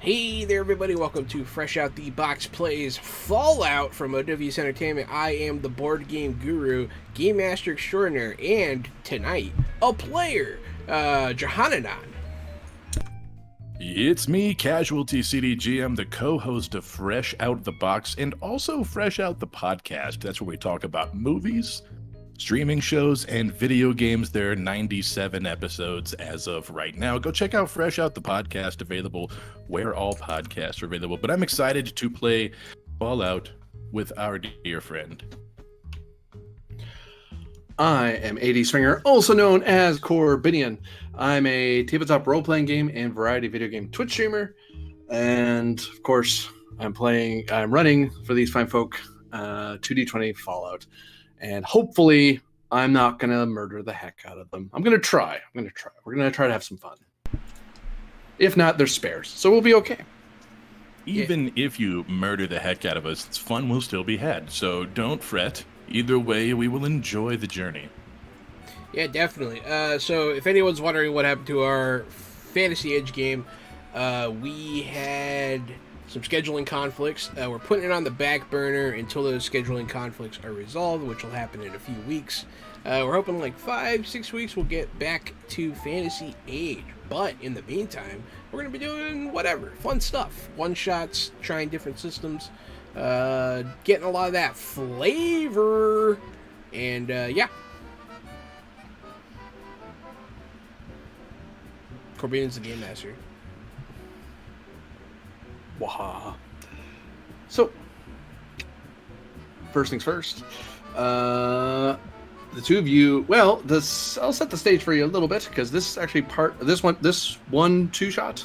Hey there, everybody. Welcome to Fresh Out the Box Plays Fallout from OWS Entertainment. I am the board game guru, game master extraordinaire, and tonight, a player, Jahananon. It's me, Casualty CDGM, the co-host of Fresh Out the Box and also Fresh Out the Podcast. That's where we talk about movies, streaming shows, and video games. There are 97 episodes as of right now. Go check out Fresh Out the Podcast, available where all podcasts are available. But I'm excited to play Fallout with our dear friend. I am AD Swinger, also known as Corbinion. I'm a tabletop role-playing game and variety video game Twitch streamer. And, of course, I'm running for these fine folk 2D20 Fallout. And hopefully, I'm not going to murder the heck out of them. I'm going to try. We're going to try to have some fun. If not, there's spares. So we'll be okay. Even if you murder the heck out of us, fun will still be had. So don't fret. Either way, we will enjoy the journey. Yeah, definitely. So if anyone's wondering what happened to our Fantasy Edge game, we had some scheduling conflicts. We're putting it on the back burner until those scheduling conflicts are resolved, which will happen in a few weeks. We're hoping like 5-6 weeks we'll get back to Fantasy Age. But in the meantime, we're going to be doing whatever. Fun stuff. One-shots, trying different systems, getting a lot of that flavor. And yeah. Corbinion's the game master. Waha. So, first things first. The two of you. Well, I'll set the stage for you a little bit because this is actually this one two-shot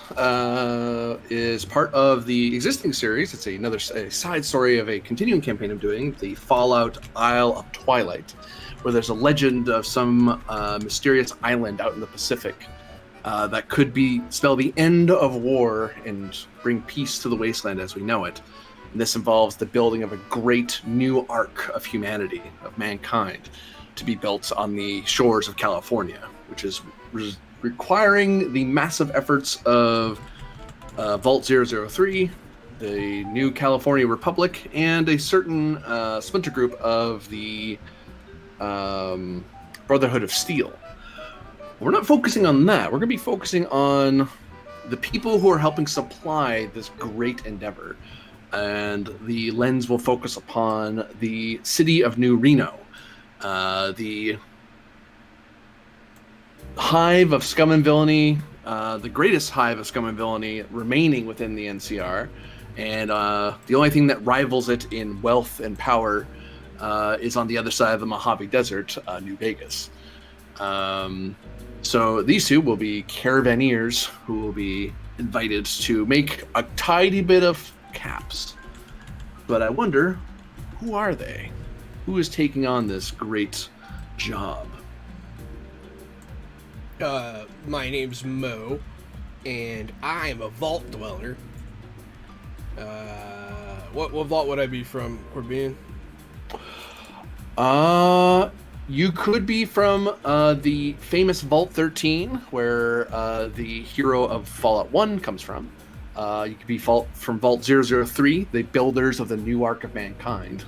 is part of the existing series. It's a side story of a continuing campaign I'm doing, the Fallout Isle of Twilight, where there's a legend of some mysterious island out in the Pacific that could spell the end of war and bring peace to the wasteland as we know it. And this involves the building of a great new ark of humanity, of mankind, to be built on the shores of California, which is requiring the massive efforts of Vault 003, the New California Republic, and a certain splinter group of the Brotherhood of Steel. We're not focusing on that. We're going to be focusing on the people who are helping supply this great endeavor. And the lens will focus upon the city of New Reno, the hive of scum and villainy, the greatest hive of scum and villainy remaining within the NCR. And the only thing that rivals it in wealth and power is on the other side of the Mojave Desert, New Vegas. So these two will be caravaneers who will be invited to make a tiny bit of caps. But I wonder, who are they? Who is taking on this great job? My name's Mo, and I'm a vault dweller. What vault would I be from, Corbinion? You could be from the famous Vault 13, where the hero of Fallout 1 comes from. You could be from Vault 003, the builders of the new Ark of Mankind.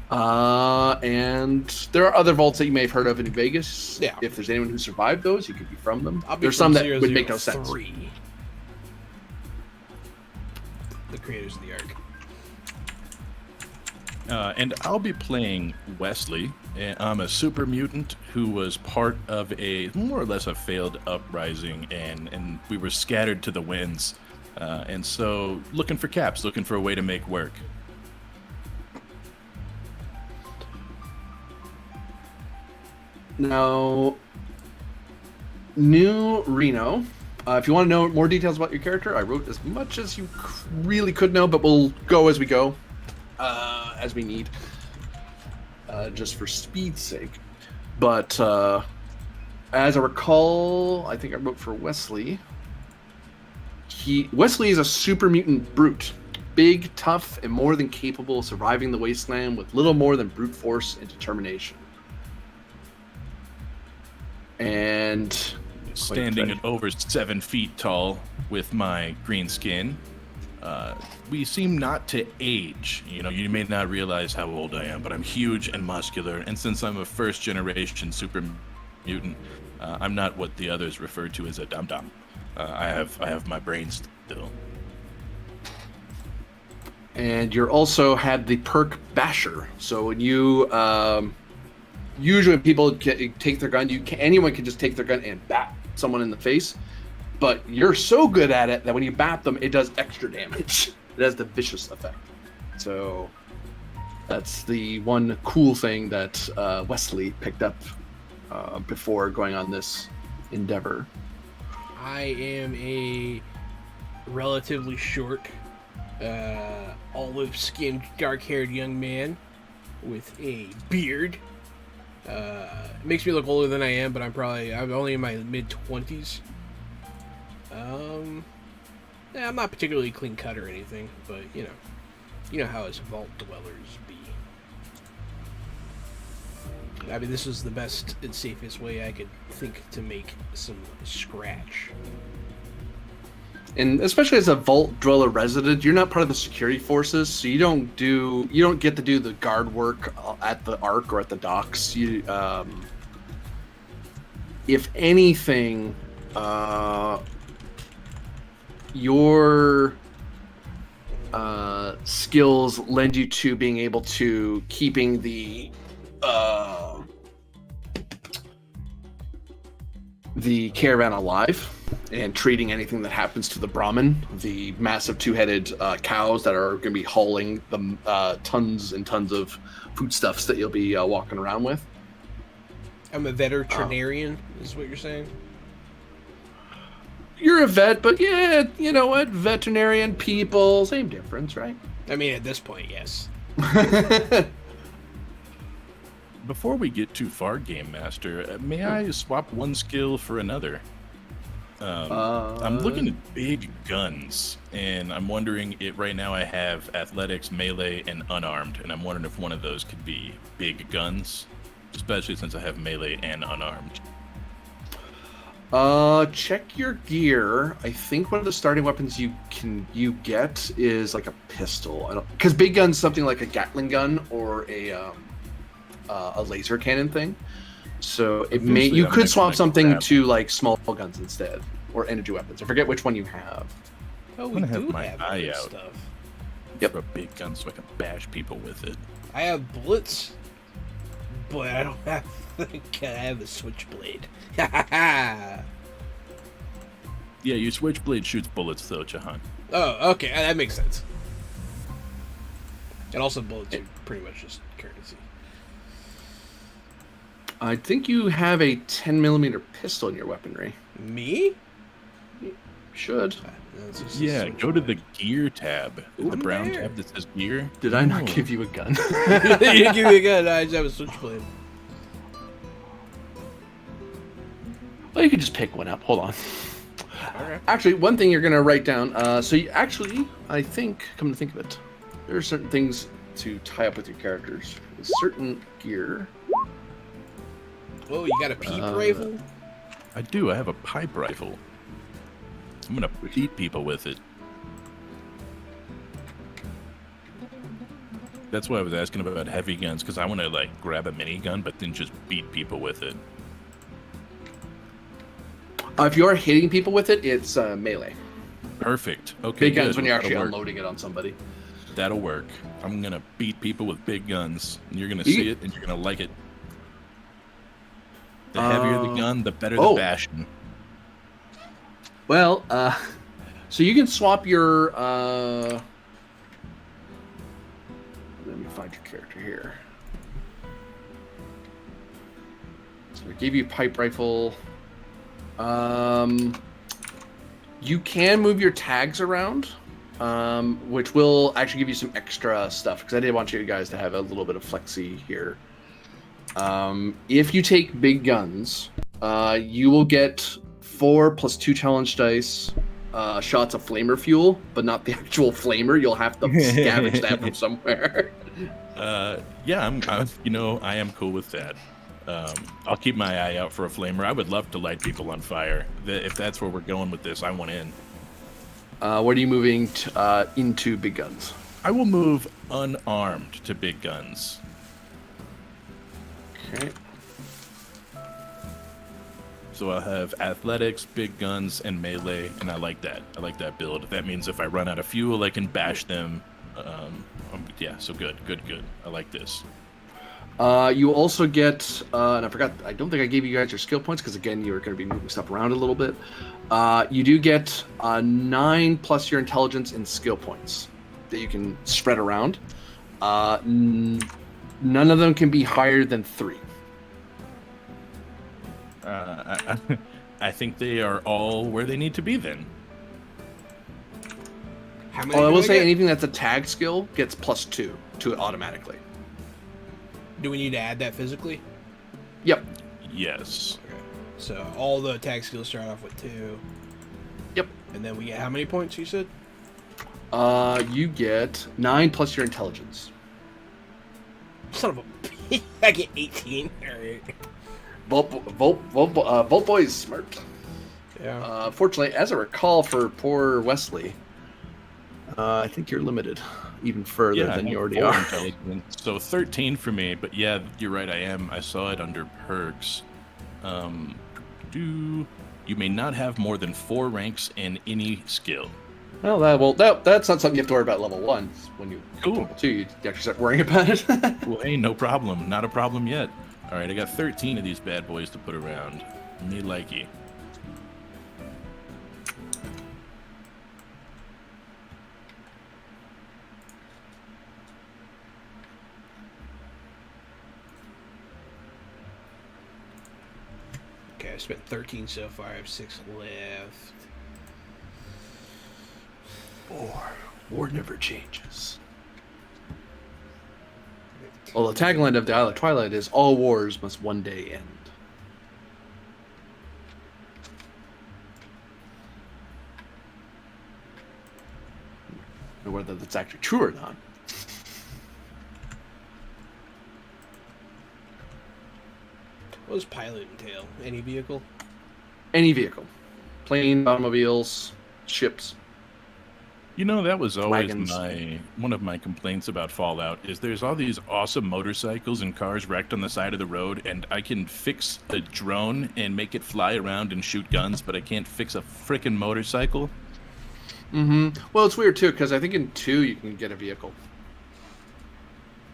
And there are other vaults that you may have heard of in New Vegas. Yeah. If there's anyone who survived those, you could be from them. There's some that would make no sense. The creators of the Ark. And I'll be playing Wesley. I'm a super mutant who was part of a more or less a failed uprising, and we were scattered to the winds. And so looking for caps, looking for a way to make work. Now, New Reno. If you want to know more details about your character, I wrote as much as you really could know, but we'll go as we go. As we need, just for speed's sake. But as I recall, I think I wrote for Wesley. Wesley is a super mutant brute, big, tough, and more than capable of surviving the wasteland with little more than brute force and determination. And standing at over 7 feet tall. with my green skin, we seem not to age. You know, you may not realize how old I am, but I'm huge and muscular. And since I'm a first-generation super mutant, I'm not what the others refer to as a dum-dum. I have my brain still. And you also have the perk Basher. So when you usually when people take their gun, anyone can just take their gun and bat someone in the face. But you're so good at it that when you bat them, it does extra damage. It has the vicious effect. So that's the one cool thing that Wesley picked up before going on this endeavor. I am a relatively short, olive-skinned, dark-haired young man with a beard. It makes me look older than I am, but I'm only in my mid-20s. Yeah, I'm not particularly clean-cut or anything, but, you know how us vault dwellers be. I mean, this is the best and safest way I could think to make some scratch. And especially as a Vault Dweller resident, you're not part of the security forces, so you don't get to do the guard work at the Ark or at the docks. You, if anything, your skills lend you to being able to keeping the caravan alive and treating anything that happens to the Brahmin, the massive two-headed cows that are going to be hauling the tons and tons of foodstuffs that you'll be walking around with. I'm a veterinarian, is what you're saying? You're a vet, but yeah, you know what? Veterinarian, people, same difference, right? I mean, at this point, yes. Before we get too far, Game Master, may I swap one skill for another? I'm looking at big guns, and I'm wondering if right now I have athletics, melee, and unarmed, and I'm wondering if one of those could be big guns, especially since I have melee and unarmed. Check your gear. I think one of the starting weapons you get is like a pistol. Because big gun's something like a Gatling gun or a laser cannon thing. So you could swap something to like small guns instead, or energy weapons. I forget which one you have. Oh, I'm we gonna do have my have eye good out. stuff. Yep. For a big gun so I can bash people with it. I have bullets, but I don't have. I have a switchblade. Ha ha ha! Yeah, your switchblade shoots bullets though, Jahan. Oh, okay, that makes sense. And also, bullets are pretty much just currency. I think you have a 10mm pistol in your weaponry. Me? Should. Yeah, go to the gear tab. Ooh, The brown there. tab that says gear. Did I not Oh. give you a gun? You give me a gun. I just have a switchblade. Well, you could just pick one up. Hold on. Alright. Actually, one thing you're going to write down. I think, come to think of it, there are certain things to tie up with your characters. Certain gear. Oh, you got a peep rifle? I do. I have a pipe rifle. I'm gonna beat people with it. That's why I was asking about heavy guns, because I want to like grab a minigun, but then just beat people with it. If you are hitting people with it, it's melee. Perfect. Okay. Big guns good. when you're actually That'll work. unloading it on somebody. That'll work. I'm gonna beat people with big guns, and you're gonna You- see it, and you're gonna like it. The heavier the gun, the better the bashing. Well, so you can swap your. Let me find your character here. So I gave you pipe rifle. You can move your tags around, which will actually give you some extra stuff, because I did want you guys to have a little bit of flexi here. If you take big guns, you will get 4 + 2 challenge dice shots of flamer fuel, but not the actual flamer. You'll have to scavenge that from somewhere. Yeah, I am cool with that. I'll keep my eye out for a flamer. I would love to light people on fire. If that's where we're going with this, I want in. What are you moving into big guns? I will move unarmed to big guns. Okay. So I'll have athletics, big guns, and melee, and I like that. I like that build. That means if I run out of fuel, I can bash them. Yeah, so good. I like this. You also get, and I forgot, I don't think I gave you guys your skill points because, again, you're going to be moving stuff around a little bit. You do get 9 plus your intelligence in skill points that you can spread around. None of them can be higher than 3. I think they are all where they need to be then. How many? Oh, I do will say get? anything that's a tag skill gets +2 to it automatically. Do we need to add that physically? Yep. Yes. Okay. So all the attack skills start off with 2. Yep. And then we get how many points, you said? You get 9 plus your intelligence. Son of a... I get 18. Alright. Volt Boy is smart. Yeah. Fortunately, as I recall, for poor Wesley, I think you're limited even further than you already are. So 13 for me, but yeah, you're right, I am. I saw it under perks. You may not have more than 4 ranks in any skill. Well, that's not something you have to worry about level 1. When you Cool. level 2, you actually start worrying about it. Well, hey, no problem. Not a problem yet. All right, I got 13 of these bad boys to put around. Me likey. Okay, I spent 13 so far. I have 6 left. War never changes. Well, the tagline of the Isle of Twilight is "All wars must one day end." Or whether that's actually true or not. What does pilot entail? Any vehicle? Any vehicle, plane, automobiles, ships. You know, that was always Wagons. one of my complaints about Fallout is there's all these awesome motorcycles and cars wrecked on the side of the road, and I can fix a drone and make it fly around and shoot guns, but I can't fix a frickin' motorcycle. Mm-hmm. Well, it's weird too because I think in 2 you can get a vehicle.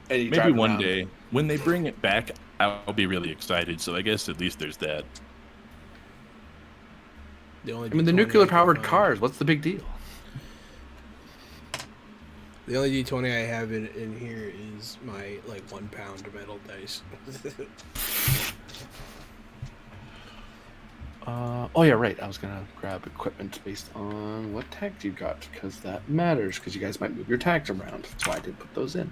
And you Maybe drive one around. day when they bring it back, I'll be really excited. So I guess at least there's that. The only I mean, the D20 nuclear-powered I can cars. What's the big deal? find- The only D20 I have in here is my 1 pound metal dice. Oh yeah, right. I was gonna grab equipment based on what tags you got because that matters. Because you guys might move your tags around. That's why I did put those in.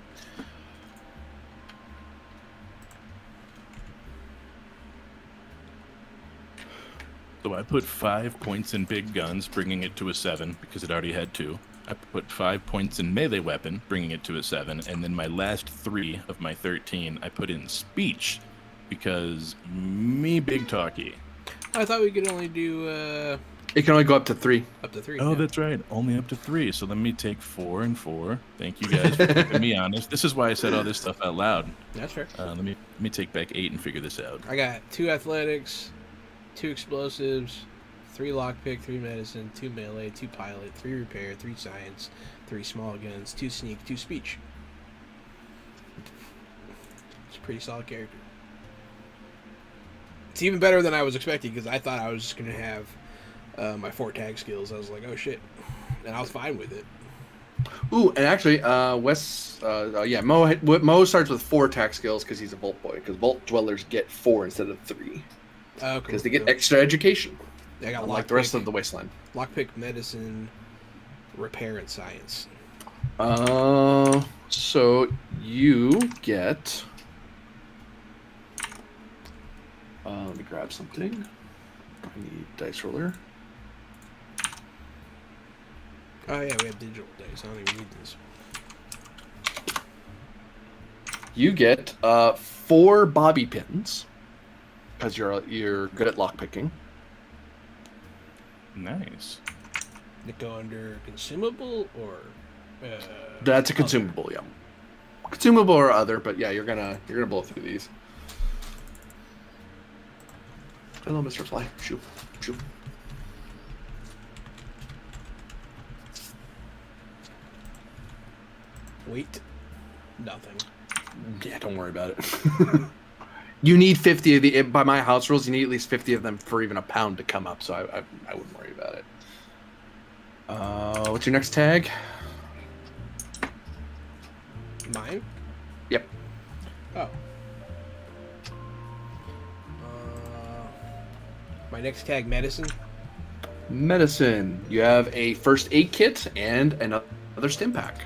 So I put 5 points in big guns, bringing it to a 7 because it already had 2. I put 5 points in melee weapon, bringing it to a 7, and then my last 3 of my 13 I put in speech because me big talky. I thought we could only do It can only go up to 3. up to 3. Oh, yeah. that's right. Only up to 3. So let me take 4 and 4. Thank you guys for keeping me honest. This is why I said all this stuff out loud. That's fair. Let me take back 8 and figure this out. I got 2 athletics, 2 explosives, 3 lockpick, 3 medicine, 2 melee, 2 pilot, 3 repair, 3 science, 3 small guns, 2 sneak, 2 speech. It's a pretty solid character. It's even better than I was expecting because I thought I was just going to have my 4 tag skills. I was like, oh shit. And I was fine with it. Ooh, and actually, Mo starts with 4 tag skills because he's a Vault Boy. Because Vault Dwellers get 4 instead of 3 Cool, because they get cool. extra education, I got unlike the rest of the Wasteland. lockpick, medicine, repair, and science. So you get. Let me grab something. I need dice roller. Oh yeah, we have digital dice. I don't even need this. You get 4 bobby pins because you're good at lockpicking. Nice. It go under consumable or? That's a consumable, yeah. Consumable or other, but yeah, you're gonna blow through these. Hello, Mr. Fly. Shoo, shoo. Wait. Nothing. Yeah, don't worry about it. You need 50 of the, by my house rules, you need at least 50 of them for even a pound to come up, so I wouldn't worry about it. What's your next tag? Mine? Yep. Oh. My next tag, medicine. Medicine. You have a first aid kit and another stim pack.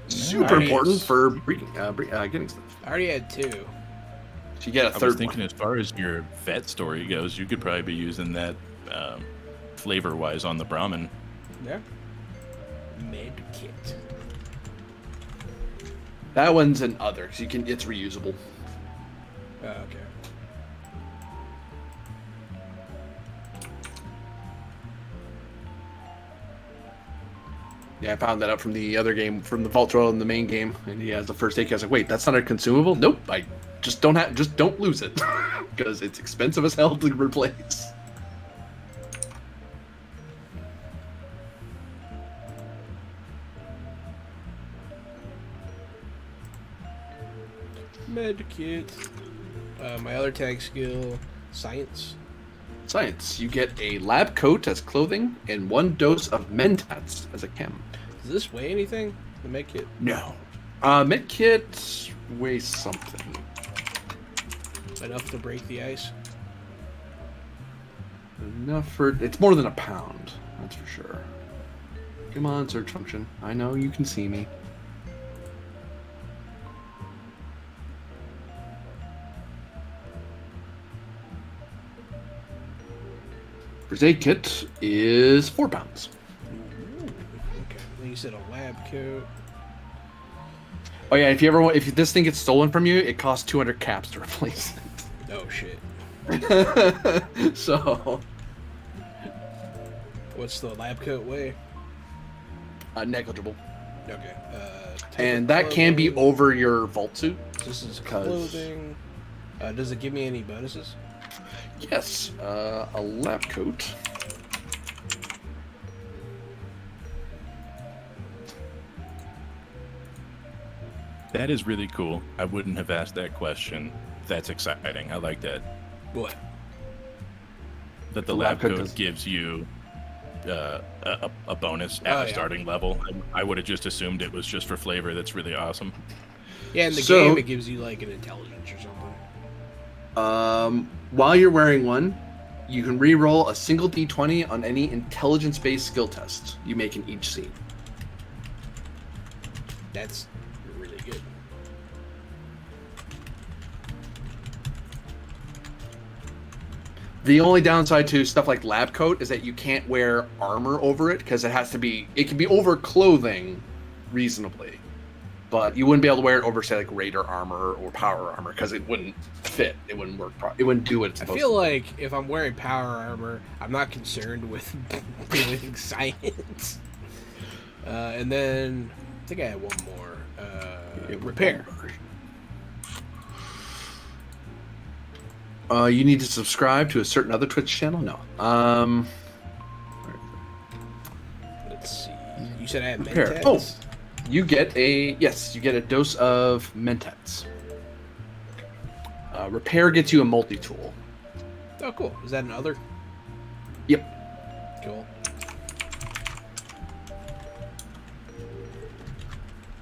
Super Nice. important for getting stuff. I already had 2. So you get a I third was thinking, one. as far as your vet story goes, you could probably be using that flavor-wise on the Brahmin. Yeah. Med kit. That one's an other, because it's reusable. Oh, okay. Yeah, I found that out from the other game, from the Vault Troll in the main game, and he has the first aid kit. I was like, wait, that's not a consumable? Nope, I just don't lose it, because it's expensive as hell to replace. Med kit. My other tag skill, science. Science. You get a lab coat as clothing and 1 dose of mentats as a chem. Does this weigh anything? The med kit? No. Medkit weighs something. Enough to break the ice? Enough for... It's more than a pound, that's for sure. Come on, search function. I know you can see me. First aid kit is 4 pounds. Ooh, okay. Then you said a lab coat. Oh yeah, if this thing gets stolen from you, it costs 200 caps to replace Oh shit. it. So, What's the lab coat weigh? negligible. Okay. And that can be over your vault suit. This is 'cause- clothing. Does it give me any bonuses? Yes, a lab coat. That is really cool. I wouldn't have asked that question. That's exciting. I like that. What? That the The lab lab coat coat does- gives you a bonus at Oh, the yeah. starting level. I would have just assumed it was just for flavor. That's really awesome. Yeah, in the So- game it gives you like an intelligence or something. While you're wearing one, you can re-roll a single d20 on any intelligence-based skill test you make in each scene. That's really good. The only downside to stuff like lab coat is that you can't wear armor over it because it can be over clothing reasonably, but you wouldn't be able to wear it over, say, like Raider armor or power armor because it wouldn't fit. It wouldn't work. It wouldn't do what it's I supposed feel to. like if I'm wearing power armor, I'm not concerned with doing science. And then I think I had one more. Repair. You need to subscribe to a certain other Twitch channel. No. Let's see. You said I had Repair. mentats? Oh. You get a dose of mentats. Repair gets you a multi-tool. Oh, cool. Is that another? Yep. Cool.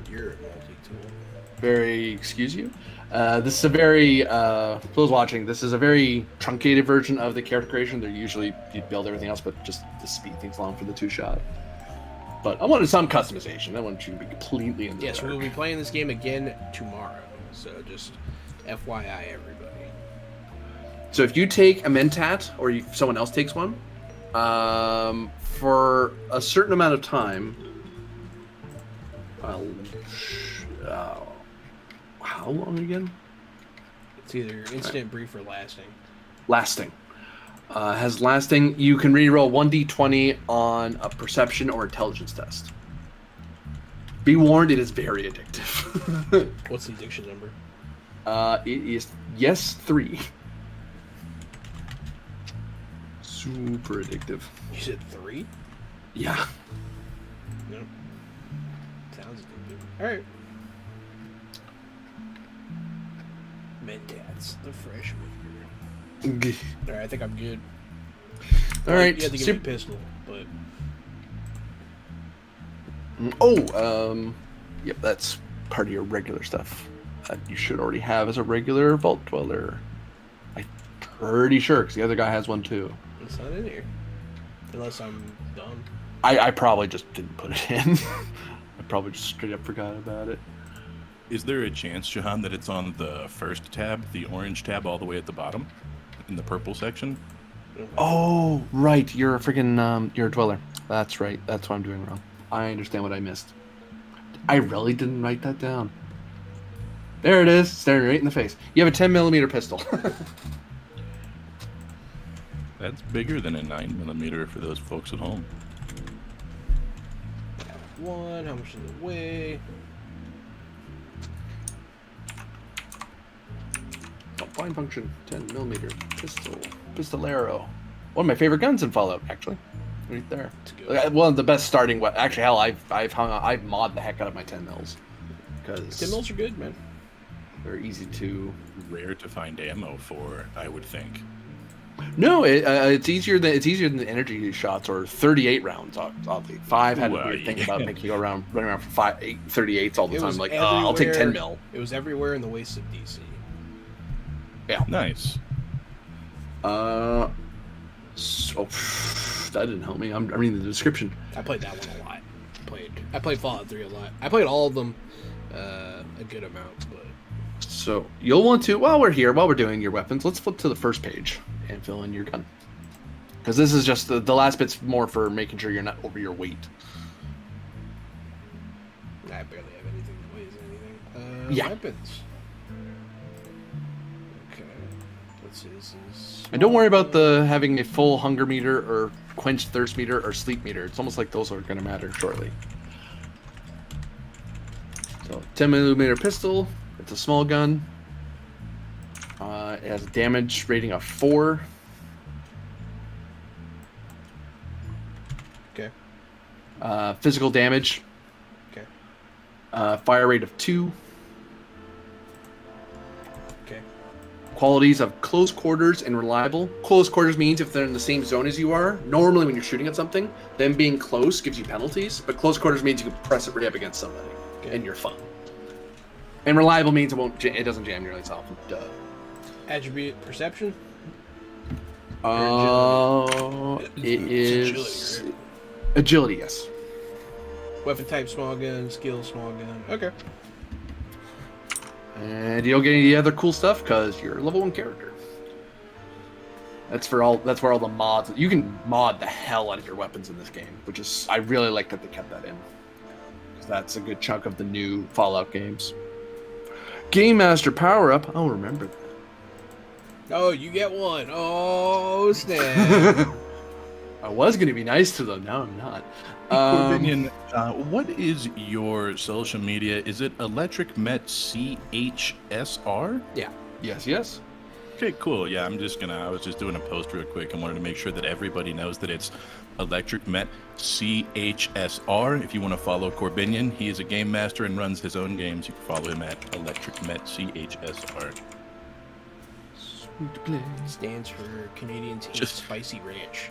You're a multi-tool. Excuse you. This is a very, for those watching, this is a very truncated version of the character creation. They're usually, you build everything else, but just to speed things along for the 2-shot. But I wanted some customization. I want you to be completely in the Yes, dark. we'll be playing this game again tomorrow. So just FYI, everybody. So if you take a mentat, or someone else takes one, for a certain amount of time, how long again? It's either instant, brief, or lasting. Lasting. Has lasting. You can reroll 1d20 on a perception or intelligence test. Be warned, it is very addictive. What's the addiction number? It is yes 3. Super addictive. You said 3? Yeah. No. Sounds addictive. Alright. Mentats, the fresh whisker. Alright, I think I'm good. Alright. You had to give me a pistol, but... Yep, that's part of your regular stuff. You should already have as a regular Vault Dweller. I'm pretty sure, because the other guy has one too. It's not in here. Unless I'm dumb. I probably just didn't put it in. I probably just straight up forgot about it. Is there a chance, Jahan, that it's on the first tab, the orange tab all the way at the bottom, in the purple section? Oh, right. You're a freaking, you're a Dweller. That's right. That's what I'm doing wrong. I understand what I missed. I really didn't write that down. There it is, staring right in the face. You have a 10mm pistol. That's bigger than a 9mm for those folks at home. One, how much does it weigh? Oh, fine function, 10mm pistol, pistolero. One of my favorite guns in Fallout, actually. Right there. One of the best starting. Actually, hell, I've mod the heck out of my 10mm because 10mm are good, man. They're easy to. Rare to find ammo for, I would think. No, it's easier than the energy shots or 38 rounds. Oddly, 5 had a weird thing about making you running around for 38s all the time. Like, I'll take 10mm. It was everywhere in the wastes of DC. Yeah. Nice. So that didn't help me. I'm reading the description. I played that one a lot. I played Fallout 3 a lot. I played all of them a good amount, but so you'll want to, while we're doing your weapons, let's flip to the first page and fill in your gun. Because this is just the last bit's more for making sure you're not over your weight. I barely have anything that weighs anything. Yeah. Weapons. Okay. Let's see, this is... And don't worry about the having a full hunger meter or quenched thirst meter or sleep meter. It's almost like those are going to matter shortly. So 10mm pistol. It's a small gun. It has a damage rating of 4. Okay. Physical damage. Okay. Fire rate of 2. Okay. Qualities of close quarters and reliable. Close quarters means if they're in the same zone as you are. Normally when you're shooting at something, them being close gives you penalties, but close quarters means you can press it right up against somebody, and you're fine. And reliable means it doesn't jam nearly as often. Duh. Attribute perception? It is agility, yes. Weapon type, small gun. Skill, small gun. Okay. And you don't get any other cool stuff because you're a level 1 character. That's where all the mods. You can mod the hell out of your weapons in this game, which is I really like that they kept that in. Because that's a good chunk of the new Fallout games. Game Master power up. I'll remember that. Oh, you get one. Oh, snap. I was going to be nice to them. Now I'm not. Corbinion, what is your social media? Is it Electric Met CHSR? Yeah. Yes. Okay, cool. Yeah, I was just doing a post real quick. I wanted to make sure that everybody knows that it's Electric Met CHSR. If you want to follow Corbinion, he is a game master and runs his own games. You can follow him at Electric Met CHSR. Sweet play. Stands for Canadian Team Spicy Ranch.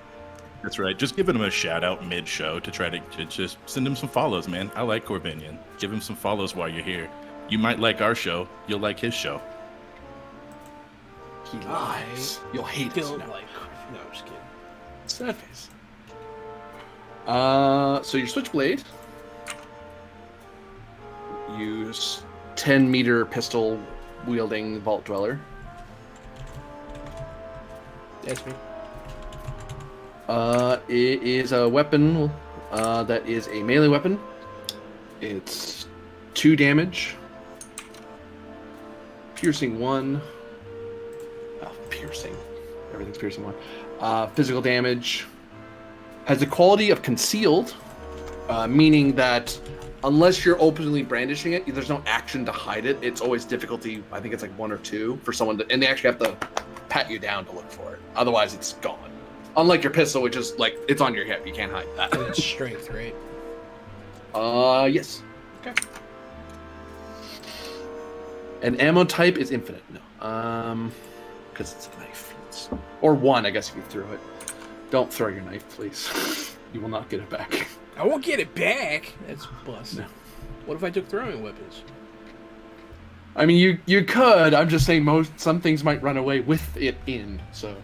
That's right. Just giving him a shout out mid-show to try to just send him some follows, man. I like Corbinion. Give him some follows while you're here. You might like our show. You'll like his show. He lies. You'll hate it. No, I'm just kidding. Sad face. So your switchblade. Use 10-meter pistol wielding Vault Dweller. That's me. It is a weapon that is a melee weapon. It's 2 damage. Piercing 1. Oh, piercing. Everything's piercing 1. Physical damage has the quality of concealed, meaning that unless you're openly brandishing it, there's no action to hide it. It's always difficulty. I think it's like 1 or 2 for someone to, and they actually have to pat you down to look for it. Otherwise, it's gone. Unlike your pistol, which is like it's on your hip, you can't hide that. And it's strength, right? Yes. Okay. And ammo type is infinite. No. Because it's a knife. Or 1, I guess, if you throw it. Don't throw your knife, please. You will not get it back. I won't get it back. That's busted. No. What if I took throwing weapons? I mean, you could. I'm just saying some things might run away with it in. So,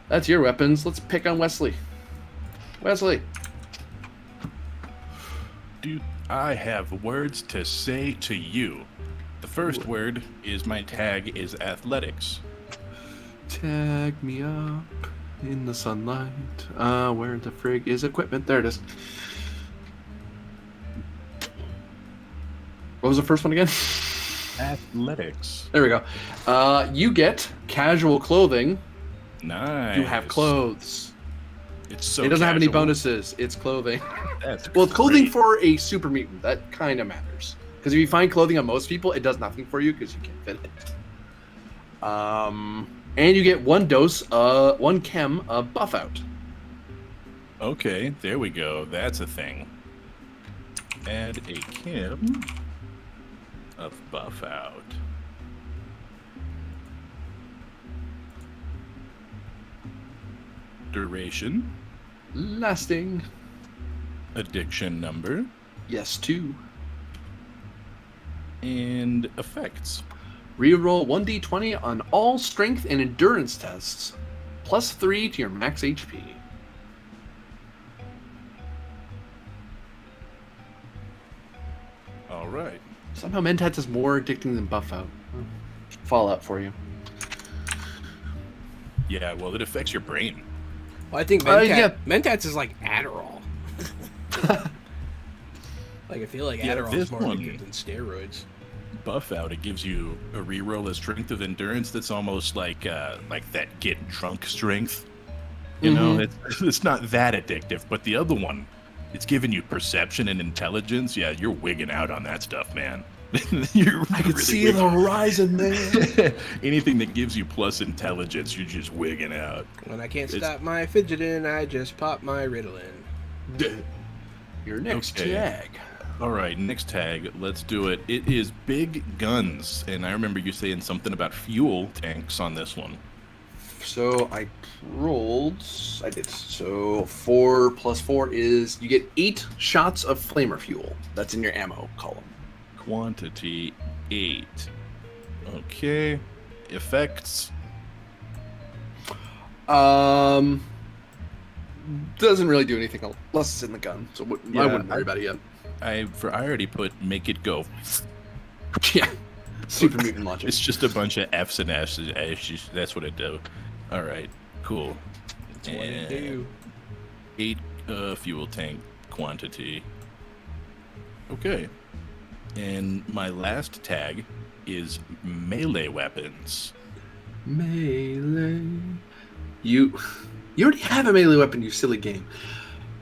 that's your weapons. Let's pick on Wesley. Wesley. Dude, I have words to say to you. The first word is my tag is athletics. Tag me up in the sunlight. Where the frig is equipment? There it is. What was the first one again? Athletics. There we go. You get casual clothing. Nice. You have clothes. It's so It doesn't have any casual. bonuses. It's clothing. That's Well, it's clothing great. for a super mutant. That kind of matters. Because if you find clothing on most people, it does nothing for you because you can't fit it. And you get 1 dose, 1 chem of buff out. Okay, there we go. That's a thing. Add a chem of buff out. Duration. Lasting. Addiction number. Yes, 2. And effects. Reroll 1d20 on all strength and endurance tests. Plus 3 to your max HP. All right. Somehow Mentats is more addicting than buff out. Fallout for you. Yeah, well, it affects your brain. Well, I think Mentats is like Adderall. Like I feel like Yeah, Adderall this is more one- addictive than steroids. Buff out, it gives you a reroll of strength of endurance that's almost like that get drunk strength. You know, it's not that addictive, but the other one, it's giving you perception and intelligence. Yeah, you're wigging out on that stuff, man. You're I can really see the horizon there. Anything that gives you plus intelligence, you're just wigging out. When I can't stop my fidgeting, I just pop my Ritalin. Your next Okay. tag. All right, next tag. Let's do it. It is big guns, and I remember you saying something about fuel tanks on this one. So I rolled. I did. So 4 plus 4 is you get 8 shots of flamer fuel. That's in your ammo column. Quantity 8. Okay. Effects. Doesn't really do anything unless it's in the gun. So I wouldn't worry about it yet. I already put make it go. Yeah. Super mutant logic. It's just a bunch of F's and S's. That's what it do. All right. Cool. That's what it do. 8 fuel tank quantity. Okay. And my last tag is melee weapons. Melee. You already have a melee weapon, you silly game.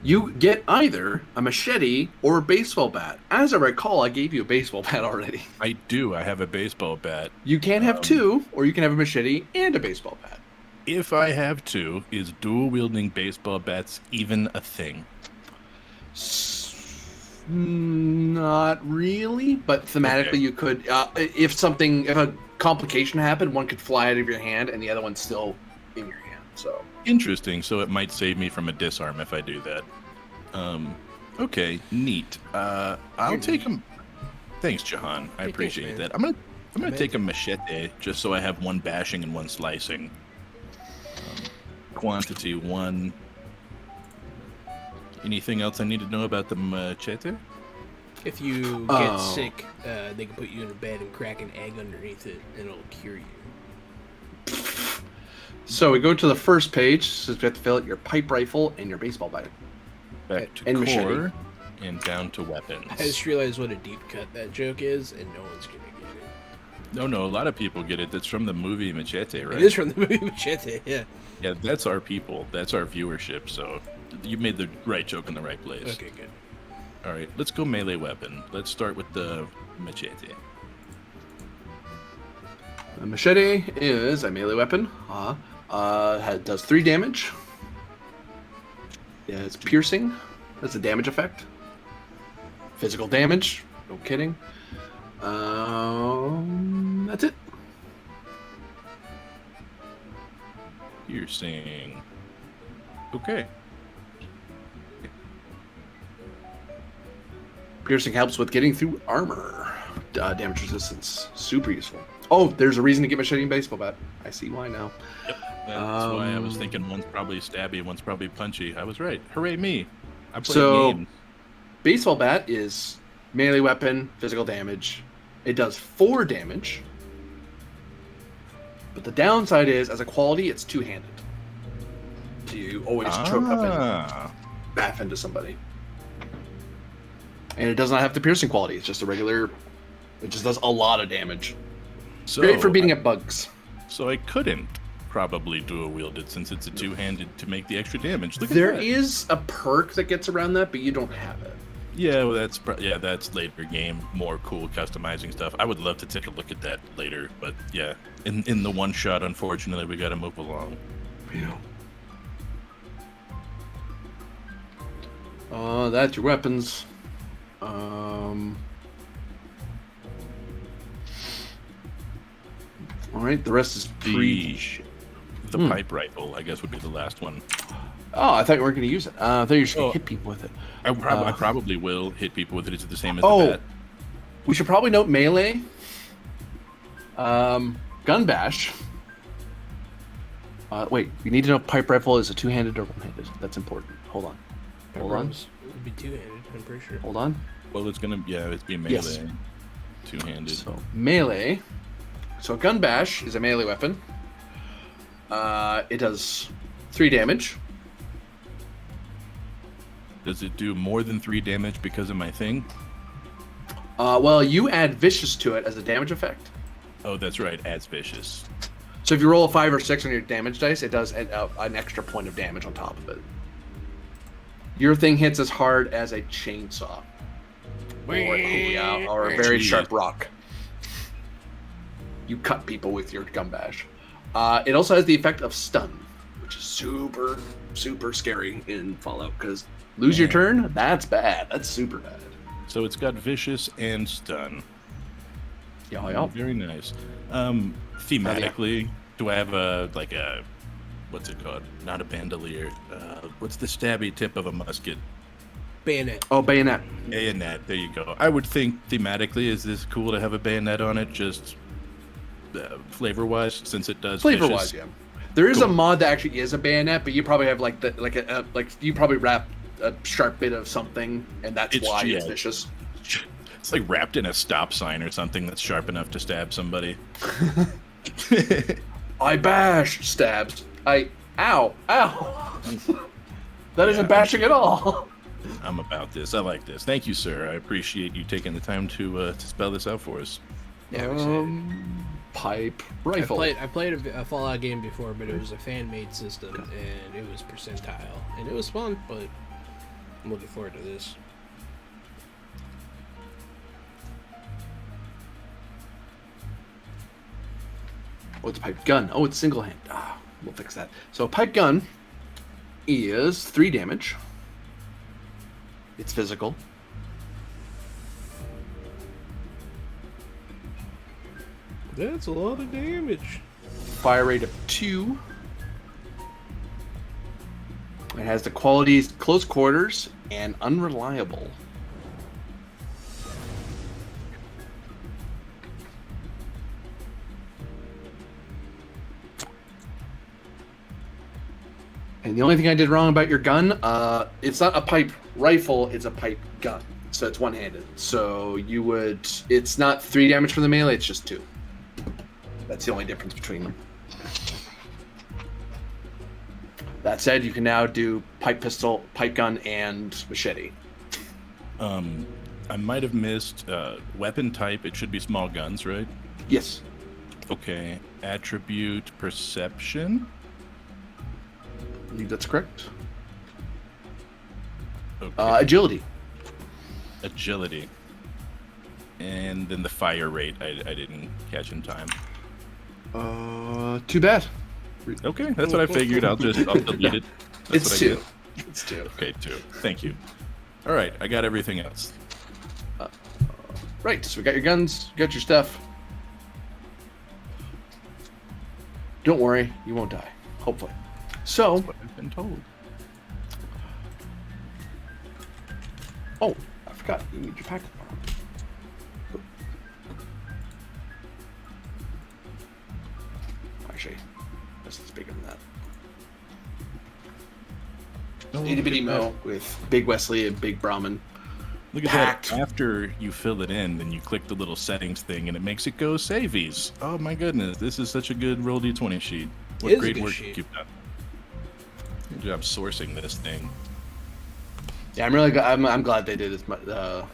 You get either a machete or a baseball bat. As I recall, I gave you a baseball bat already. I do. I have a baseball bat. You can have 2, or you can have a machete and a baseball bat. If I have to, is dual wielding baseball bats even a thing? Not really, but thematically Okay. you could. If a complication happened, one could fly out of your hand, and the other one's still in your hand. So Interesting. So it might save me from a disarm if I do that. Okay, neat. I'll take him. Thanks, Jahan. I Hey, appreciate thanks, that. I'm gonna take a machete just so I have 1 bashing and 1 slicing. Quantity 1. Anything else I need to know about the machete? If you get sick, they can put you in a bed and crack an egg underneath it, and it'll cure you. So we go to the first page. So you have to fill out your pipe rifle and your baseball bat. Back to And core machete. and down to weapons. I just realized what a deep cut that joke is, and no one's gonna get it. No, a lot of people get it. That's from the movie Machete, right? It is from the movie Machete, yeah. Yeah, that's our people. That's our viewership. So you made the right joke in the right place. Okay, good. All right, let's go melee weapon. Let's start with the machete. A machete is a melee weapon. Does 3 damage. Yeah, it's piercing. That's a damage effect. Physical damage. No kidding. That's it. Piercing. Okay. Piercing helps with getting through armor. Damage resistance. Super useful. Oh, there's a reason to get machete and baseball bat. I see why now. Yep. That's why I was thinking one's probably stabby, one's probably punchy. I was right. Hooray me. I play games. Baseball bat is melee weapon, physical damage. It does 4 damage. But the downside is, as a quality, it's two-handed. So you always choke up and baff into somebody. And it does not have the piercing quality. It's just a regular... It just does a lot of damage. So, great for beating up bugs. So I couldn't probably dual wield it since it's a two-handed to make the extra damage. Look at There that. is a perk that gets around that, but you don't have it. Yeah, well, that's later game, more cool customizing stuff. I would love to take a look at that later, but yeah, in the one shot, unfortunately, we got to move along. Yeah. That's your weapons. All right, the rest is the pipe rifle, I guess, would be the last one. Oh, I thought you weren't going to use it. I thought you were just going to hit people with it. I probably will hit people with it. It's the same as Oh, the bat. we should probably note melee. Gun bash. Wait, you need to know pipe rifle is a two-handed or one-handed. That's important. Hold on. Hold on. It would be two-handed, I'm pretty sure. Hold on. Well, it's be melee, Yes. two-handed. So melee. So gun bash is a melee weapon. It does 3 damage. Does it do more than 3 damage because of my thing? Well, you add vicious to it as a damage effect. Oh, that's right. Adds vicious. So if you roll a 5 or 6 on your damage dice, it does an extra point of damage on top of it. Your thing hits as hard as a chainsaw. Or a very sharp rock. You cut people with your gun bash. It also has the effect of stun, which is super, super scary in Fallout, because lose your turn, that's bad. That's super bad. So it's got vicious and stun. Yeah. Very nice. Thematically, do I have what's it called? Not a bandolier. What's the stabby tip of a musket? Bayonet. Oh, bayonet. Bayonet. There you go. I would think thematically, is this cool to have a bayonet on it? Just flavor-wise, since it does Flavor-wise, yeah. There is Cool. a mod that actually is a bayonet, but you probably have you probably wrap a sharp bit of something, and that's why it's vicious. It's like wrapped in a stop sign or something that's sharp enough to stab somebody. I bash, stabs. Ow. That isn't bashing at all. I'm about this. I like this. Thank you, sir. I appreciate you taking the time to spell this out for us. Yeah, Pipe rifle. I played a Fallout game before, but it was a fan-made system, and it was percentile, and it was fun. But I'm looking forward to this. Oh, it's a pipe gun. Oh, it's single hand. We'll fix that. So a pipe gun is 3 damage. It's physical. That's a lot of damage. Fire rate of 2. It has the qualities close quarters and unreliable. And the only thing I did wrong about your gun, it's not a pipe rifle, it's a pipe gun. So it's one-handed. So it's not 3 damage from the melee, it's just 2. That's the only difference between them. That said, you can now do pipe pistol, pipe gun, and machete. I might have missed weapon type. It should be small guns, right? Yes. Okay. Attribute perception. I believe that's correct. Okay. Agility. Agility. And then the fire rate, I didn't catch in time. Too bad. Okay, that's what I figured. I'll delete it. That's It's what I 2. get. It's 2. Okay, 2. Thank you. All right, I got everything else. Right, so we got your guns, got your stuff. Don't worry, you won't die. Hopefully. So, That's what I've been told. oh, I forgot. You need your pack. Actually, this is bigger than that. Oh, Itty bitty look at Mo with Big Wesley and Big Brahmin. Look at Packed. that. After you fill it in, then you click the little settings thing, and it makes it go savies. Oh my goodness, this is such a good roll d20 sheet. What It is a great good work sheet. you've done. Good job sourcing this thing. Yeah, I'm really glad. I'm glad they did this. A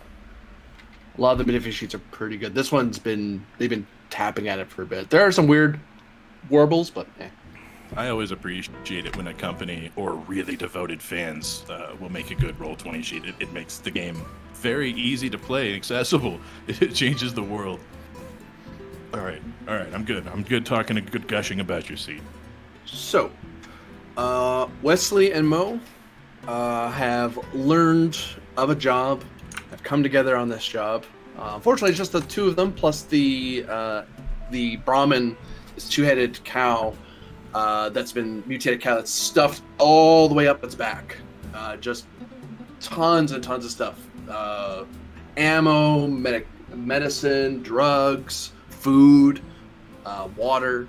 lot of the Midify sheets are pretty good. This one's they've been tapping at it for a bit. There are some weird warbles, but I always appreciate it when a company or really devoted fans will make a good roll 20 sheet. It makes the game very easy to play and accessible. It changes the world. All right, I'm good. I'm good talking and good gushing about your seat. So, Wesley and Mo have learned of a job, have come together on this job. Unfortunately, it's just the two of them, plus the Brahmin, this two-headed cow that's been mutated cow that's stuffed all the way up its back. Just tons and tons of stuff. Ammo, medicine, drugs, food, water.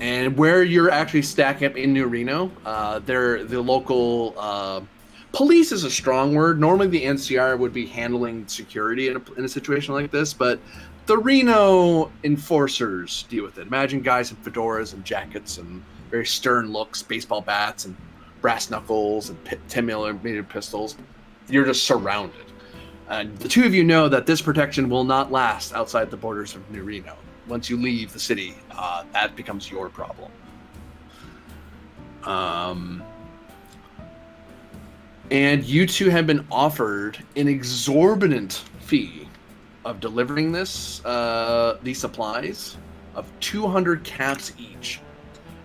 And where you're actually stacking up in New Reno, the local police is a strong word. Normally, the NCR would be handling security in a situation like this, but the Reno enforcers deal with it. Imagine guys in fedoras and jackets and very stern looks, baseball bats and brass knuckles and 10mm pistols. You're just surrounded. And the two of you know that this protection will not last outside the borders of New Reno. Once you leave the city, that becomes your problem. And you two have been offered an exorbitant fee of delivering these supplies of 200 caps each.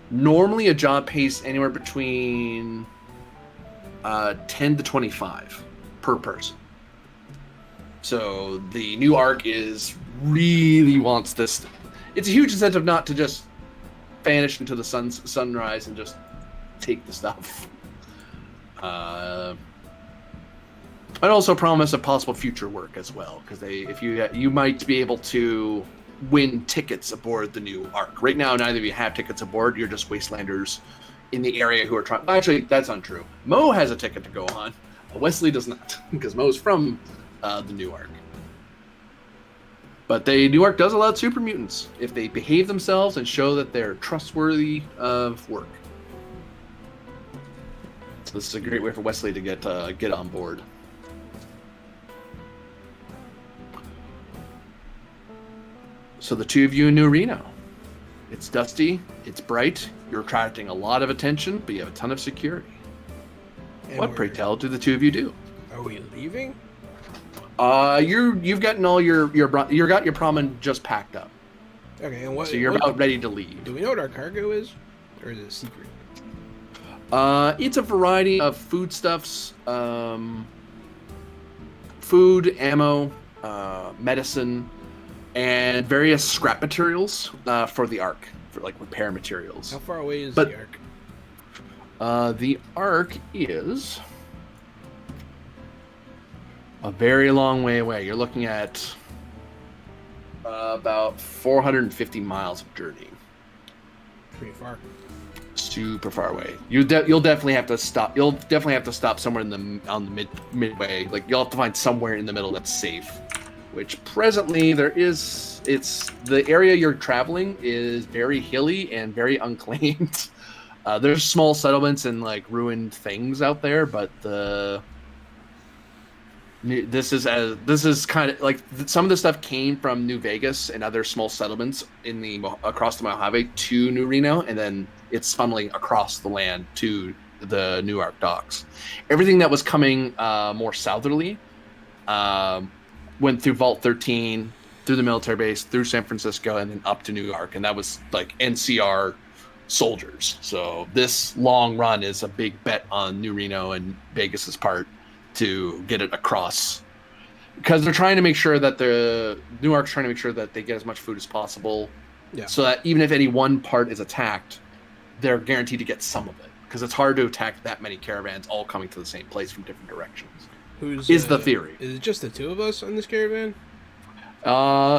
Normally, a job pays anywhere between 10 to 25 per person. So the new ARC really wants this. It's a huge incentive not to just vanish into the sunrise and just take the stuff. And also promise a possible future work as well, because you might be able to win tickets aboard the new ARC. Right now, neither of you have tickets aboard. You're just wastelanders in the area who are trying. Well, actually, that's untrue. Mo has a ticket to go on. Wesley does not, because Mo's from the new ARC. But the new ARC does allow super mutants if they behave themselves and show that they're trustworthy of work. So this is a great way for Wesley to get on board. So the two of you in New Reno. It's dusty, it's bright, you're attracting a lot of attention, but you have a ton of security. And What, pray tell, do the two of you do? Are we leaving? You've gotten all you got your prom just packed up, Okay, and what? so you're about ready to leave. Do we know what our cargo is, or is it a secret? It's a variety of foodstuffs, food, ammo, medicine, and various scrap materials for the ARC, for like repair materials. How far away is But- the Ark? The ARC is a very long way away. You're looking at about 450 miles of journey. Pretty far. Super far away. You'll definitely have to stop. You'll definitely have to stop somewhere on the midway. Like you'll have to find somewhere in the middle that's safe. Which presently there is. It's the area you're traveling is very hilly and very unclaimed. There's small settlements and like ruined things out there, but This is kind of like some of the stuff came from New Vegas and other small settlements in the across the Mojave to New Reno, and then it's funneling across the land to the Newark docks. Everything that was coming more southerly went through Vault 13, through the military base, through San Francisco, and then up to Newark, and that was like NCR soldiers. So this long run is a big bet on New Reno and Vegas's part to get it across, because they're trying to make sure that Newark's trying to make sure that they get as much food as possible, so that even if any one part is attacked, they're guaranteed to get some of it, because it's hard to attack that many caravans all coming to the same place from different directions. Is the theory. Is it just the two of us on this caravan?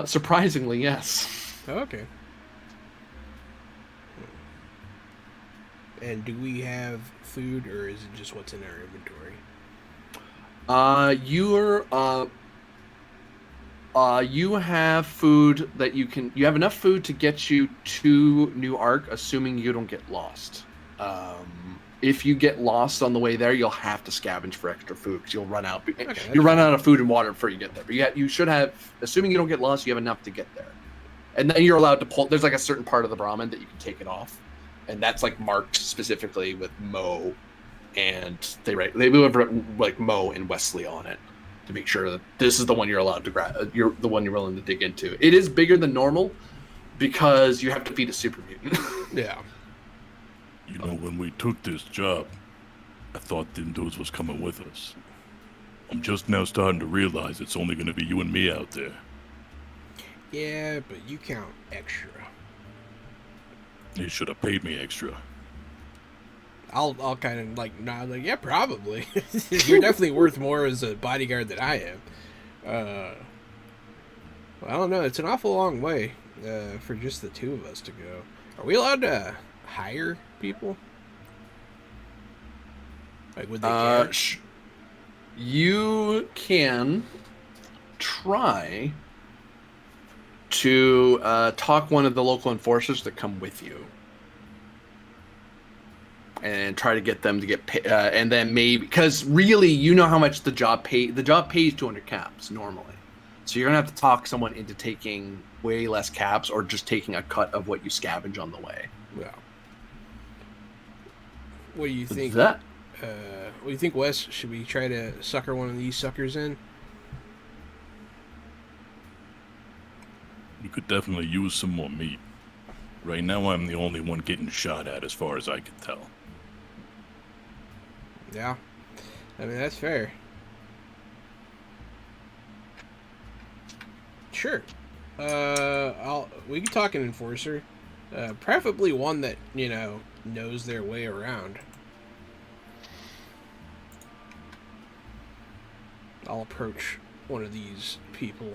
Surprisingly, yes. Oh, okay. And do we have food, or is it just what's in our inventory? You have food that you have enough food to get you to Newark, assuming you don't get lost. If you get lost on the way there, you'll have to scavenge for extra food, because you'll run out. You'll run out of food and water before you get there. But you should have, assuming you don't get lost, you have enough to get there. And then you're allowed to pull. There's like a certain part of the Brahmin that you can take it off, and that's like marked specifically with Mo. And they have like Mo and Wesley on it to make sure that this is the one you're allowed to grab. You're the one you're willing to dig into. It is bigger than normal because you have to feed a super mutant. Yeah. You know, when we took this job, I thought them dudes was coming with us. I'm just now starting to realize it's only going to be you and me out there. Yeah, but you count extra. You should have paid me extra. I'll kind of like nod, like, yeah, probably. You're definitely worth more as a bodyguard than I am. Well, I don't know. It's an awful long way for just the two of us to go. Are we allowed to hire people? Like, would they care? You can try to talk one of the local enforcers to come with you. And try to get them to get paid, and then maybe, because really, you know how much the job pays 200 caps normally, so you're gonna have to talk someone into taking way less caps, or just taking a cut of what you scavenge on the way. Yeah. What do you think? What do you think, Wes? Should we try to sucker one of these suckers in? You could definitely use some more meat. Right now, I'm the only one getting shot at, as far as I can tell. Yeah, I mean, that's fair. Sure. We can talk an enforcer. Preferably one that, knows their way around. I'll approach one of these people.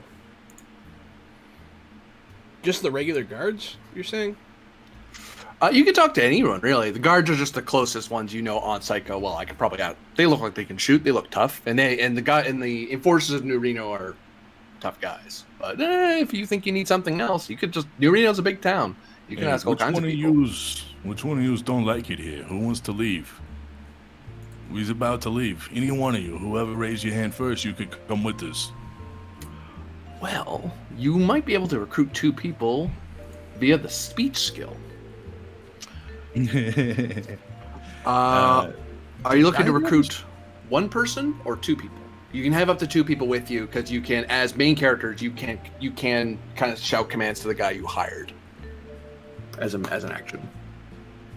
Just the regular guards, you're saying? You can talk to anyone, really. The guards are just the closest ones on Psycho. Well, I could probably they look like they can shoot. They look tough, and the enforcers of New Reno are tough guys. But if you think you need something else, you could just. New Reno's a big town. You can ask all kinds of people. Which one of you don't like it here? Who wants to leave? Who's about to leave? Any one of you, whoever raised your hand first, you could come with us. Well, you might be able to recruit 2 people via the speech skill. Are you looking to recruit 1 person or 2 people? You can have up to 2 people with you, because you can, as main characters, you can kind of shout commands to the guy you hired as an action.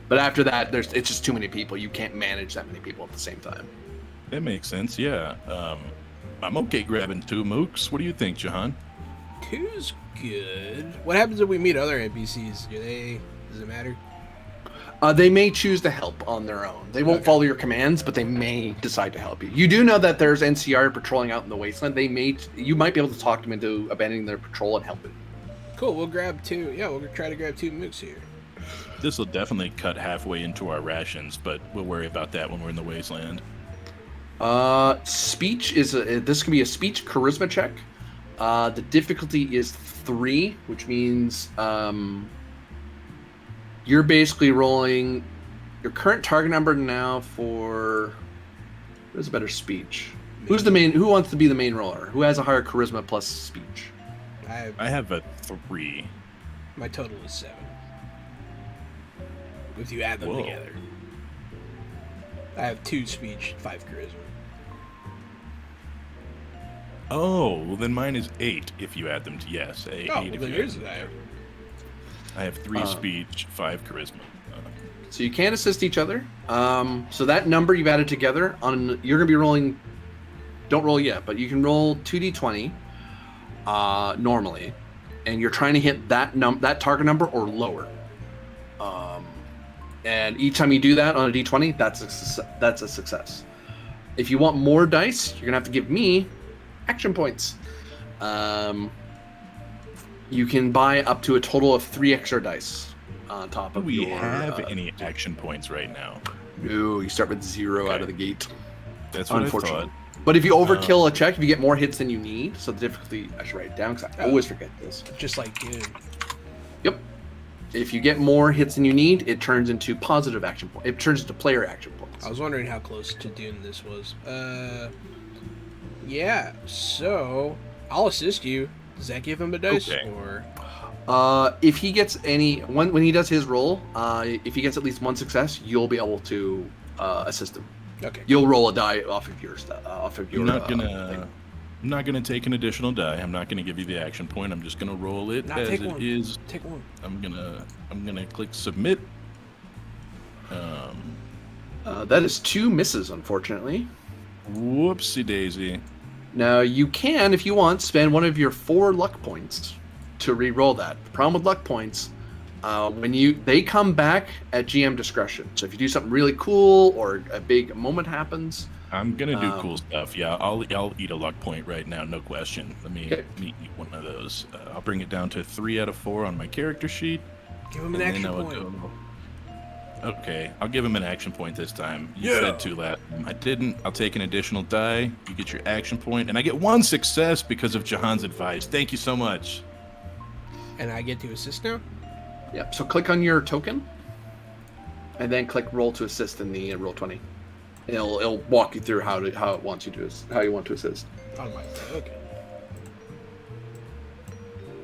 But after that, it's just too many people. You can't manage that many people at the same time. That makes sense. Yeah. I'm okay grabbing 2 mooks. What do you think, Jahan? 2's good. What happens if we meet other NPCs? Does it matter? They may choose to help on their own. They won't follow your commands, but they may decide to help you. You do know that there's NCR patrolling out in the wasteland. You might be able to talk them into abandoning their patrol and helping. Cool. We'll grab 2. Yeah, we'll try to grab 2 mooks here. This will definitely cut halfway into our rations, but we'll worry about that when we're in the wasteland. Speech is this can be a speech charisma check. The difficulty is 3, which means you're basically rolling your current target number now for. What is a better speech? Who's the main? Who wants to be the main roller? Who has a higher charisma plus speech? I have a 3. My total is 7. If you add them Whoa. together. I have 2 speech, 5 charisma. Oh, well then mine is 8 if you add them to yes. 8 Oh, if well, then you yours add is them higher. together. I have 3 speech, 5 charisma. So you can assist each other. So that number you've added together you're gonna be rolling. Don't roll yet, but you can roll 2d20 normally, and you're trying to hit that target number or lower. And each time you do that on a d20, that's a success. If you want more dice, you're gonna have to give me action points. You can buy up to a total of 3 extra dice on top Do of we your. have any action points right now? No, you start with 0 out Okay. of the gate. That's what I Unfortunately. thought. But if you overkill a check, if you get more hits than you need, so the difficulty, I should write it down because I always forget this. Just like Dune. Yep. If you get more hits than you need, it turns into positive action points. It turns into player action points. I was wondering how close to Dune this was. Yeah, so I'll assist you. Does that give him a dice? Okay. Or If he gets when he does his roll, if he gets at least 1 success, you'll be able to assist him. okay. You'll roll a die off of your stuff. Off of your. I'm not gonna take an additional die. I'm not gonna give you the action point. I'm just gonna roll it Not as take it one. is. Take one. I'm gonna click submit. That is 2 misses, unfortunately. Whoopsie daisy. Now you can, if you want, spend one of your 4 luck points to re-roll that. The problem with luck points, they come back at GM discretion. So if you do something really cool or a big moment happens, I'm gonna do cool stuff. Yeah, I'll eat a luck point right now, no question. Let me eat one of those. I'll bring it down to 3 out of 4 on my character sheet. Give him an and action then I would point. go. Okay, I'll give him an action point this time. You said 2 last time. I didn't. I'll take an additional die. You get your action point, and I get 1 success because of Jahan's advice. Thank you so much. And I get to assist now? Yep. So click on your token, and then click roll to assist in the roll 20. And it'll walk you through how it wants you to how you want to assist. On my token.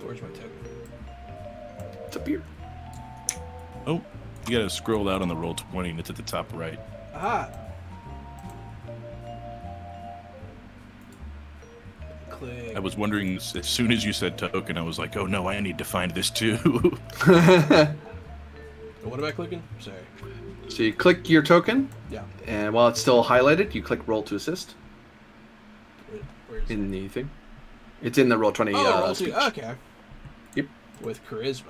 Where's my token? It's up here. Oh, you gotta scroll out on the roll 20, and it's at the top right. Aha! Click. I was wondering as soon as you said token, I was like, oh no, I need to find this too. What am I clicking? Sorry. So you click your token, Yeah. and while it's still highlighted, you click roll to assist Where's in the thing. It's in the roll 20 roll to, speech. okay. Yep. With charisma.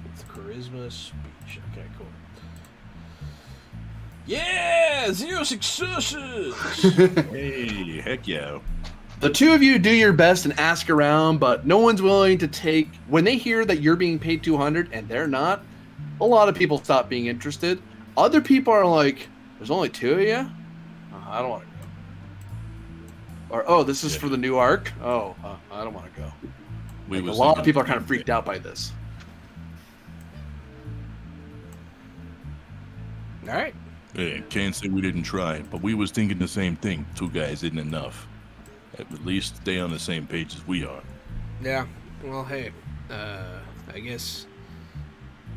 With charisma speech. Okay, cool. Yeah! 0 successes! Hey, heck yeah. The 2 of you do your best and ask around, but no one's willing to take. When they hear that you're being paid 200 and they're not, a lot of people stop being interested. Other people are like, "There's only 2 of you? I don't want to go." Or, "Oh, this is for the new arc? Oh, I don't want to go." We Like, a was lot of thinking- people are kind of freaked out by this. Alright. Hey, can't say we didn't try, but we was thinking the same thing. 2 guys isn't enough. At least stay on the same page as we are. Yeah. Well, hey. I guess.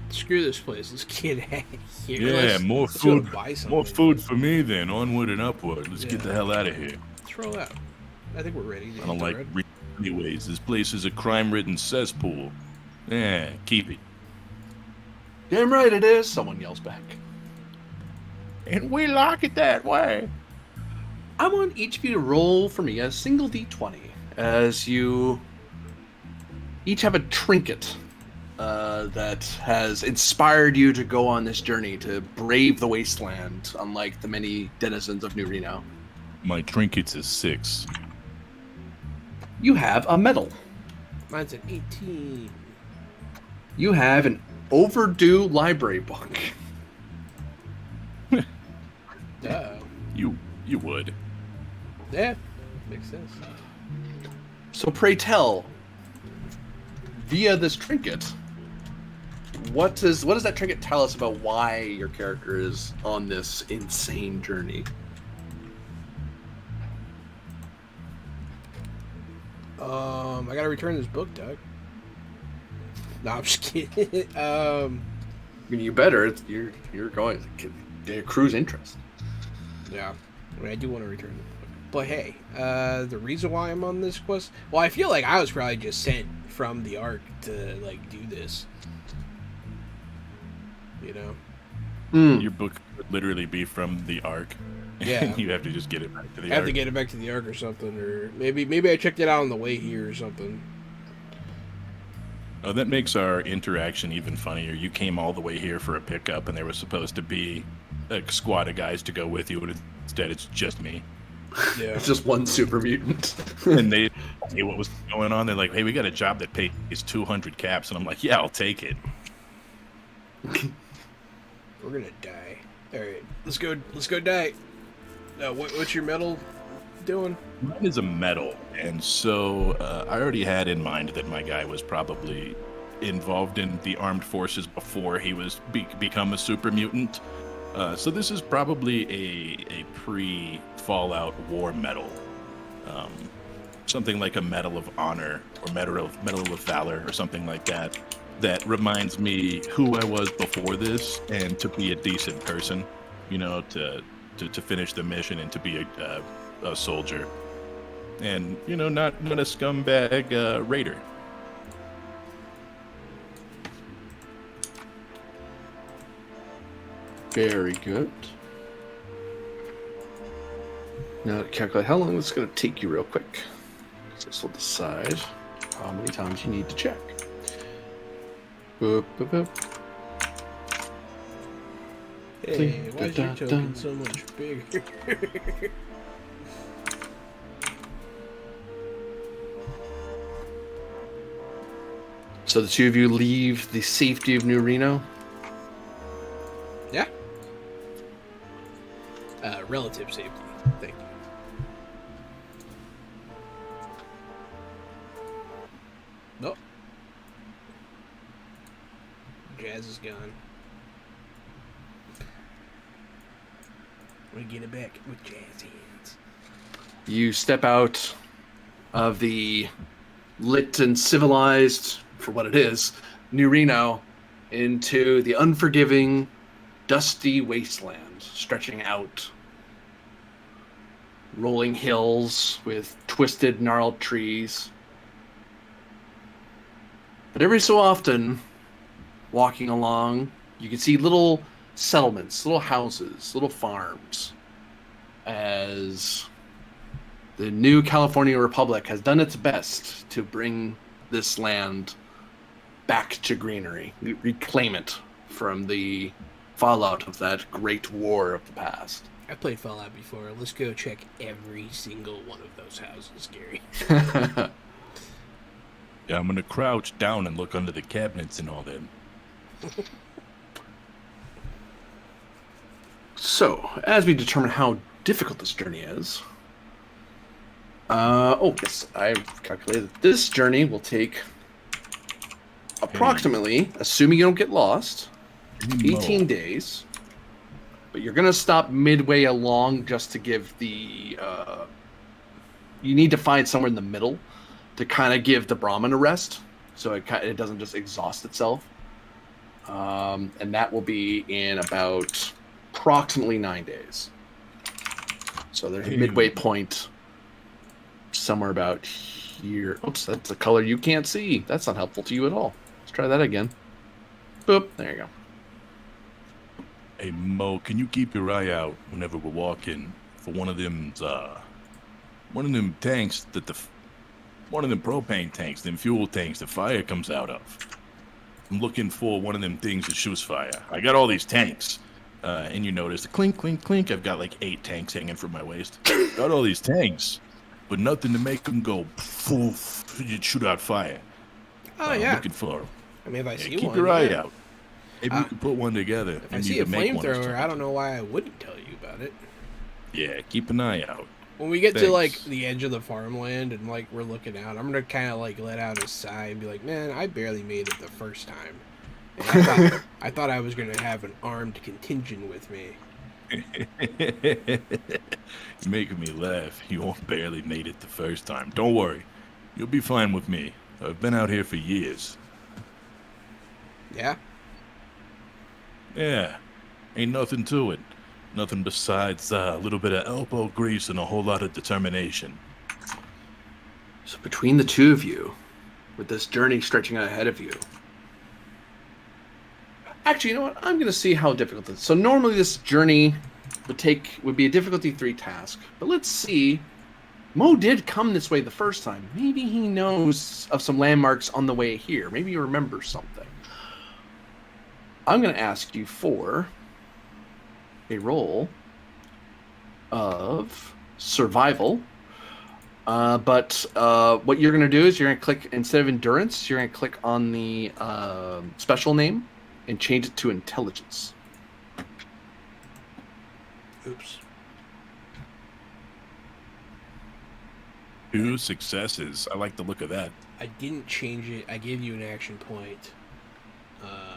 Screw this place. Let's get out of here. Yeah, Let's more go food. buy something. More food for me then. Onward and upward. Let's get Yeah. the hell out of here. Let's roll out. I think we're ready. to I don't hit the like road. anyways. This place is a crime-ridden cesspool. Yeah, keep it. Damn right it is, someone yells back. And we like it that way. I want each of you to roll for me a single d20 as you each have a trinket that has inspired you to go on this journey to brave the wasteland, unlike the many denizens of New Reno. My trinket's is 6. You have a medal. Mine's an 18. You have an overdue library book. Duh. You would. Yeah. Makes sense. So pray tell, via this trinket, what does that trinket tell us about why your character is on this insane journey? I gotta return this book, Doug. No, I'm just kidding. I mean, you better. You're going to accrues interest. Yeah, I mean, I do want to return the book. But hey, the reason why I'm on this quest, well, I feel like I was probably just sent from the Ark to like do this. You know. Your book would literally be from the Ark. Yeah. And you have to just get it back to the Ark. I have to get it back to the Ark or something, or maybe I checked it out on the way here or something. Oh, that makes our interaction even funnier. You came all the way here for a pickup, and there was supposed to be a squad of guys to go with you, and instead it's just me. Yeah. It's just one super mutant. And they knew what was going on. They're like, "Hey, we got a job that pays 200 caps," and I'm like, "Yeah, I'll take it." We're gonna die. All right, let's go die. What's your medal doing? Mine is a medal, and so I already had in mind that my guy was probably involved in the armed forces before he was become a super mutant. So this is probably a pre-Fallout war medal, something like a Medal of Honor or Medal of Valor or something like that. That reminds me who I was before this, and to be a decent person, you know, to finish the mission and to be a soldier, and you know, not a scumbag raider. Very good. Now to calculate how long this is going to take you real quick. This will decide how many times you need to check. Boop, boop, boop. Hey, why is your token so much bigger? So the two of you leave the safety of New Reno. Yeah. Relative safety. Thank you. Nope. Jazz is gone. We get it back with jazz hands. You step out of the lit and civilized, for what it is, New Reno, into the unforgiving, dusty wasteland stretching out. Rolling hills with twisted, gnarled trees. But every so often, walking along, you can see little settlements, little houses, little farms, as the new California Republic has done its best to bring this land back to greenery, reclaim it from the fallout of that great war of the past. I played Fallout before. Let's go check every single one of those houses, Gary. Yeah, I'm gonna crouch down and look under the cabinets and all that. So, as we determine how difficult this journey is, yes, I've calculated that this journey will take approximately, assuming you don't get lost, 18 days. But you're going to stop midway along just to give the... you need to find somewhere in the middle to kind of give the Brahmin a rest, so it doesn't just exhaust itself. And that will be in about approximately 9 days. So there's a midway point somewhere about here. Oops, that's a color you can't see. That's not helpful to you at all. Let's try that again. Boop, there you go. Hey Mo, can you keep your eye out whenever we're walking for one of them tanks one of them propane tanks, them fuel tanks the fire comes out of. I'm looking for one of them things that shoots fire. I got all these tanks. And you notice the clink, clink, clink. I've got like 8 tanks hanging from my waist. Got all these tanks, but nothing to make them go poof, shoot out fire. Oh, I'm yeah. looking for them. I mean, if I see one, keep your eye yeah. out. Maybe we can put one together. If I see a make one or flamethrower, something. I don't know why I wouldn't tell you about it. Yeah, keep an eye out. When we get to, Thanks. like, the edge of the farmland and, like, we're looking out, I'm gonna kind of, like, let out a sigh and be like, man, I barely made it the first time. I thought I was going to have an armed contingent with me. You're making me laugh. You all barely made it the first time. Don't worry. You'll be fine with me. I've been out here for years. Yeah? Yeah. Ain't nothing to it. Nothing besides a little bit of elbow grease and a whole lot of determination. So between the two of you, with this journey stretching out ahead of you, actually, you know what? I'm going to see how difficult it is. So normally this journey would be a difficulty 3 task. But let's see. Mo did come this way the first time. Maybe he knows of some landmarks on the way here. Maybe he remembers something. I'm going to ask you for a roll of survival. But what you're going to do is you're going to click, instead of endurance, you're going to click on the special name and change it to intelligence. Oops. 2 successes. I like the look of that. I didn't change it. I gave you an action point.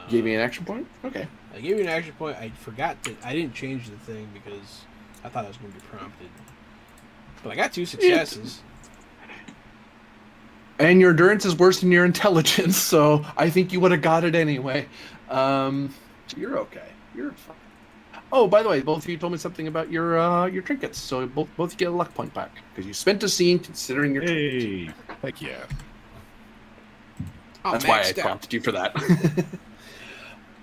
Gave me an action point? Okay. I gave you an action point. I forgot to... I didn't change the thing because I thought I was going to be prompted. But I got 2 successes. And your endurance is worse than your intelligence, so I think you would have got it anyway. So you're okay. You're fine. Oh, by the way, both of you told me something about your trinkets, so both you get a luck point back because you spent a scene considering your trinkets. Heck yeah. Oh, That's why I maxed out. prompted you for that.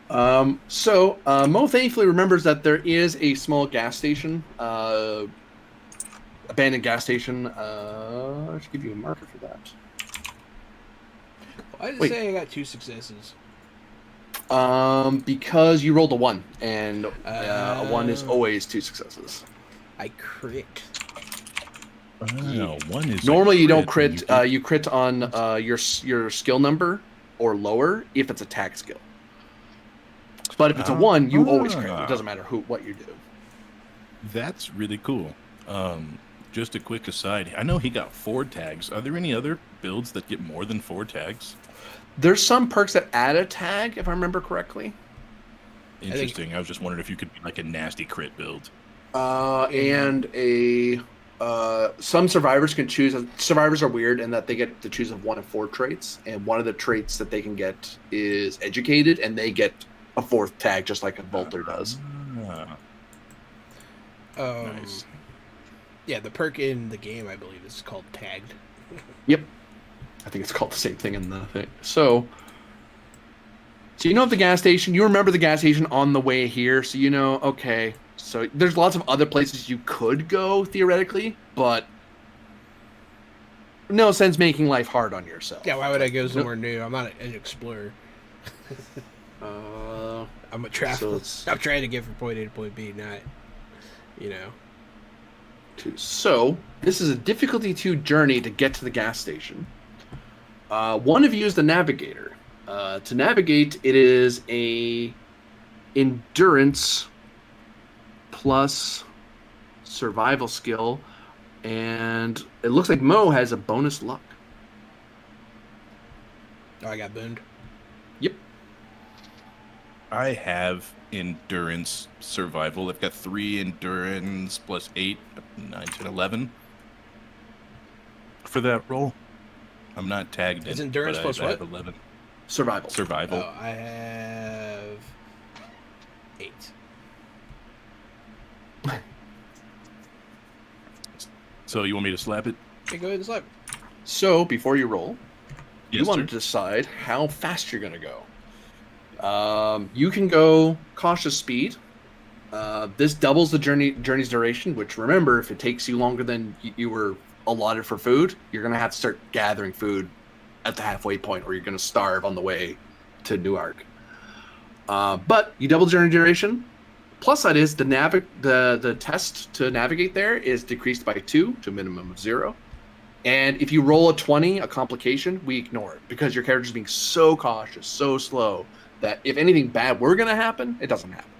Mo thankfully remembers that there is a small gas station, abandoned gas station. I should give you a marker for that. Why did it Wait. say I got 2 successes? Because you rolled a 1, and a 1 is always 2 successes. I crit. No, 1 is Normally you don't and crit. you You crit on your skill number or lower if it's a tag skill. But if it's a 1, you always crit. It doesn't matter what you do. That's really cool. Just a quick aside. I know he got 4 tags. Are there any other builds that get more than 4 tags? There's some perks that add a tag, if I remember correctly. Interesting. I was just wondering if you could be like a nasty crit build. And some survivors can choose. Survivors are weird in that they get to choose of 1 of 4 traits, and one of the traits that they can get is educated, and they get a 4th tag, just like a bolter does. Nice. Yeah, the perk in the game, I believe, is called tagged. Yep. I think it's called the same thing in the thing. So you know of the gas station. You remember the gas station on the way here, so you know, okay. So there's lots of other places you could go, theoretically, but no sense making life hard on yourself. Yeah, why would I go somewhere new? I'm not an explorer. I'm a traveler. I'm trying to get from point A to point B, not, you know. So this is a difficulty 2 journey to get to the gas station. One of you is the navigator. To navigate, it is a endurance plus survival skill, and it looks like Mo has a bonus luck. Oh, I got boomed. Yep. I have endurance survival. I've got 3 endurance plus 8, 9, 10, 11 for that roll. I'm not tagged in. Is endurance plus I what? have 11. Survival. Survival. Oh, I have 8. So you want me to slap it? Okay, go ahead and slap. So before you roll, Yes, you want sir. to decide how fast you're going to go. You can go cautious speed. This doubles the journey's duration, which, remember, if it takes you longer than you were allotted for food, you're going to have to start gathering food at the halfway point, or you're going to starve on the way to Newark. But you double journey duration. Plus side is the test to navigate there is decreased by 2 to a minimum of 0. And if you roll a 20, a complication, we ignore it because your character's being so cautious, so slow, that if anything bad were going to happen, it doesn't happen.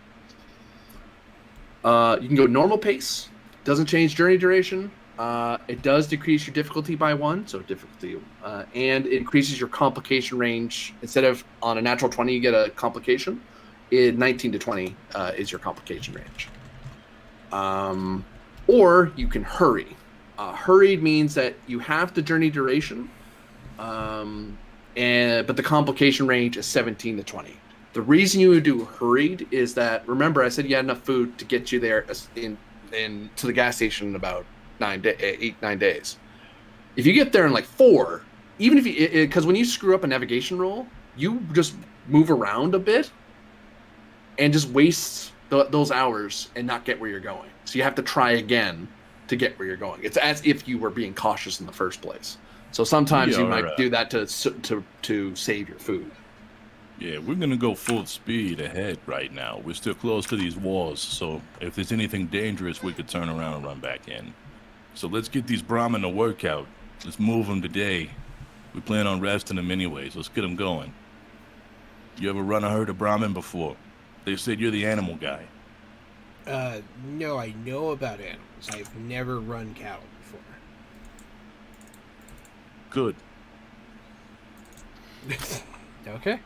You can go normal pace, doesn't change journey duration. It does decrease your difficulty by 1, so difficulty, and it increases your complication range. Instead of on a natural 20, you get a complication. 19 to 20 is your complication range. Or you can hurry. Hurried means that you have the journey duration, but the complication range is 17 to 20. The reason you would do hurried is that, remember, I said you had enough food to get you there to the gas station in about 9 days. If you get there in like 4, even if you, because when you screw up a navigation roll, you just move around a bit and just waste those hours and not get where you're going. So you have to try again to get where you're going. It's as if you were being cautious in the first place. So sometimes you might do that to save your food. Yeah, we're gonna go full speed ahead right now. We're still close to these walls, so if there's anything dangerous, we could turn around and run back in. So let's get these Brahmin to work out. Let's move them today. We plan on resting them anyways. Let's get them going. You ever run a herd of Brahmin before? They said you're the animal guy. No, I know about animals. I've never run cattle before. Good. Okay.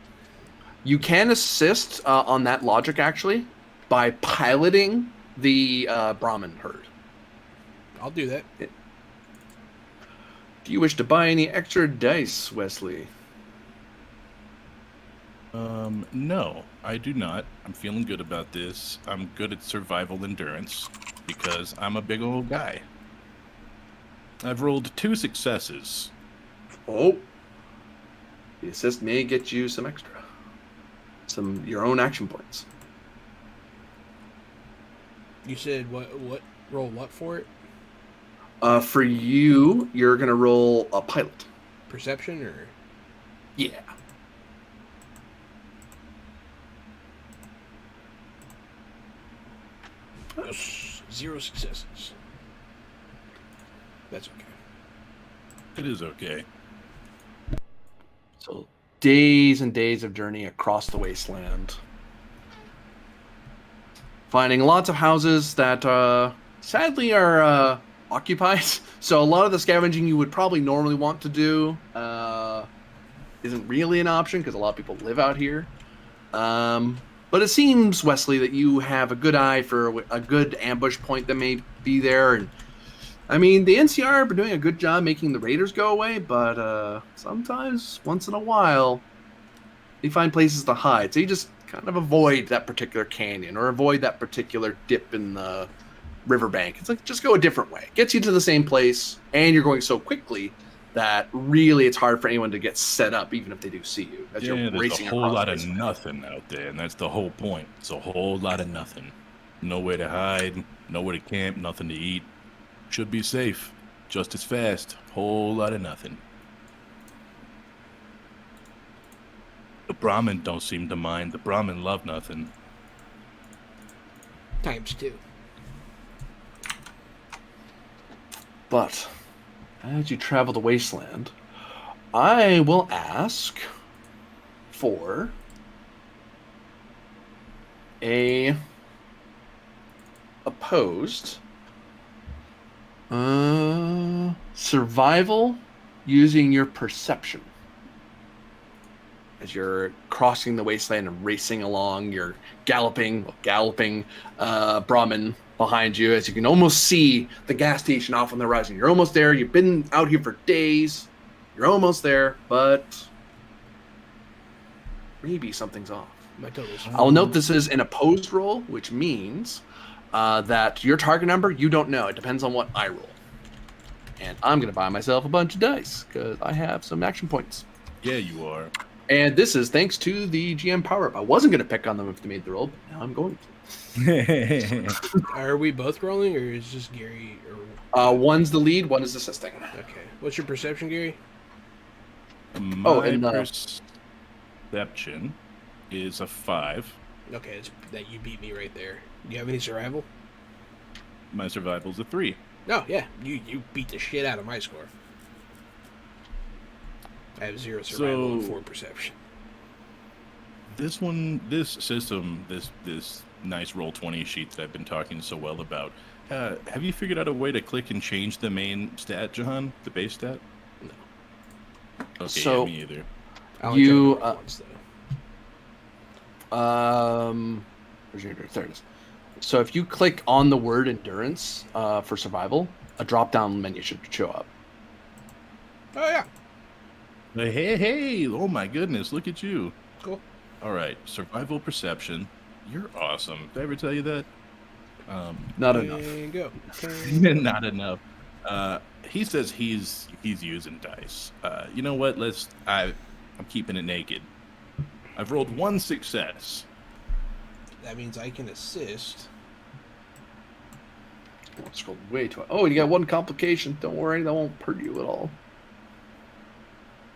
You can assist on that logic, actually, by piloting the Brahmin herd. I'll do that. Do you wish to buy any extra dice, Wesley? No, I do not. I'm feeling good about this. I'm good at survival endurance because I'm a big old guy. I've rolled 2 successes. Oh. The assist may get you some extra. Your own action points. You said what roll what for it? For you, you're going to roll a pilot. Perception or? Yeah. Yes, 0 successes. That's okay. It is okay. So days and days of journey across the wasteland. Finding lots of houses that sadly are occupied. So a lot of the scavenging you would probably normally want to do isn't really an option because a lot of people live out here. But it seems, Wesley, that you have a good eye for a good ambush point that may be there. And I mean, the NCR have been doing a good job making the raiders go away, but sometimes, once in a while, you find places to hide. So you just kind of avoid that particular canyon or avoid that particular dip in the riverbank. It's like, just go a different way. It gets you to the same place, and you're going so quickly that really it's hard for anyone to get set up, even if they do see you. As Yeah, you're there's racing a whole across lot the of wasteland. nothing out there, and that's the whole point. It's a whole lot of nothing. Nowhere to hide, nowhere to camp, nothing to eat. Should be safe, just as fast. Whole lot of nothing. The Brahmin don't seem to mind. The Brahmin love nothing. ×2. But as you travel the wasteland, I will ask for a opposed survival using your perception. As you're crossing the wasteland and racing along, you're galloping Brahmin behind you, as you can almost see the gas station off on the horizon. You're almost there. You've been out here for days. You're almost there, but maybe something's off. My total's I'll note this is an opposed roll, which means that your target number, you don't know. It depends on what I roll. And I'm going to buy myself a bunch of dice because I have some action points. Yeah, you are. And this is thanks to the GM power-up. I wasn't going to pick on them if they made the roll, but now I'm going to. Are we both rolling, or is just Gary? Or... One's the lead, one is assisting. Okay. What's your perception, Gary? My perception is a 5. Okay, it's that you beat me right there. Do you have any survival? My survival's a 3. No, yeah, you beat the shit out of my score. I have 0 survival and 4 perception. This system, this nice Roll20 sheet that I've been talking so well about, Have you figured out a way to click and change the main stat, Jahan? The base stat? No. Okay, So, yeah, me either. I only You, tried it once, though. Where's your endurance? There it is. So if you click on the word endurance for survival, a drop-down menu should show up. Oh, yeah. Hey, oh my goodness, look at you. Cool. All right, survival perception. You're awesome. Did I ever tell you that? Not enough. And go. Not enough. He says he's using dice. You know what? I'm keeping it naked. I've rolled 1 success. That means I can assist. Scroll way too. Oh, you got 1 complication. Don't worry, that won't hurt you at all.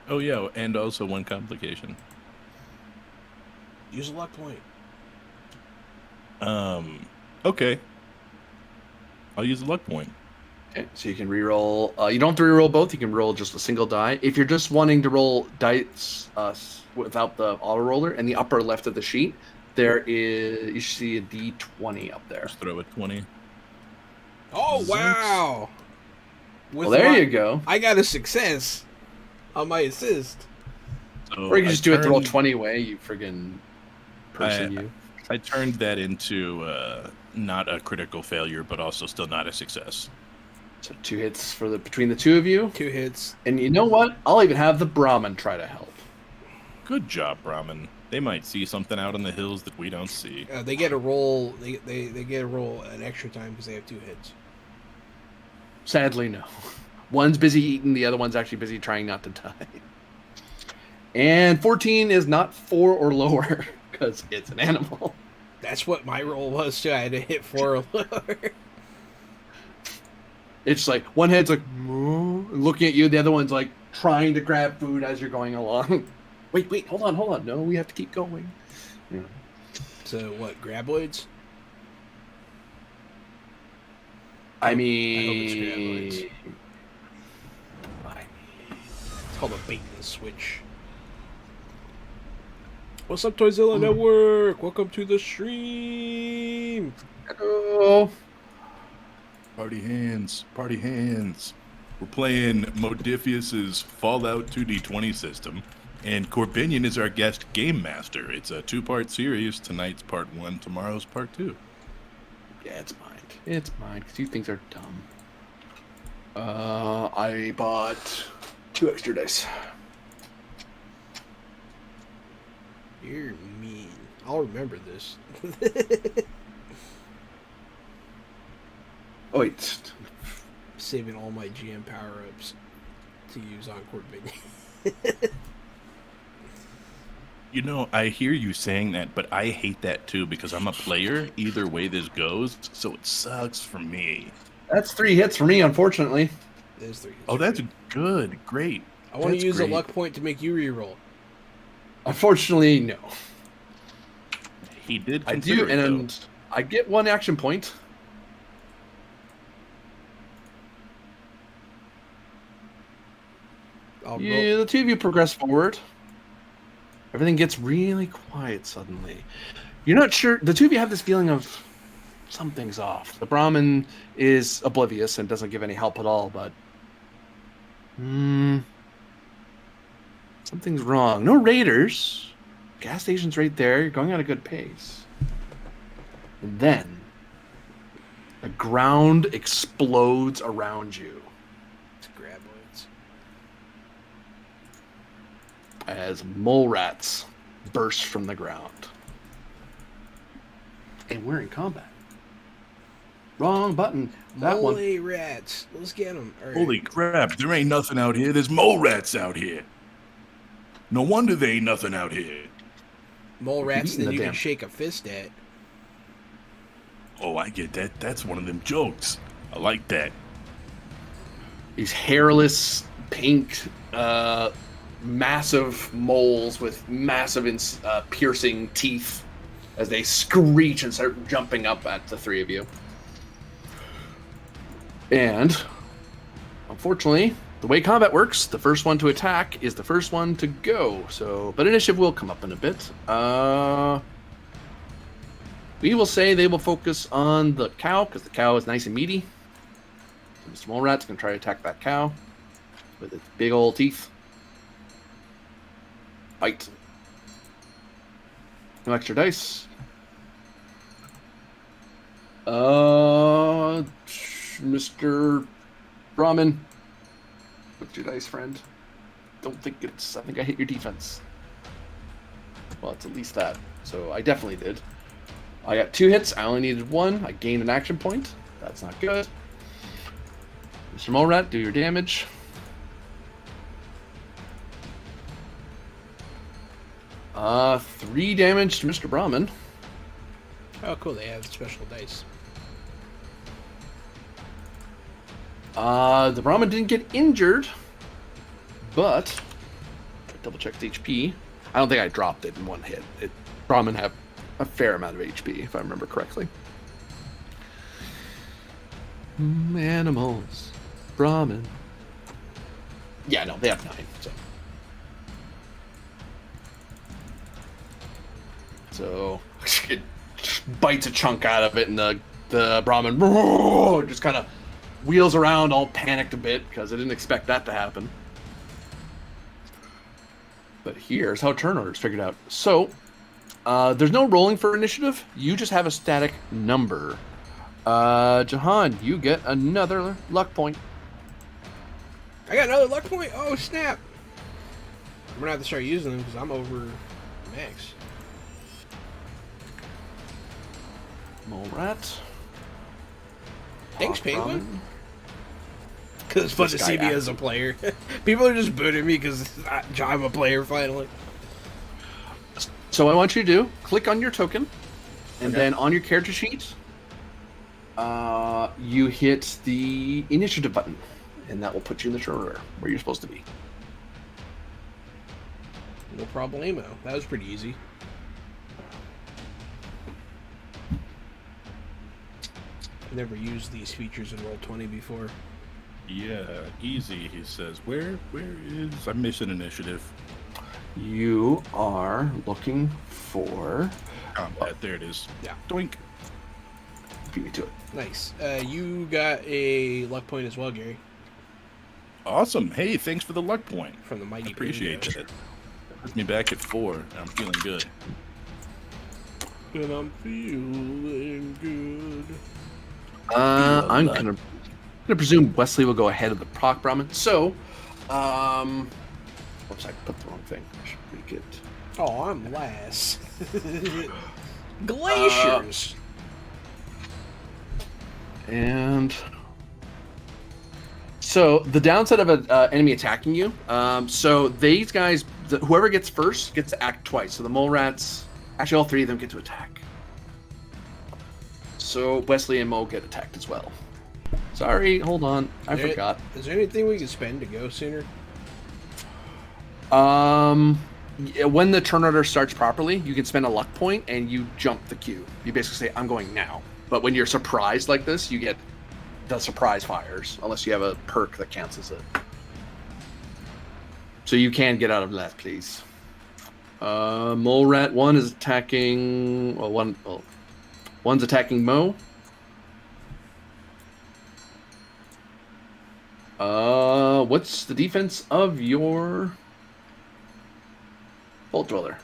Oh yeah, and also 1 complication. Use a luck point. Okay. I'll use a luck point. Okay, so you can reroll. You don't have to reroll both. You can roll just a single die. If you're just wanting to roll dice without the auto roller, in the upper left of the sheet, you should see a D20 up there. Just throw a 20. Oh, wow. Well, there you go. I got a success on my assist. So Or you can just do it the roll 20 way, you friggin' person, you. I turned that into not a critical failure, but also still not a success. So 2 hits between the 2 of you. 2 hits. And you know what? I'll even have the Brahmin try to help. Good job, Brahmin. They might see something out in the hills that we don't see. They get a roll. They get a roll an extra time because they have 2 hits. Sadly, no. One's busy eating, the other one's actually busy trying not to die. And 14 is not 4 or lower because it's an animal. That's what my roll was too. I had to hit 4 or lower. It's like one head's like looking at you, the other one's like trying to grab food as you're going along. Wait, hold on. No, we have to keep going. Yeah. So what? Graboids? I mean, I hope it's graboids. It's called a bait and switch. What's up, Toyzilla Network? Welcome to the stream. Hello. Party hands. We're playing Modifius's Fallout 2D20 system, and Corbinion is our guest game master. It's a 2-part series. Tonight's part 1, tomorrow's part 2. Yeah, it's mine. It's mine because you things are dumb. I bought 2 extra dice. You're mean. I'll remember this. Oh, wait. Saving all my GM power-ups to use on Corbinion. You know, I hear you saying that, but I hate that too because I'm a player either way this goes, so it sucks for me. That's 3 hits for me, unfortunately. There's 3 hits. Oh, that's good. Great. I want to That's use great. a luck point to make you reroll. Unfortunately, no. He did I consider do, it, and though. I get 1 action point. I'll roll. Yeah, the 2 of you progress forward. Everything gets really quiet suddenly. You're not sure. The 2 of you have this feeling of something's off. The Brahmin is oblivious and doesn't give any help at all, but something's wrong. No raiders. Gas station's right there. You're going at a good pace. And then the ground explodes around you It's graboids. as mole rats burst from the ground. And we're in combat. Wrong button. That Mole one. rats. Let's get them. Right. Holy crap, there ain't nothing out here. There's mole rats out here. No wonder there ain't nothing out here. Mole rats eating that the you damn- can shake a fist at. Oh, I get that. That's one of them jokes. I like that. These hairless, pink, massive moles with massive piercing teeth as they screech and start jumping up at the 3 of you. And unfortunately, the way combat works, the first one to attack is the first one to go. So, but initiative will come up in a bit. We will say they will focus on the cow because the cow is nice and meaty. So Mr. Mole Rat's going to try to attack that cow with its big old teeth. Bite. No extra dice. Mr. Brahmin. What's your dice, friend? I think I hit your defense. Well, it's at least that. So I definitely did. I got 2 hits. I only needed 1. I gained an action point. That's not good. Mr. Mole Rat, do your damage. Uh, 3 damage to Mr. Brahmin. Oh, cool. They have special dice. The Brahmin didn't get injured, but double check the HP. I don't think I dropped it in 1 hit. Brahmin have a fair amount of HP, if I remember correctly. Animals. Brahmin. Yeah, no, they have 9, so it bites a chunk out of it, and the Brahmin just kind of wheels around, all panicked a bit because I didn't expect that to happen. But here's how turn order is figured out. So there's no rolling for initiative. You just have a static number. Jahan, you get another luck point. I got another luck point? Oh, snap. I'm going to have to start using them because I'm over max. Mole Rat. Thanks, Hawk Penguin. Brahmin. Because it's fun to This see guy me as a player. People are just booting me because I'm a player finally. So what I want you to do, click on your token, and Okay. then on your character sheet, you hit the initiative button, and that will put you in the turn order where you're supposed to be. No problemo. That was pretty easy. I've never used these features in Roll20 before. Yeah, easy, he says. Where is... I'm missing initiative. You are looking for... Combat, there it is. Yeah. Doink. Beat me to it. Nice. You got a luck point as well, Gary, Awesome. Hey, thanks for the luck point. from the Mighty Appreciate Bingo. it. Puts me back at 4. I'm feeling good. And I'm feeling good. I'm gonna presume Wesley will go ahead of the Proc Brahmin. So, oops, I put the wrong thing. I should make it. Oh, I'm last. Glaciers. And so the downside of an enemy attacking you, so these guys, whoever gets first gets to act twice. So the mole rats, actually all 3 of them get to attack. So Wesley and Mo get attacked as well. Sorry, hold on, I forgot. Is there anything we can spend to go sooner? Yeah, when the turn order starts properly, you can spend a luck point and you jump the queue. You basically say, I'm going now. But when you're surprised like this, you get the surprise fires, unless you have a perk that cancels it. So you can get out of that, please. Mole Rat 1 is attacking... one's attacking Mo. What's the defense of your... Bolt Dweller?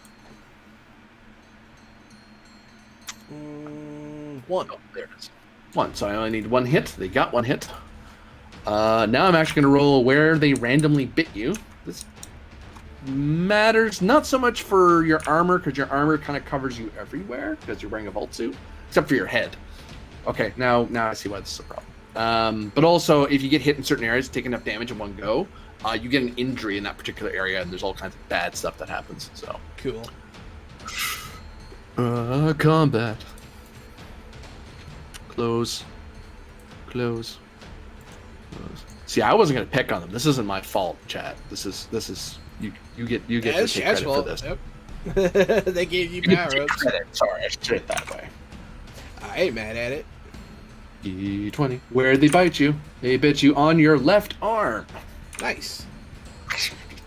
1. Oh, there it is. 1. So I only need 1 hit. They got 1 hit. Now I'm actually going to roll where they randomly bit you. This matters not so much for your armor, because your armor kind of covers you everywhere, because you're wearing a vault suit, except for your head. Okay, now I see why this is a problem. But also, if you get hit in certain areas, take enough damage in one go, you get an injury in that particular area, and there's all kinds of bad stuff that happens. So Cool. Combat. Close. See, I wasn't gonna pick on them. This isn't my fault, chat. This is you get to take credit for this. Yep. They gave you You power take ups. credit. Sorry, I should say it that way. I ain't mad at it. D20. Where they bite you? They bit you on your left arm. Nice.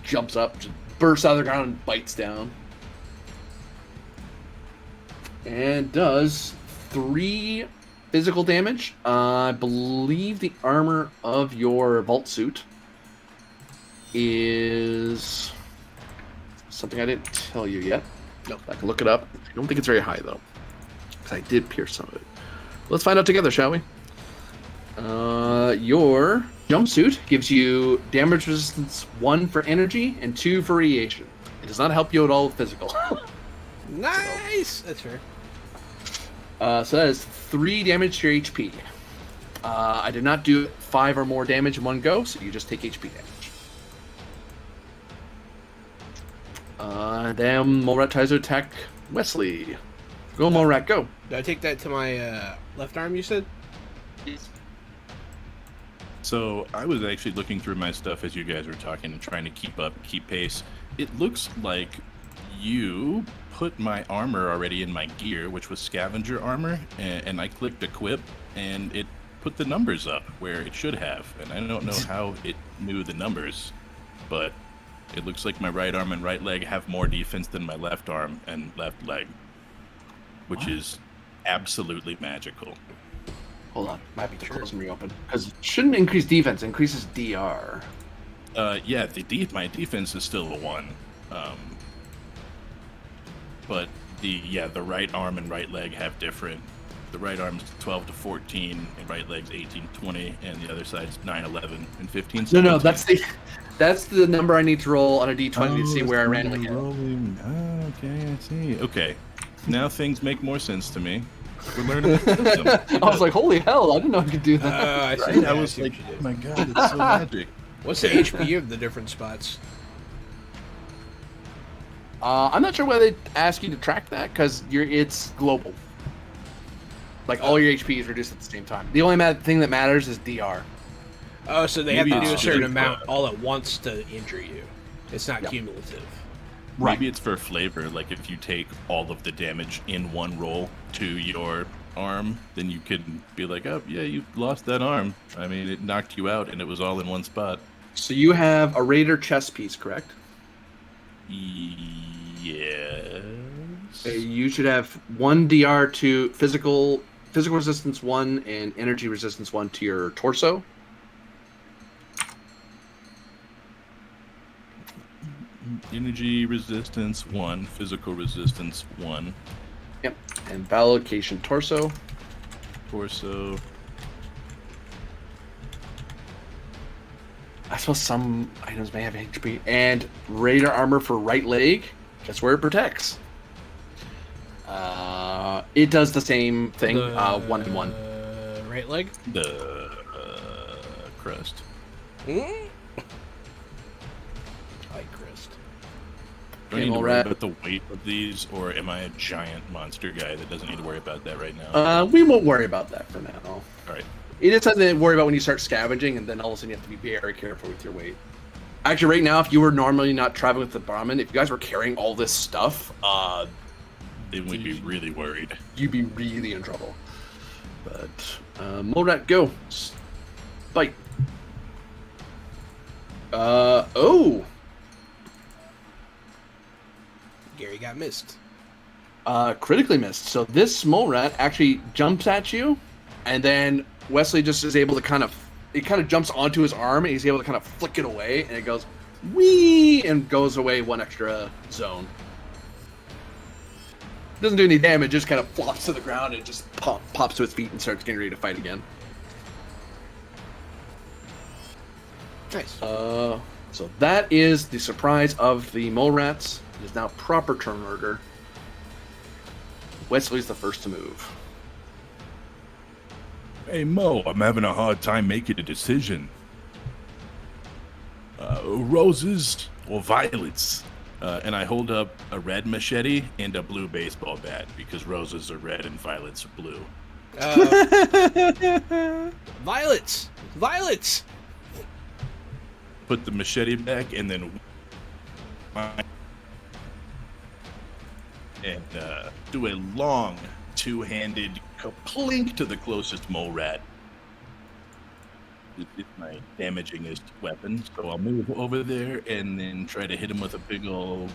Jumps up, just bursts out of the ground, and bites down. And does 3 physical damage. I believe the armor of your vault suit is something I didn't tell you yet. Nope, I can look it up. I don't think it's very high, though, because I did pierce some of it. Let's find out together, shall we? Your jumpsuit gives you damage resistance 1 for energy and 2 for radiation. It does not help you at all with physical. Nice! That's fair. So that is 3 damage to your HP. I did not do 5 or more damage in one go, so you just take HP damage. Then Molrat tries to attack Wesley. Go, Molrat, go. Do I take that to my left arm, you said? Yes. So I was actually looking through my stuff as you guys were talking and trying to keep pace. It looks like you put my armor already in my gear, which was scavenger armor, and I clicked equip, and it put the numbers up where it should have. And I don't know how it knew the numbers, but it looks like my right arm and right leg have more defense than my left arm and left leg, which is absolutely magical. Hold on, might be close and reopen. Because it shouldn't increase defense, it increases DR. Yeah, my defense is still a 1. But the right arm and right leg have different. The right arm's 12 to 14, and right leg's 18 to 20, and the other side's 9, 11, and 15. 17. No, that's the number I need to roll on a D20 to see where I randomly hit. Okay, I see. Okay, now things make more sense to me. We're learning. I was like, holy hell, I didn't know I could do that. I see. Right? Yeah, I was see like, what you oh did. my god, it's so magic. What's the HP of the different spots? I'm not sure why they ask you to track that, because it's global. Like, all your HP is reduced at the same time. The only thing that matters is DR. Oh, so they Maybe have to do a it's certain just- amount all at once to injure you. It's not cumulative. Maybe it's for flavor. Like if you take all of the damage in one roll to your arm, then you can be like, oh yeah, you lost that arm. I mean, it knocked you out, and it was all in one spot. So you have a Raider chest piece, correct? Yes. You should have 1 DR to physical resistance 1 and energy resistance 1 to your torso. Energy resistance 1, physical resistance 1, Yep. And battle location torso. torso. I suppose some items may have HP. And Raider armor for right leg. That's where it protects. It does the same thing, 1-1. Right leg? The crust. I like crust. Do I need to Camel worry rat. about the weight of these, or am I a giant monster guy that doesn't need to worry about that right now? We won't worry about that for now. All right. It is something to worry about when you start scavenging, and then all of a sudden you have to be very careful with your weight. Actually, right now, if you were normally not traveling with the Brahmin, if you guys were carrying all this stuff, Then we'd be really worried. you'd be really in trouble. But, Molrat, go. Bite. Oh! Gary got missed. Critically missed. So this mole rat actually jumps at you, and then Wesley just is able to it kind of jumps onto his arm, and he's able to kind of flick it away, and it goes, whee, and goes away 1 extra zone. Doesn't do any damage, just kind of flops to the ground, and it just pops to its feet and starts getting ready to fight again. Nice. So that is the surprise of the mole rats. It is now proper turn order. Wesley's the first to move. Hey Mo, I'm having a hard time making a decision. Roses or violets? And I hold up a red machete and a blue baseball bat because roses are red and violets are blue. Violets! Violets! Put the machete back and then do a long two-handed clink to the closest mole rat. It's my damagingest weapon, so I'll move over there and then try to hit him with a big ol'.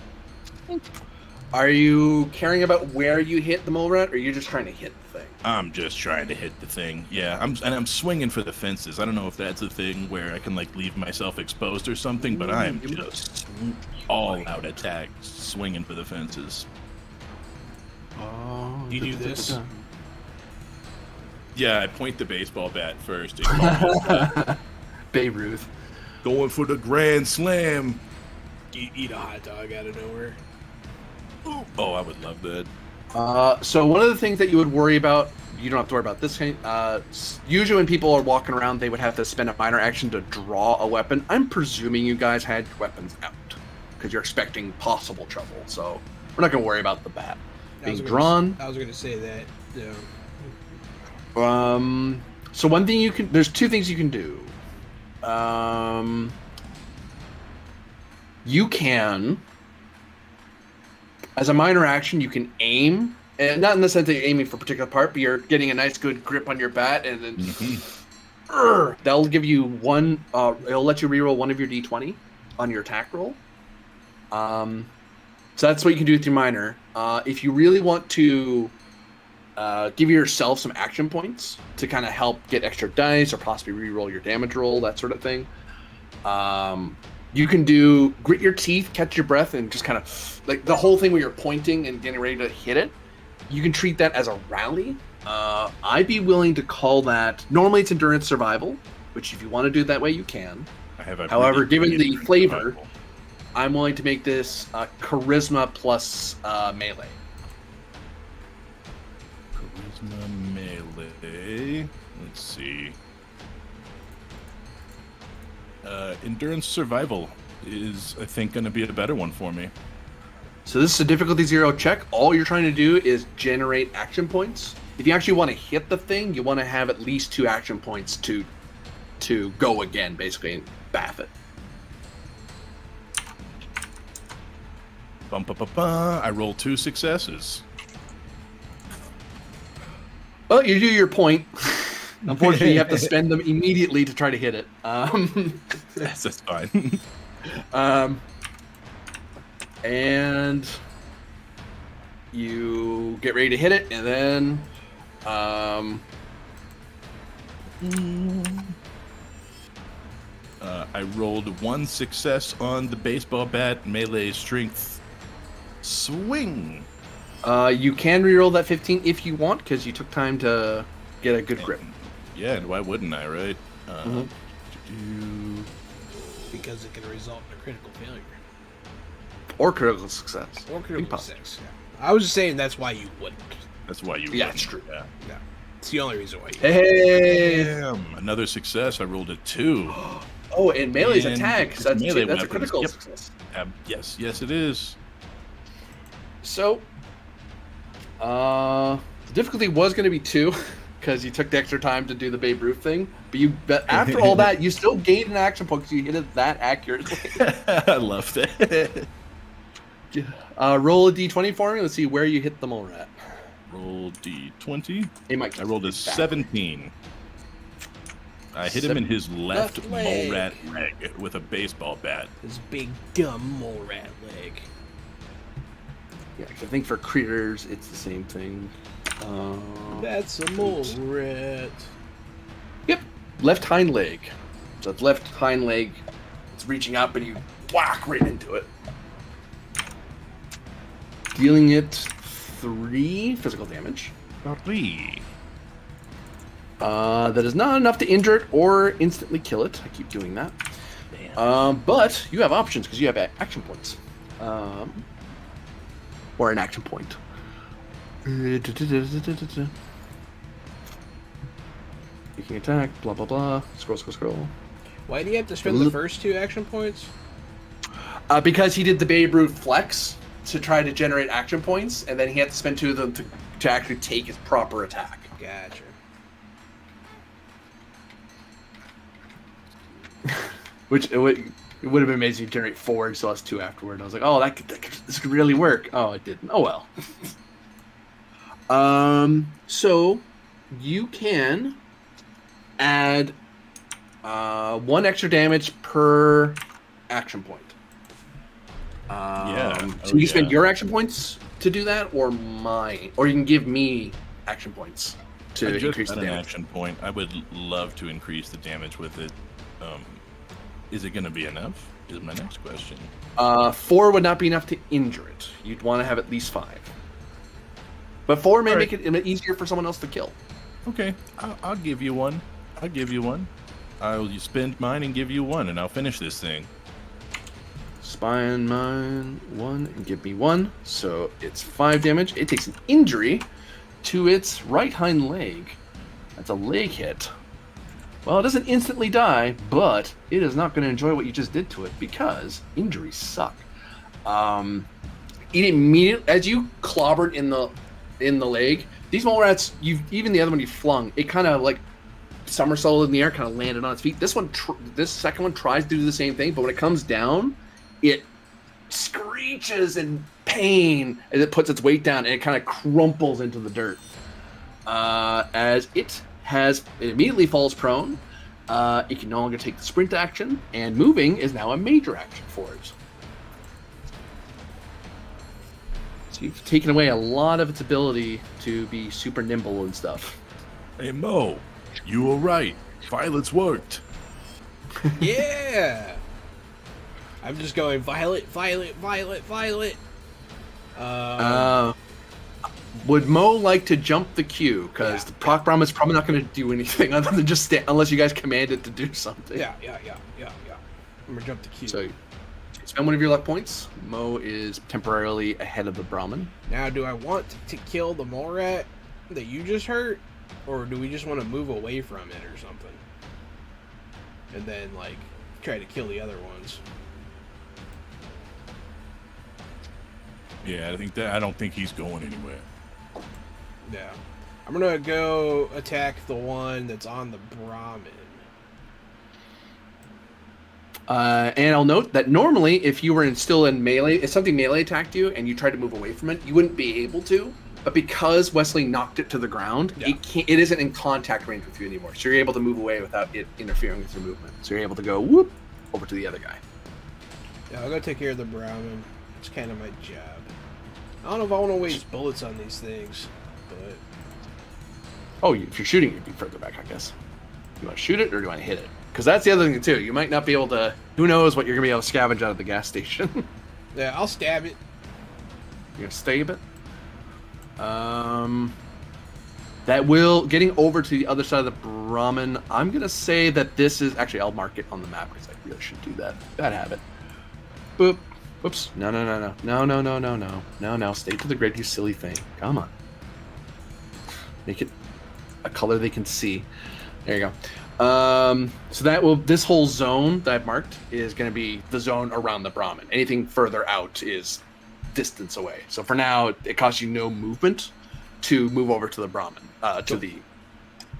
Are you caring about where you hit the mole rat, or are you just trying to hit the thing? I'm just trying to hit the thing. Yeah, I'm swinging for the fences. I don't know if that's a thing where I can like leave myself exposed or something, but I am just all out attack, swinging for the fences. Oh, You do this? Yeah, I point the baseball bat first. Babe Ruth. Going for the grand slam. Eat a hot dog out of nowhere. Oh, I would love that. So one of the things that you would worry about, you don't have to worry about this. Usually when people are walking around, they would have to spend a minor action to draw a weapon. I'm presuming you guys had weapons out because you're expecting possible trouble. So we're not going to worry about the bat being drawn. I was going to say that. Yeah. So one thing there's two things you can do. You can, as a minor action, you can aim, and not in the sense that you're aiming for a particular part, but you're getting a nice good grip on your bat, and then that'll give you one. It'll let you reroll one of your d20 on your attack roll. So that's what you can do with your minor. If you really want to give yourself some action points to kind of help get extra dice or possibly reroll your damage roll, that sort of thing. You can do grit your teeth, catch your breath, and just kind of like the whole thing where you're pointing and getting ready to hit it. You can treat that as a rally. I'd be willing to call that. Normally, it's endurance survival, which if you want to do it that way, you can. However, given the flavor, I'm willing to make this charisma plus melee. Charisma melee. Let's see. Endurance survival is, I think, going to be a better one for me. So this is a difficulty 0 check. All you're trying to do is generate action points. If you actually want to hit the thing, you want to have at least 2 action points to go again, basically, and baff it. I roll 2 successes. Well, you do your point. Unfortunately, you have to spend them immediately to try to hit it. Yes, that's fine. And you get ready to hit it, and then I rolled 1 success on the baseball bat, melee strength, swing. You can reroll that 15 if you want, because you took time to get a good grip. Yeah, and why wouldn't I, right? Because it can result in a critical failure. Or critical success. Or critical success, yeah. I was just saying that's why you wouldn't. That's why you Yeah, wouldn't. it's true. Yeah. It's the only reason why you Hey! Damn, another success. I rolled a 2. Oh, and melee's And attack. So that's melee a weapons. critical Yep. success. Yes, it is. So, the difficulty was going to be 2 because you took the extra time to do the Babe Ruth thing. But after all that, you still gained an action point because you hit it that accurately. I love that. Roll a d20 for me. Let's see where you hit the mole rat. Roll d20. Hey, Mike. I rolled a 17. I hit him in his left mole rat leg with a baseball bat. His big dumb mole rat leg. Yeah, 'cause I think for critters, it's the same thing. That's a mole rat. Yep, left hind leg. So it's left hind leg. It's reaching up, and you whack right into it, dealing it 3 physical damage. 3. That is not enough to injure it or instantly kill it. I keep doing that. Damn. But you have options because you have action points. Or an action point. You can attack, blah, blah, blah. Scroll. Why do you have to spend the first 2 action points? Because he did the Babe Ruth flex to try to generate action points, and then he had to spend 2 of them to actually take his proper attack. Gotcha. Which it would have been amazing to generate 4 and still has 2 afterward. I was like, oh, this could really work. Oh, it didn't. Oh well. So you can add 1 extra damage per action point. So you can spend your action points to do that, or mine, or you can give me action points to increase the damage. An action point. I would love to increase the damage with it. Is it going to be enough? Is my next question. 4 would not be enough to injure it. You'd want to have at least 5. But 4 may make it easier for someone else to kill. Okay, I'll give you one. I'll spend mine and give you 1, and I'll finish this thing. Spine mine 1 and give me 1. So it's 5 damage. It takes an injury to its right hind leg. That's a leg hit. Well, it doesn't instantly die, but it is not going to enjoy what you just did to it because injuries suck. It immediately, as you clobbered in the leg, these mole rats, even the other one you flung, it kind of like somersaulted in the air, kind of landed on its feet. This second one tries to do the same thing, but when it comes down, it screeches in pain as it puts its weight down, and it kind of crumples into the dirt. As it immediately falls prone, it can no longer take the sprint action, and moving is now a major action for it. So you've taken away a lot of its ability to be super nimble and stuff. Hey Mo, you were right. Violet's worked. Yeah. I'm just going Violet. Would Mo like to jump the queue? Because the Proc Brom is probably not going to do anything other than just stand, unless you guys command it to do something. Yeah. I'm going to jump the queue. So, spend one of your luck points. Mo is temporarily ahead of the Brahmin. Now, do I want to kill the mole rat that you just hurt? Or do we just want to move away from it or something? And then, like, try to kill the other ones? Yeah, I don't think he's going anywhere. Yeah. I'm gonna go attack the one that's on the Brahmin. And I'll note that normally, if you were still in melee, if something melee attacked you and you tried to move away from it, you wouldn't be able to. But because Wesley knocked it to the ground, it isn't in contact range with you anymore. So you're able to move away without it interfering with your movement. So you're able to go whoop over to the other guy. Yeah, I'll go take care of the Brahmin. It's kind of my job. I don't know if I want to waste bullets on these things, but... Oh, if you're shooting, you'd be further back, I guess. Do you want to shoot it or do you want to hit it? Because that's the other thing, too. You might not be able to... Who knows what you're going to be able to scavenge out of the gas station. Yeah, I'll stab it. You're going to stab it? That will... Getting over to the other side of the Brahmin, I'm going to say that this is... Actually, I'll mark it on the map because I really should do that. Bad habit. Boop. Whoops. No. No. Stay to the grid, you silly thing. Come on. Make it a color they can see. There you go. So this whole zone that I've marked is going to be the zone around the Brahmin. Anything further out is distance away. So for now, it costs you no movement to move over to the Brahmin, to the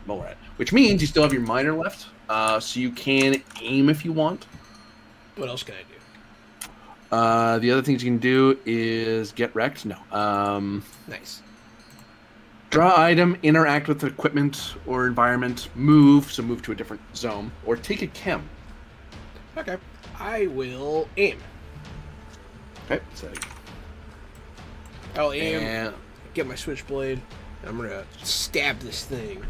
mole rat. Which means you still have your miner left, so you can aim if you want. What else can I do? The other things you can do is get wrecked. No. Nice. Draw item, interact with equipment or environment, move, so move to a different zone, or take a chem. Okay. I will aim. Okay, so... I'll aim, get my switchblade, and I'm going to stab this thing.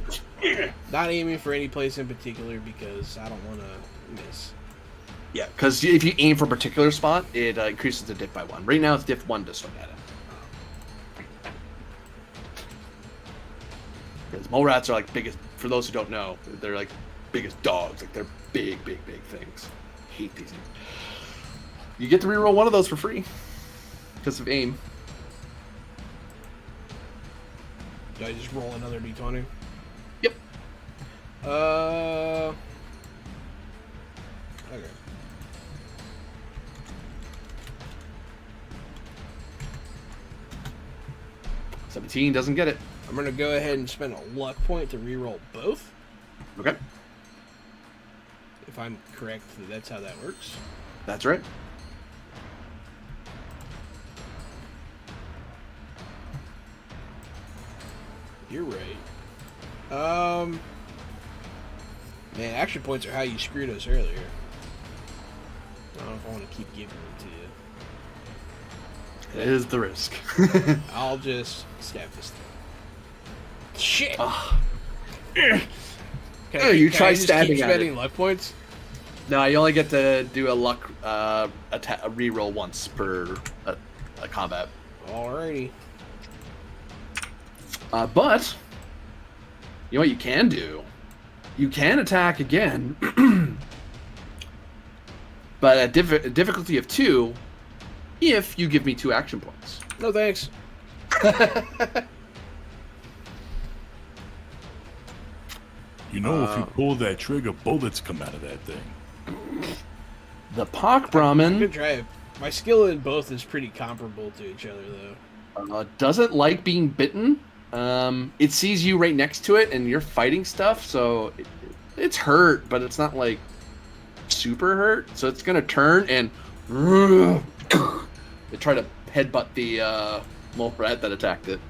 Not aiming for any place in particular because I don't want to miss. Yeah, because if you aim for a particular spot, it increases the diff by 1. Right now, it's diff 1 to swing at it. Because mole rats are like biggest, for those who don't know, they're like biggest dogs. Like they're big things. Hate these things. You get to reroll one of those for free because of aim. Do I just roll another d20? Yep. Okay. 17 doesn't get it. I'm going to go ahead and spend a luck point to reroll both. Okay. If I'm correct, that's how that works. That's right. You're right. Man, action points are how you screwed us earlier. I don't know if I want to keep giving them to you. It is the risk. I'll just stab this thing. Shit! You try just stabbing keep at spending it. luck points? No, you only get to do a luck a reroll once per a combat. Alrighty. But you know what you can do? You can attack again, but at difficulty of 2, if you give me 2 action points. No thanks. You know, if you pull that trigger, bullets come out of that thing. The Pak Brahmin Good try. My skill in both is pretty comparable to each other, though. doesn't like being bitten. It sees you right next to it, and you're fighting stuff, so it's hurt, but it's not like super hurt. So it's gonna turn and it try to headbutt the mole rat that attacked it.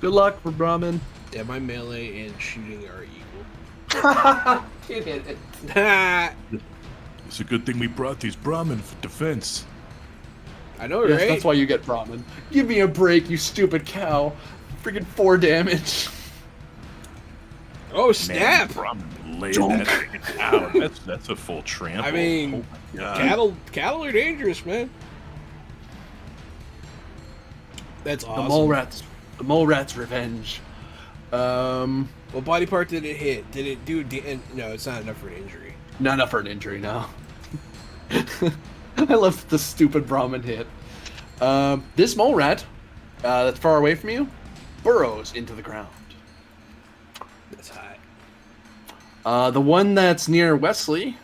Good luck for Brahmin. Yeah, my melee and shooting are equal. It hit it. It's a good thing we brought these Brahmin for defense. I know, Yes, right? that's why you get Brahmin. Give me a break, you stupid cow. Friggin' 4 damage. Oh, snap! Man, Brahmin laid Donk. that thing out. That's a full trample. I mean, oh my God. cattle are dangerous, man. That's awesome. The mole rat's revenge. What body part did it hit? Did it do? No, it's not enough for an injury. Not enough for an injury, no. I love the stupid Brahmin hit. This mole rat that's far away from you burrows into the ground. That's high. The one that's near Wesley,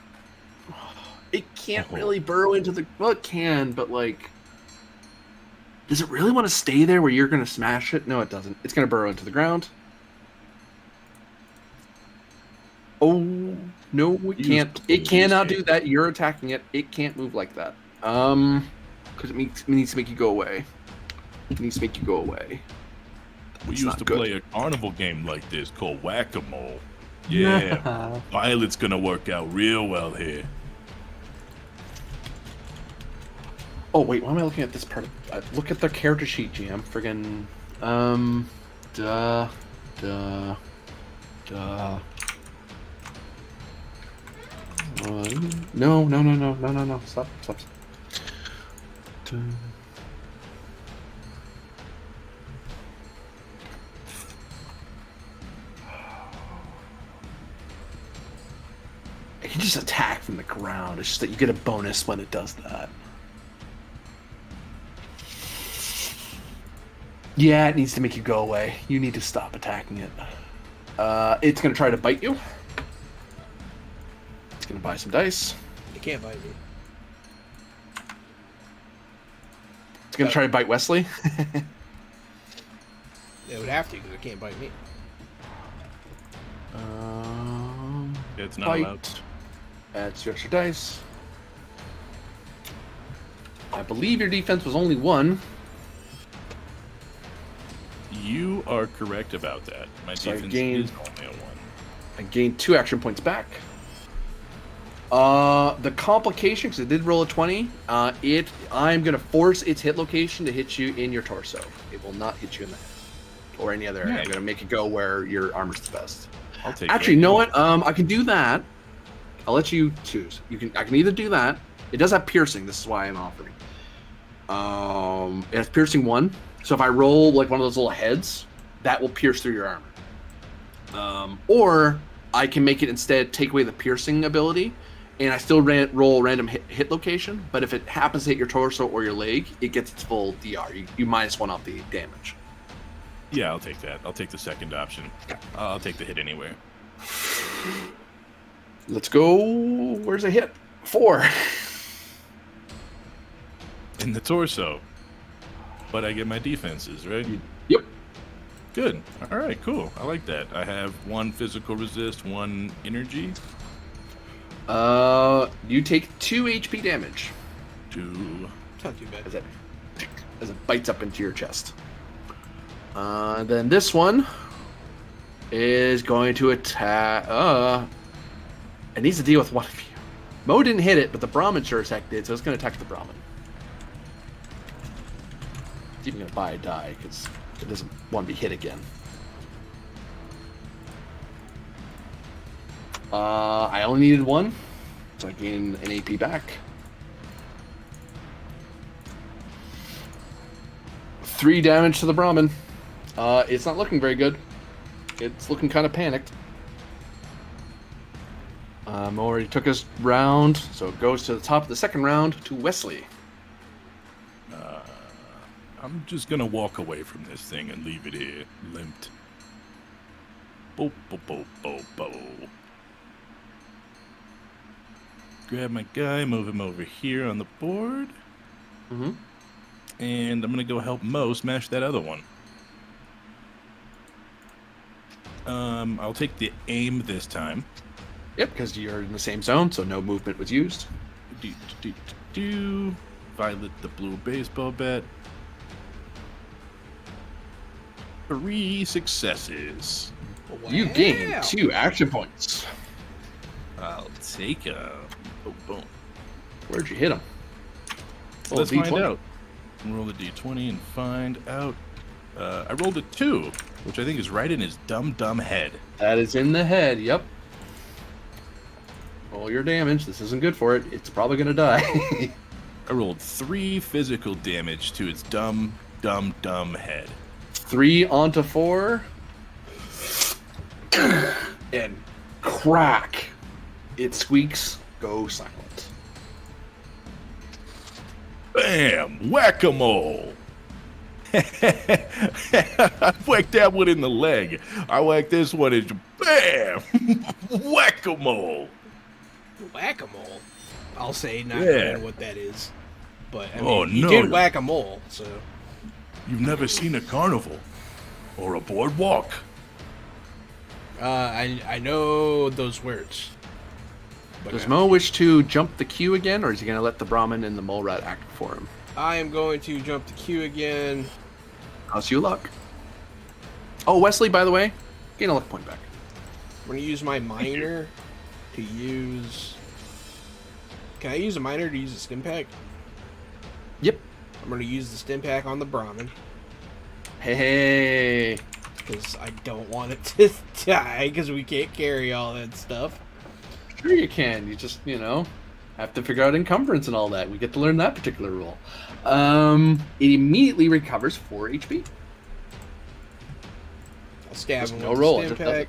it can't really burrow into the... Well, it can, but like... Does it really want to stay there where you're going to smash it? No, it doesn't. It's going to burrow into the ground. Oh, no, it can't. It cannot do that. You're attacking it. It can't move like that. Because it needs to make you go away. It needs to make you go away. We It's used not to good. play a carnival game like this called Whack-A-Mole. Yeah, Violet's gonna work out real well here. Oh, wait, why am I looking at this part? Look at the character sheet, GM. Friggin', No. Stop. It can just attack from the ground. It's just that you get a bonus when it does that. Yeah, it needs to make you go away. You need to stop attacking it. It's going to try to bite you. It's going to buy some dice. It can't bite me. It's going to try to bite Wesley. It would have to because it can't bite me. It's not Bite. allowed. Adds your extra dice. I believe your defense was only 1. You are correct about that. My So I defense gained- is only a 1. I gained 2 action points back. The complication, because it did roll a 20, I'm going to force its hit location to hit you in your torso. It will not hit you in the head or any other area. Yeah. I'm going to make it go where your armor's the best. I'll take Actually, that. you know what? I can do that. I'll let you choose. I can either do that. It does have piercing. This is why I'm offering. It has piercing 1. So if I roll like one of those little heads, that will pierce through your armor. Or I can make it instead take away the piercing ability, and I still roll random hit location. But if it happens to hit your torso or your leg, it gets its full DR. You minus 1 off the damage. Yeah, I'll take that. I'll take the second option. I'll take the hit anywhere. Let's go. Where's a hit? 4. In the torso. But I get my defenses, right? Yep. Good. All right, cool. I like that. I have 1 physical resist, 1 energy. You take 2 HP damage 2. It's not too bad. as it bites up into your chest. Then this one is going to attack. It needs to deal with one of you. Mo didn't hit it, but the Brahmin sure as heck did, so it's going to attack the Brahmin. It's even going to buy a die because it doesn't want to be hit again. I only needed one, so I gain an AP back. 3 damage to the Brahmin. It's not looking very good. It's looking kind of panicked. Already took his round, so it goes to the top of the second round to Wesley. I'm just gonna walk away from this thing and leave it here, limped. Bo, bo, bo, bo, bo. Grab my guy, move him over here on the board. Mm-hmm. And I'm gonna go help Mo smash that other one. I'll take the aim this time. Yep, because you're in the same zone, so no movement was used. Violet the blue baseball bat. 3 successes. Wow. You gain 2 action points. I'll take a... Oh, boom. Where'd you hit him? So let's find out. Roll a d20 and find out. I rolled a 2, which I think is right in his dumb head. That is in the head, yep. Roll your damage. This isn't good for it. It's probably going to die. I rolled 3 physical damage to its dumb head. 3 onto 4. And crack. It squeaks. Go silent. Bam! Whack-a-mole! I whacked that one in the leg. I whacked this one in... Bam! Whack-a-mole! Whack-a-mole? I'll say not knowing what that is. But, I mean, you did whack-a-mole, so... You've never seen a carnival? Or a boardwalk? I know those words. Does Mo wish to jump the queue again, or is he going to let the Brahmin and the mole rat act for him? I am going to jump the queue again. How's you luck? Oh, Wesley, by the way, gain a luck point back. I'm going to use my miner to use... Can I use a miner to use a stim pack? Yep. I'm going to use the stim pack on the Brahmin. Hey. Because I don't want it to die, because we can't carry all that stuff. Sure you can. You just, have to figure out encumbrance and all that. We get to learn that particular rule. It immediately recovers 4 HP. I'll stab him no with roll, the stim it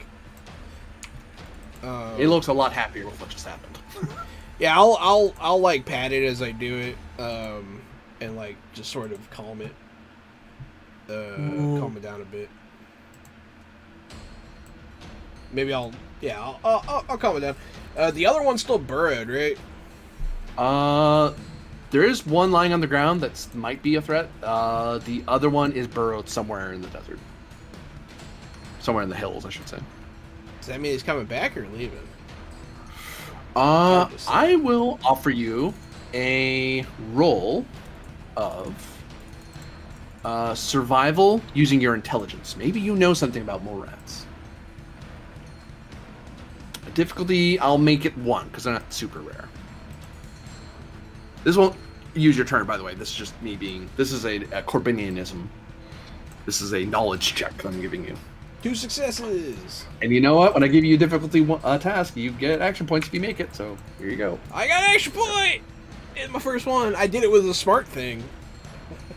pack. It looks a lot happier with what just happened. Yeah, I'll like pat it as I do it, and like just sort of calm it down a bit. Maybe I'll calm it down. The other one's still burrowed, right? There is one lying on the ground that might be a threat. The other one is burrowed somewhere in the desert. Somewhere in the hills, I should say. Does that mean he's coming back or leaving? I will offer you a roll of survival using your intelligence. Maybe you know something about mole rats. Difficulty, I'll make it 1 because they're not super rare. This won't use your turn, by the way. This is just me being... This is a Corbinianism. This is a knowledge check that I'm giving you. 2 successes. And you know what? When I give you a difficulty task, you get action points if you make it. So here you go. I got an action point! In my first one. I did it with a smart thing.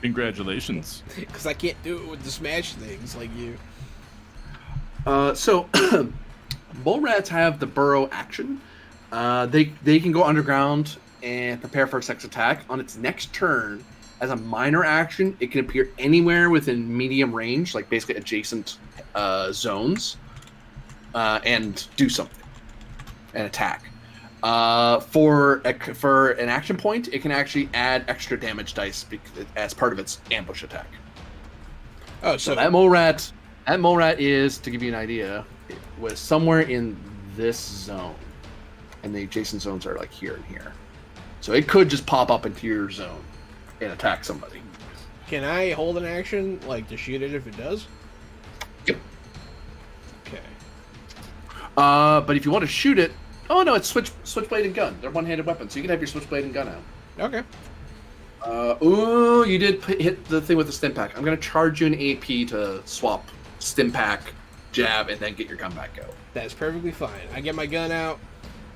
Congratulations. Because I can't do it with the smash things like you. So... Mole rats have the burrow action. They can go underground and prepare for its next attack. On its next turn, as a minor action, it can appear anywhere within medium range, like basically adjacent zones, and do something, an attack. For an action point, it can actually add extra damage dice as part of its ambush attack. Oh, so that mole rat is, to give you an idea, it was somewhere in this zone, and the adjacent zones are like here and here. So it could just pop up into your zone and attack somebody. Can I hold an action, like to shoot it if it does? Yep. Okay. But if you want to shoot it, oh no, it's switchblade and gun. They're one-handed weapons, so you can have your switchblade and gun out. Okay. Ooh, you did hit the thing with the stim pack. I'm gonna charge you an AP to swap stim pack, jab, and then get your gun back out. That's perfectly fine. I get my gun out,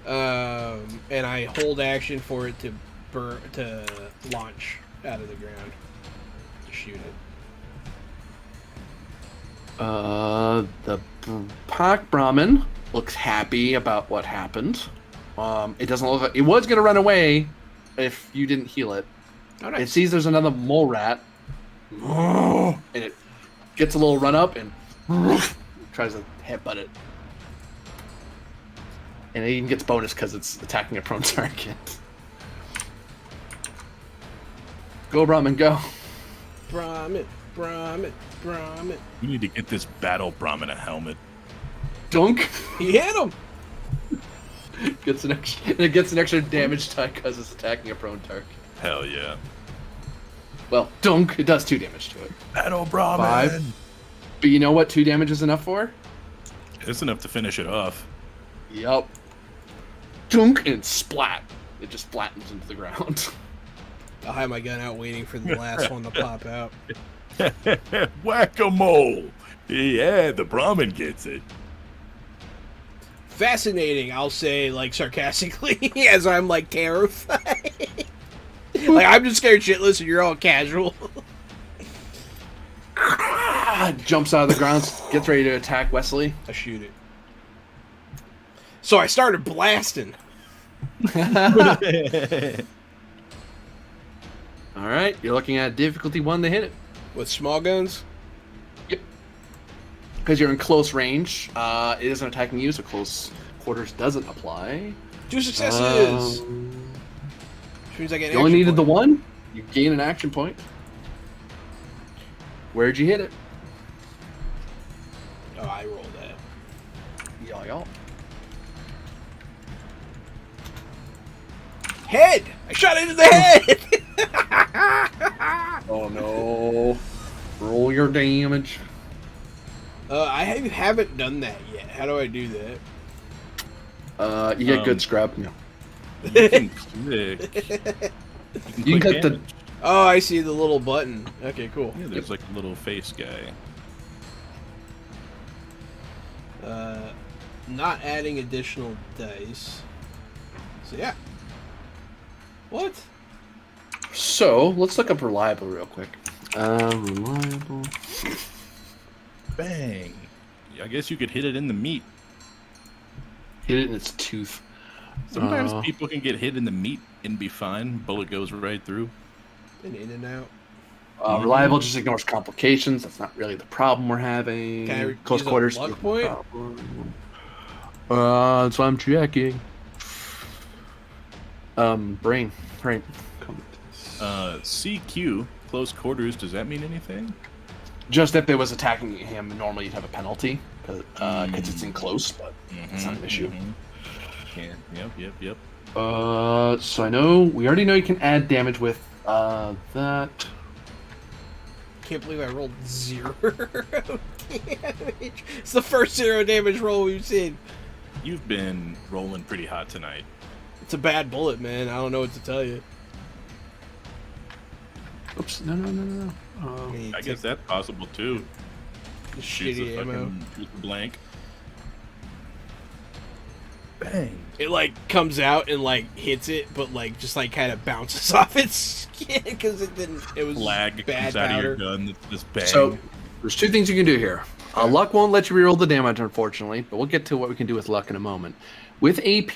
and I hold action for it to launch out of the ground to shoot it. The Pak Brahmin looks happy about what happened. It doesn't look like it was gonna run away if you didn't heal it. Oh, nice. It sees there's another mole rat, and it gets a little run up and tries to headbutt it. And it even gets bonus because it's attacking a prone target. Go, Brahmin, go. Brahmin. You need to get this battle Brahmin a helmet. Dunk. He hit him. It gets an extra damage die because it's attacking a prone target. Hell yeah. Well, dunk. It does 2 damage to it. Battle Brahmin. 5. But you know what 2 damage is enough for? It's enough to finish it off. Yup. Dunk and splat. It just flattens into the ground. I'll have my gun out waiting for the last one to pop out. Whack-a-mole. Yeah, the Brahmin gets it. Fascinating, I'll say, like, sarcastically, as I'm, like, terrified. Like, I'm just scared shitless and you're all casual. Jumps out of the ground, gets ready to attack Wesley. I shoot it. So I started blasting. Alright, you're looking at difficulty 1 to hit it. With small guns? Yep. Because you're in close range. It isn't attacking you, so close quarters doesn't apply. 2 successes! Which means I get an You only action needed the point. 1. You gain an action point. Where'd you hit it? Oh, I rolled that. Yeah. Head! I shot it in the head! Oh no. Roll your damage. I haven't done that yet. How do I do that? You get good scrub. No. You can click. You can click the. Oh, I see the little button. Okay, cool. Yeah, there's like a little face guy. Not adding additional dice. So yeah. What? So let's look up reliable real quick. Reliable. Bang. I guess you could hit it in the meat. Hit it in its tooth. Sometimes people can get hit in the meat and be fine. Bullet goes right through. In and out. Reliable just ignores complications. That's not really the problem we're having. Can I Close use a quarters. luck point? That's what I'm checking. Brain. CQ, close quarters, does that mean anything? Just if it was attacking him, normally you'd have a penalty because it's in close, but it's not an issue. Yeah, yep. So I know we already know you can add damage with that. Can't believe I rolled 0 damage. It's the first 0 damage roll we've seen. You've been rolling pretty hot tonight. It's a bad bullet, man. I don't know what to tell you. Oops! No. I guess that's possible too. The Shoots shitty a ammo. fucking blank. Bang. It like comes out and like hits it, but like just like kind of bounces off its skin because it didn't. It was Flag bad comes out powder. of your gun. That's just bang. So there's 2 things you can do here. Luck won't let you reroll the damage, unfortunately, but we'll get to what we can do with luck in a moment. With AP,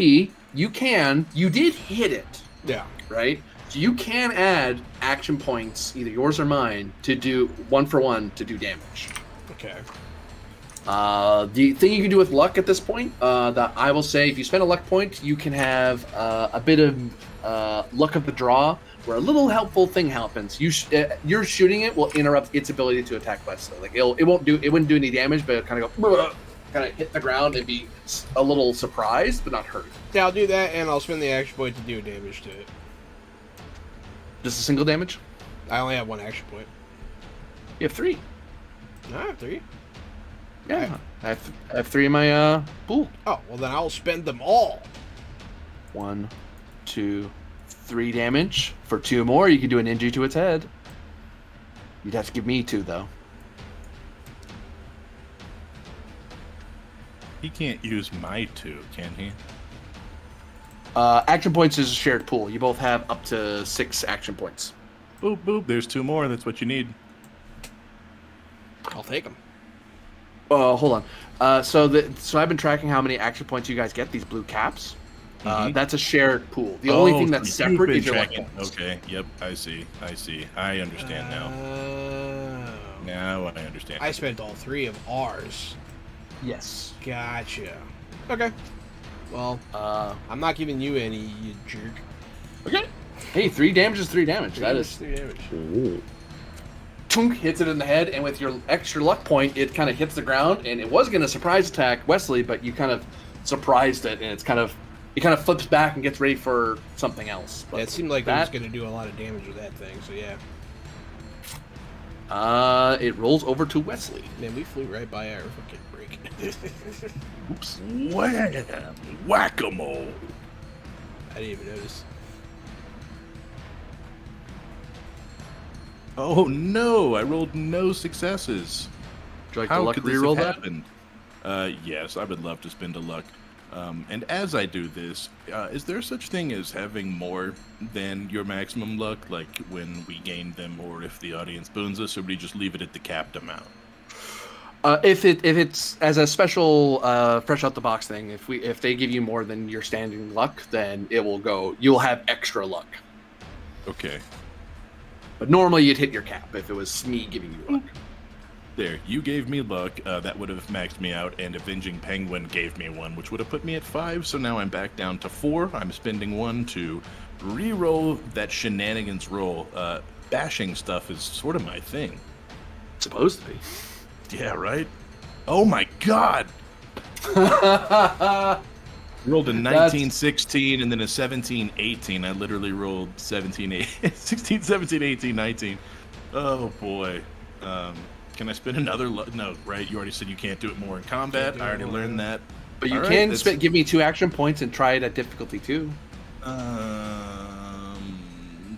you did hit it, Yeah. right? So you can add action points, either yours or mine, to do 1-for-1 to do damage. Okay. The thing you can do with luck at this point, that I will say, if you spend a luck point, you can have a bit of luck of the draw, where a little helpful thing happens. You're shooting it will interrupt its ability to attack Wesley. Like it wouldn't do any damage, but it kind of go, kind of hit the ground and be a little surprised, but not hurt. Yeah, I'll do that, and I'll spend the action point to do damage to it. Just a single damage? I only have 1 action point. You have 3. No, I have 3. Yeah, I have 3 in my pool. Oh, well then I'll spend them all. 1, 2, 3 damage. For 2 more, you can do an injury to its head. You'd have to give me 2, though. He can't use my 2, can he? Action points is a shared pool. You both have up to 6 action points. Boop, boop. There's 2 more. That's what you need. I'll take them. Hold on. So I've been tracking how many action points you guys get. These blue caps. That's a shared pool. The only thing that's separate is your luck points. Okay. Yep. I see. I understand now. Now I understand. I spent all 3 of ours. Yes. Gotcha. Okay. Well, I'm not giving you any, you jerk. Okay. Hey, 3 damage is 3 damage. That is 3 damage. Ooh. Tunk hits it in the head, and with your extra luck point, it kind of hits the ground. And it was going to surprise attack Wesley, but you kind of surprised it, and it kind of flips back and gets ready for something else. But yeah, it seemed like it was going to do a lot of damage with that thing. So yeah. It rolls over to Wesley. Man, we flew right by our fucking break. Oops. Whack-a-mole. I didn't even notice. Oh no! I rolled no successes. Would you like How to luck could this reroll have that? happened? Yes, I would love to spend a luck. And as I do this, is there such thing as having more than your maximum luck, like when we gain them, or if the audience boons us, or do we just leave it at the capped amount? If it's as a special fresh out the box thing, if they give you more than your standing luck, then it will go. You'll have extra luck. Okay. But normally you'd hit your cap if it was me giving you luck. There, you gave me luck. That would have maxed me out, and Avenging Penguin gave me 1, which would have put me at 5. So now I'm back down to 4. I'm spending 1 to re-roll that shenanigans roll. Bashing stuff is sort of my thing. It's supposed to be. Yeah, right? Oh my god! Rolled a 19-16 and then a 17-18. I literally rolled 16, 17, 18, 19. Oh boy. Can I spend another? No, right? You already said you can't do it more in combat. I already learned that. But you can give me 2 action points and try it at difficulty 2.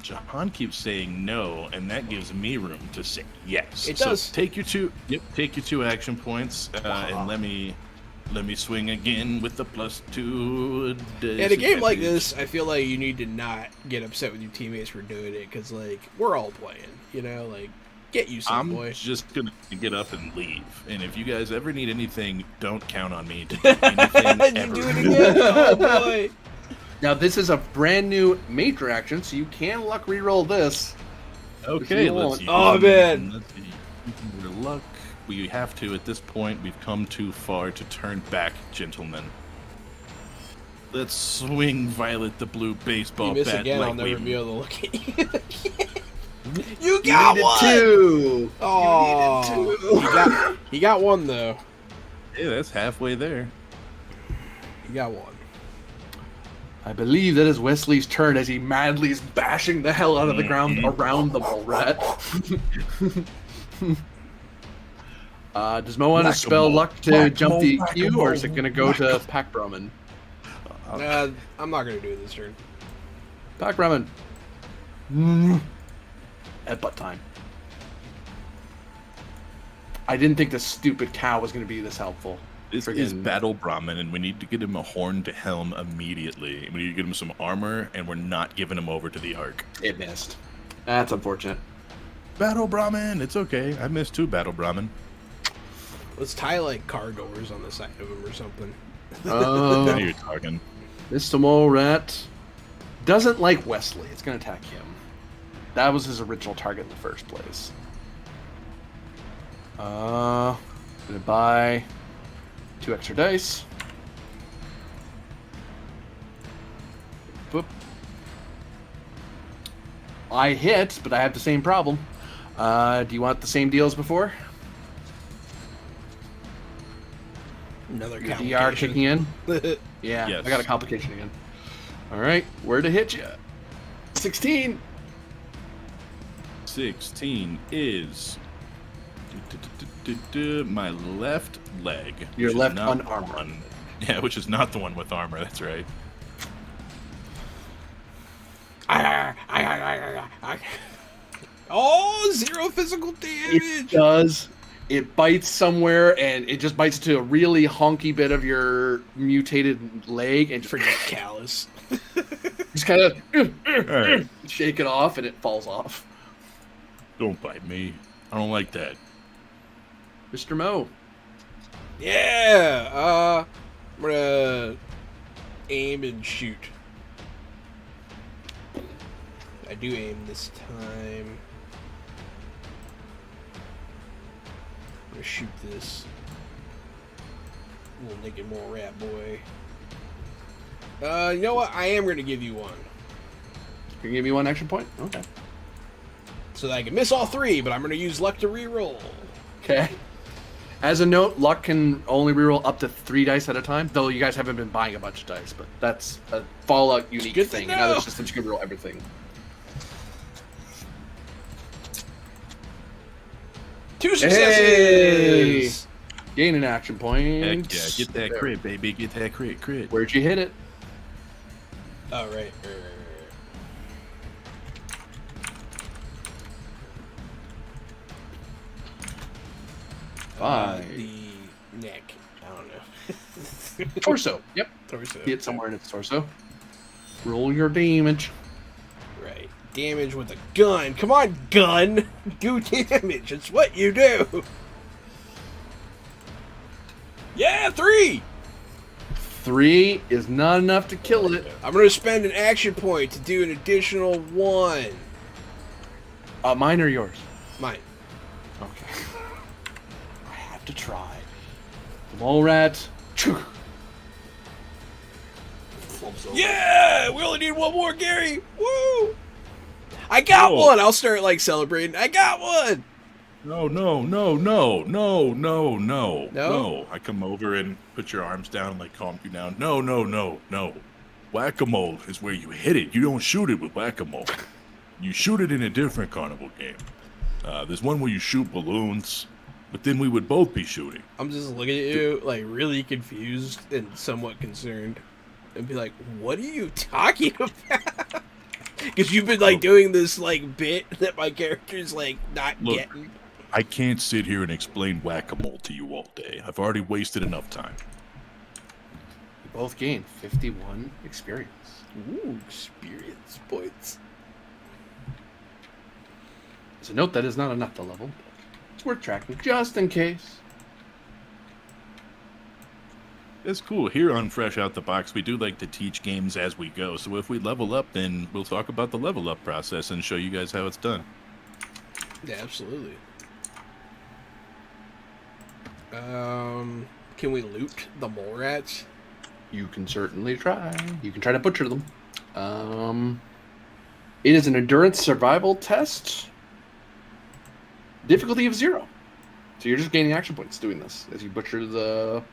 Jahan keeps saying no, and that gives me room to say yes. It does. So take your 2. Yep, take your 2 action points, and let me swing again with the +2. In a game like this, I feel like you need to not get upset with your teammates for doing it, because like we're all playing, you know, like. Get you some, boy. I'm just gonna get up and leave. And if you guys ever need anything, don't count on me to do anything ever. Do it again? Oh boy. Now this is a brand new major action, so you can luck reroll this. Okay, let's use man. Let's use your luck. We have to at this point. We've come too far to turn back, gentlemen. Let's swing Violet the blue baseball You miss bat again, like I'll never we be able to look at you. You got needed one. 2. Oh, he got 1 though. Hey, that's halfway there. He got 1. I believe that is Wesley's turn as he madly is bashing the hell out of the ground around the mole rat. Does Mo want to spell luck to jump the queue, or is it going to go to Pac Brahman? I'm not gonna do it this turn. Pac Brahman. Headbutt time. I didn't think the stupid cow was going to be this helpful. This is Battle Brahmin, and we need to get him a horn to helm immediately. We need to get him some armor, and we're not giving him over to the Ark. It missed. That's unfortunate. Battle Brahmin! It's okay. I missed 2 Battle Brahmin. Let's tie like car doors on the side of him or something. Now you're talking. This mole rat doesn't like Wesley. It's going to attack him. That was his original target in the first place. Gonna buy 2 extra dice. Boop. I hit, but I have the same problem. Do you want the same deal as before? Another DR complication. kicking in? Yeah, Yes. I got a complication again. All right, where to hit you? 16. 16 is my left leg. Your which is left not unarmored. one- Yeah, which is not the one with armor. That's right. I Oh, 0 physical It damage. does. It bites somewhere, and it just bites to a really honky bit of your mutated leg, and just Forget callus. just kind of Hey, shake it off, and it falls off. don't bite me. I don't like that. Mr. Mo. Yeah. I'm gonna aim and shoot. I do aim this time. I'm gonna shoot this little naked mole rat boy. You know what? I am gonna give you one. You can give me 1 action point? Okay. So that I can miss all 3, but I'm gonna use luck to reroll. Okay. As a note, luck can only reroll up to 3 dice at a time, though you guys haven't been buying a bunch of dice, but that's a Fallout unique Good to thing. know. In other systems, you can reroll everything. 2 successes! Gain an action point. Heck yeah, get that crit, baby. Get that crit. Where'd you hit it? Oh, right. The neck. I don't know. Torso. Yep. Torso. Hit somewhere in its torso. Roll your damage. Right. Damage with a gun. Come on, gun! Do damage. It's what you do. Yeah, 3! 3 is not enough to kill it. I'm going to spend an action point to do an additional 1. Mine or yours? Mine. Okay. I have to try. The mole rat. Yeah! We only need 1 more, Gary! Woo! I got Whoa. 1! I'll start, like, celebrating. I got 1! No. No? I come over and put your arms down and like calm you down. No. Whack-a-mole is where you hit it. You don't shoot it with whack-a-mole. You shoot it in a different carnival game. There's one where you shoot balloons, but then we would both be shooting. I'm just looking at you, like, really confused and somewhat concerned. And be like, what are you talking about? Because you've been, like, doing this, like, bit that my character's, like, not Look. getting. I can't sit here and explain whack-a-mole to you all day. I've already wasted enough time. You both gain 51 experience. Ooh, experience points. As a note, that is not enough to level, but it's worth tracking, just in case. That's cool. Here on Fresh Out the Box, we do like to teach games as we go. So if we level up, then we'll talk about the level up process and show you guys how it's done. Yeah, absolutely. Can we loot the mole rats? You can certainly try. You can try to butcher them. It is an endurance survival test. Difficulty of 0. So you're just gaining action points doing this as you butcher the...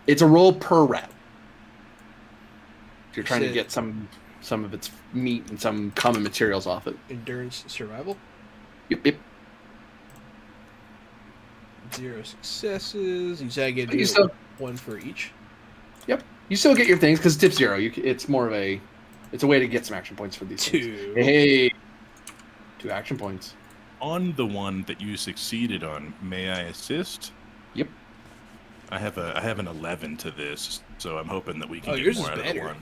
It's a roll per rat. You're trying to get some of its meat and some common materials off it. Endurance survival? Yep. 0 successes. You said I get You still- 1 for each? Yep. You still get your things because tip 0. It's more of a... It's a way to get some action points for these things. 2. Hey! 2 action points. On the one that you succeeded on, may I assist? Yep. I have an 11 to this, so I'm hoping that we can get yours more is out of better. the one.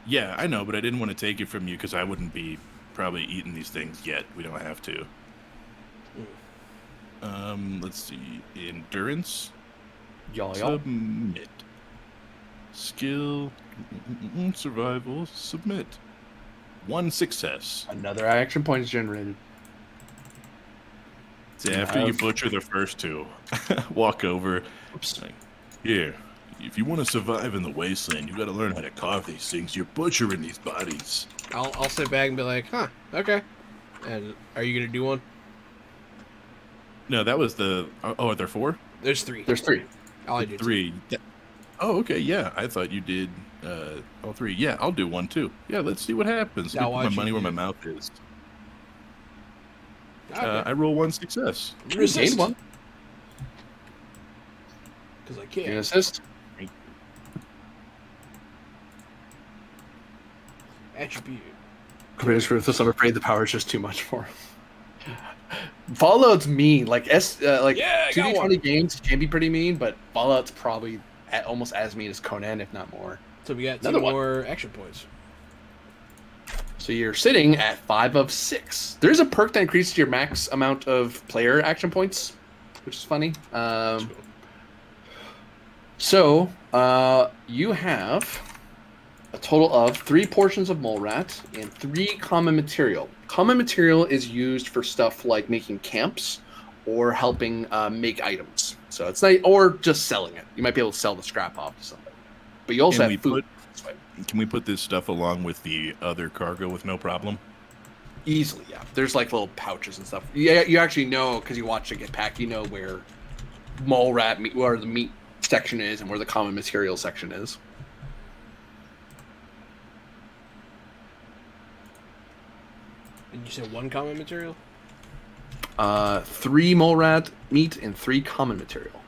Yeah, I know, but I didn't want to take it from you because I wouldn't be probably eating these things yet. We don't have to. Let's see. Endurance. Y'all. Submit. Skill. Survival. Submit. 1 success. Another action point is generated. So after you butcher the first 2, walk over. Oops. Like, here, if you want to survive in the wasteland, you got to learn how to carve these things. You're butchering these bodies. I'll sit back and be like, huh, okay. And are you going to do one? No, that was the... Oh, are there 4? There's 3. There's 3. All I did 3. Oh, okay, yeah. I thought you did all 3. Yeah, I'll do 1 too. Yeah, let's see what happens. Now Let me put watch my money you where my do. mouth is. Okay. I roll 1 success. Gain 1. Because I You can't. can assist. Attribute. British Ruthless, I'm afraid the power is just too much for him. Fallout's mean. Like 2D20 games can be pretty mean, but Fallout's probably almost as mean as Conan, if not more. So we got 2 more action points. So you're sitting at 5 of 6. There's a perk that increases your max amount of player action points, which is funny. So you have a total of 3 portions of mole rat and 3 common material. Common material is used for stuff like making camps or helping make items. So it's not, or just selling it. You might be able to sell the scrap off to somebody. But you also have food. Can we put this stuff along with the other cargo with no problem? Easily, yeah. There's like little pouches and stuff. Yeah, you actually know because you watch it get packed. You know where mole rat meat, where the meat section is, and where the common material section is. Did you say 1 common material? 3 mole rat meat and 3 common material.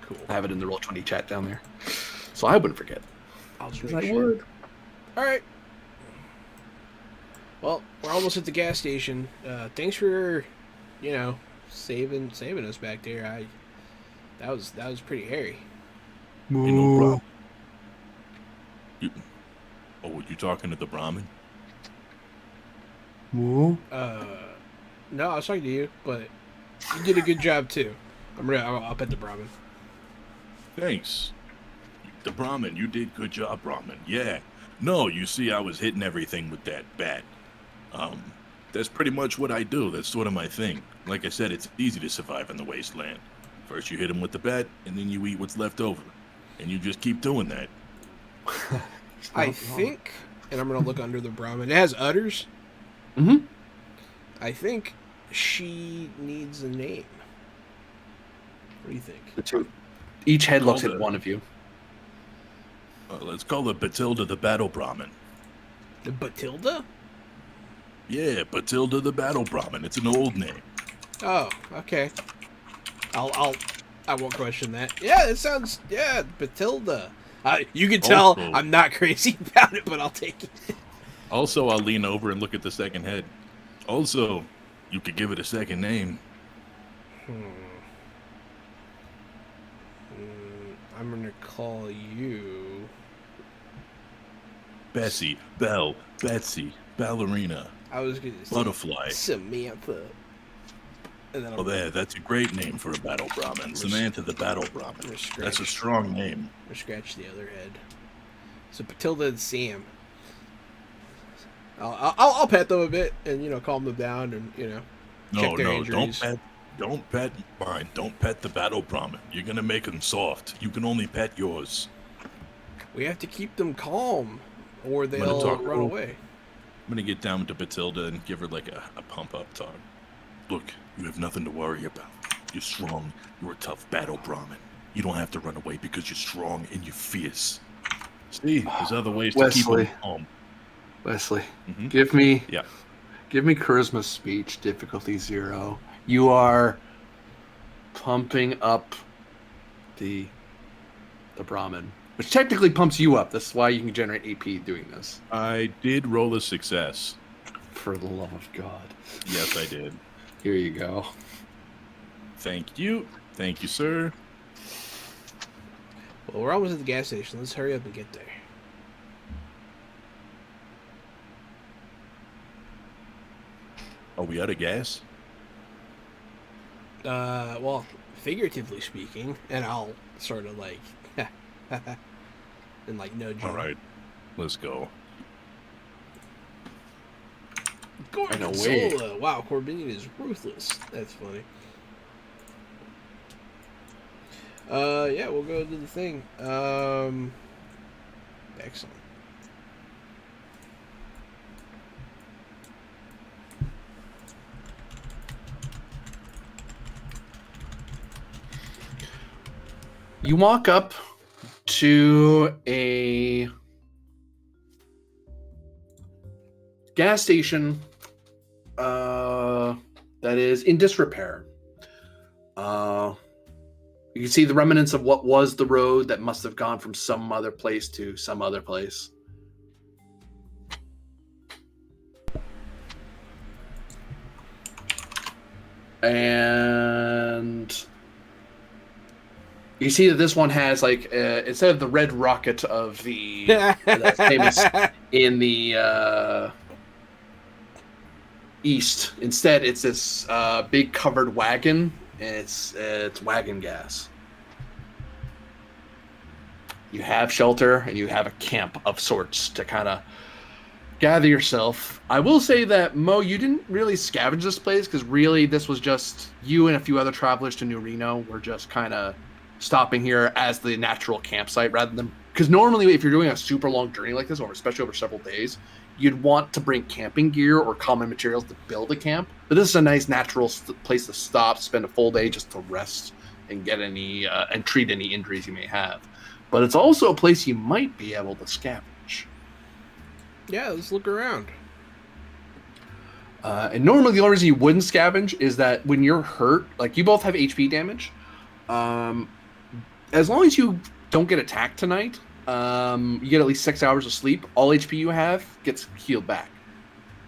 Cool. I have it in the Roll20 chat down there, so I wouldn't forget. I'll just I would. All right. Well, we're almost at the gas station. Thanks for, saving us back there. That was pretty hairy. Hey, no problem. You talking to the Brahmin? Moo? No, I was talking to you, but you did a good job too. I'll pet the Brahmin. Thanks. The Brahmin, you did good job, Brahmin. Yeah. No, you see, I was hitting everything with that bat. That's pretty much what I do. That's sort of my thing. Like I said, it's easy to survive in the wasteland. First you hit him with the bat, and then you eat what's left over. And you just keep doing that. I think, and I'm going to look under the Brahmin. It has udders. Mm-hmm. I think she needs a name. What do you think? The 2. Each head looks at one of you. Let's call it Batilda the Battle Brahmin. The Batilda? Yeah, Batilda the Battle Brahmin. It's an old name. Oh, okay. I won't question that. Yeah, it sounds, Batilda. You can tell I'm not crazy about it, but I'll take it. Also, I'll lean over and look at the second head. Also, you could give it a second name. I'm going to call you... Bessie, Belle, Betsy, Ballerina. I was going to say... Butterfly. Samantha. And then that's a great name for a Battle Brahmin. Samantha the Battle Brahmin. That's a strong name. Or scratch the other head. So Batilda and Sam. I'll pet them a bit and calm them down and check their injuries. Don't pet mine. Don't pet the Battle Brahmin. You're gonna make them soft. You can only pet yours. We have to keep them calm, or they'll run away. I'm gonna get down to Batilda and give her like a pump up talk. Look, you have nothing to worry about. You're strong. You're a tough Battle Brahmin. You don't have to run away because you're strong and you're fierce. See, there's other ways to keep them calm. Wesley, give me charisma speech difficulty 0. You are pumping up the Brahmin, which technically pumps you up. That's why you can generate AP doing this. I did roll a success. For the love of God. Yes, I did. Here you go. Thank you. Thank you, sir. Well, we're almost at the gas station. Let's hurry up and get there. Are we out of gas? Well, figuratively speaking, and I'll sort of like, and like nudge. All right, let's go. Gorgonzola. Wow, Corbinion is ruthless. That's funny. Yeah, we'll go to the thing. Excellent. You walk up to a gas station that is in disrepair. You can see the remnants of what was the road that must have gone from some other place to some other place. And you see that this one has like instead of the red rocket of the that's famous in the east, instead it's this big covered wagon, and it's wagon gas. You have shelter and you have a camp of sorts to kind of gather yourself. I will say that, Mo, you didn't really scavenge this place because really this was just you and a few other travelers to New Reno were just kind of stopping here as the natural campsite rather than... Because normally if you're doing a super long journey like this, or especially over several days, you'd want to bring camping gear or common materials to build a camp. But this is a nice natural place to stop, spend a full day just to rest and get any and treat any injuries you may have. But it's also a place you might be able to scavenge. Yeah, let's look around. And normally the only reason you wouldn't scavenge is that when you're hurt, like you both have HP damage, as long as you don't get attacked tonight, you get at least 6 hours of sleep, all HP you have gets healed back.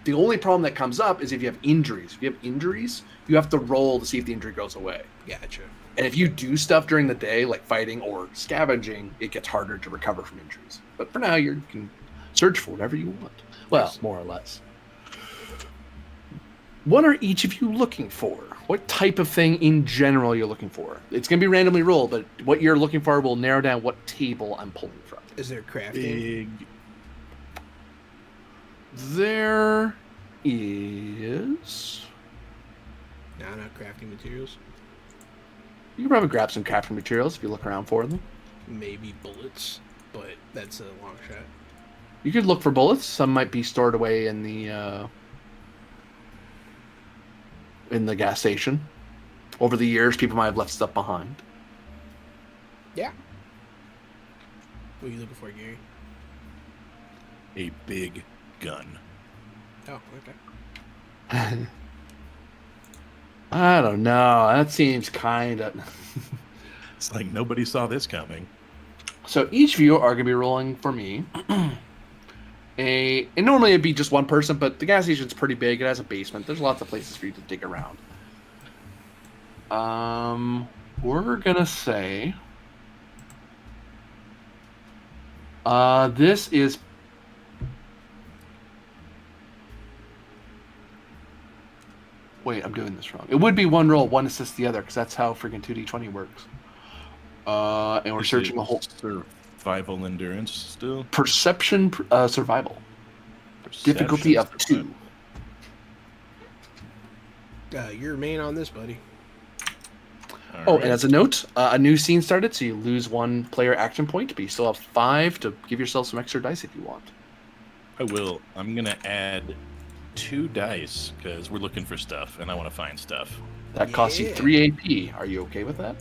The only problem that comes up is if you have injuries. If you have injuries, you have to roll to see if the injury goes away. Gotcha. And if you do stuff during the day, like fighting or scavenging, it gets harder to recover from injuries. But for now, you can search for whatever you want. Well, Nice. more or less. What are each of you looking for? What type of thing in general you're looking for? It's going to be randomly rolled, but what you're looking for will narrow down what table I'm pulling from. Is there crafting? Big. There is... No, not crafting materials. You can probably grab some crafting materials if you look around for them. Maybe bullets, but that's a long shot. You could look for bullets. Some might be stored away in the gas station. Over the years, people might have left stuff behind. Yeah. What are you looking for, Gary? A big gun. Oh, okay. I don't know. That seems kind of... It's like nobody saw this coming. So each of you are going to be rolling for me. And normally it'd be just one person, but the gas station's pretty big. It has a basement. There's lots of places for you to dig around. We're going to say... this is... Wait, I'm doing this wrong. It would be one roll, one assists the other, because that's how freaking 2d20 works. And we're searching the whole... Survival endurance still? Perception, survival. Difficulty of 2. You're main on this, buddy. Oh, and as a note, a new scene started, so you lose 1 player action point, but you still have 5 to give yourself some extra dice if you want. I will. I'm going to add 2 dice, because we're looking for stuff, and I want to find stuff. That costs you 3 AP. Are you okay with that?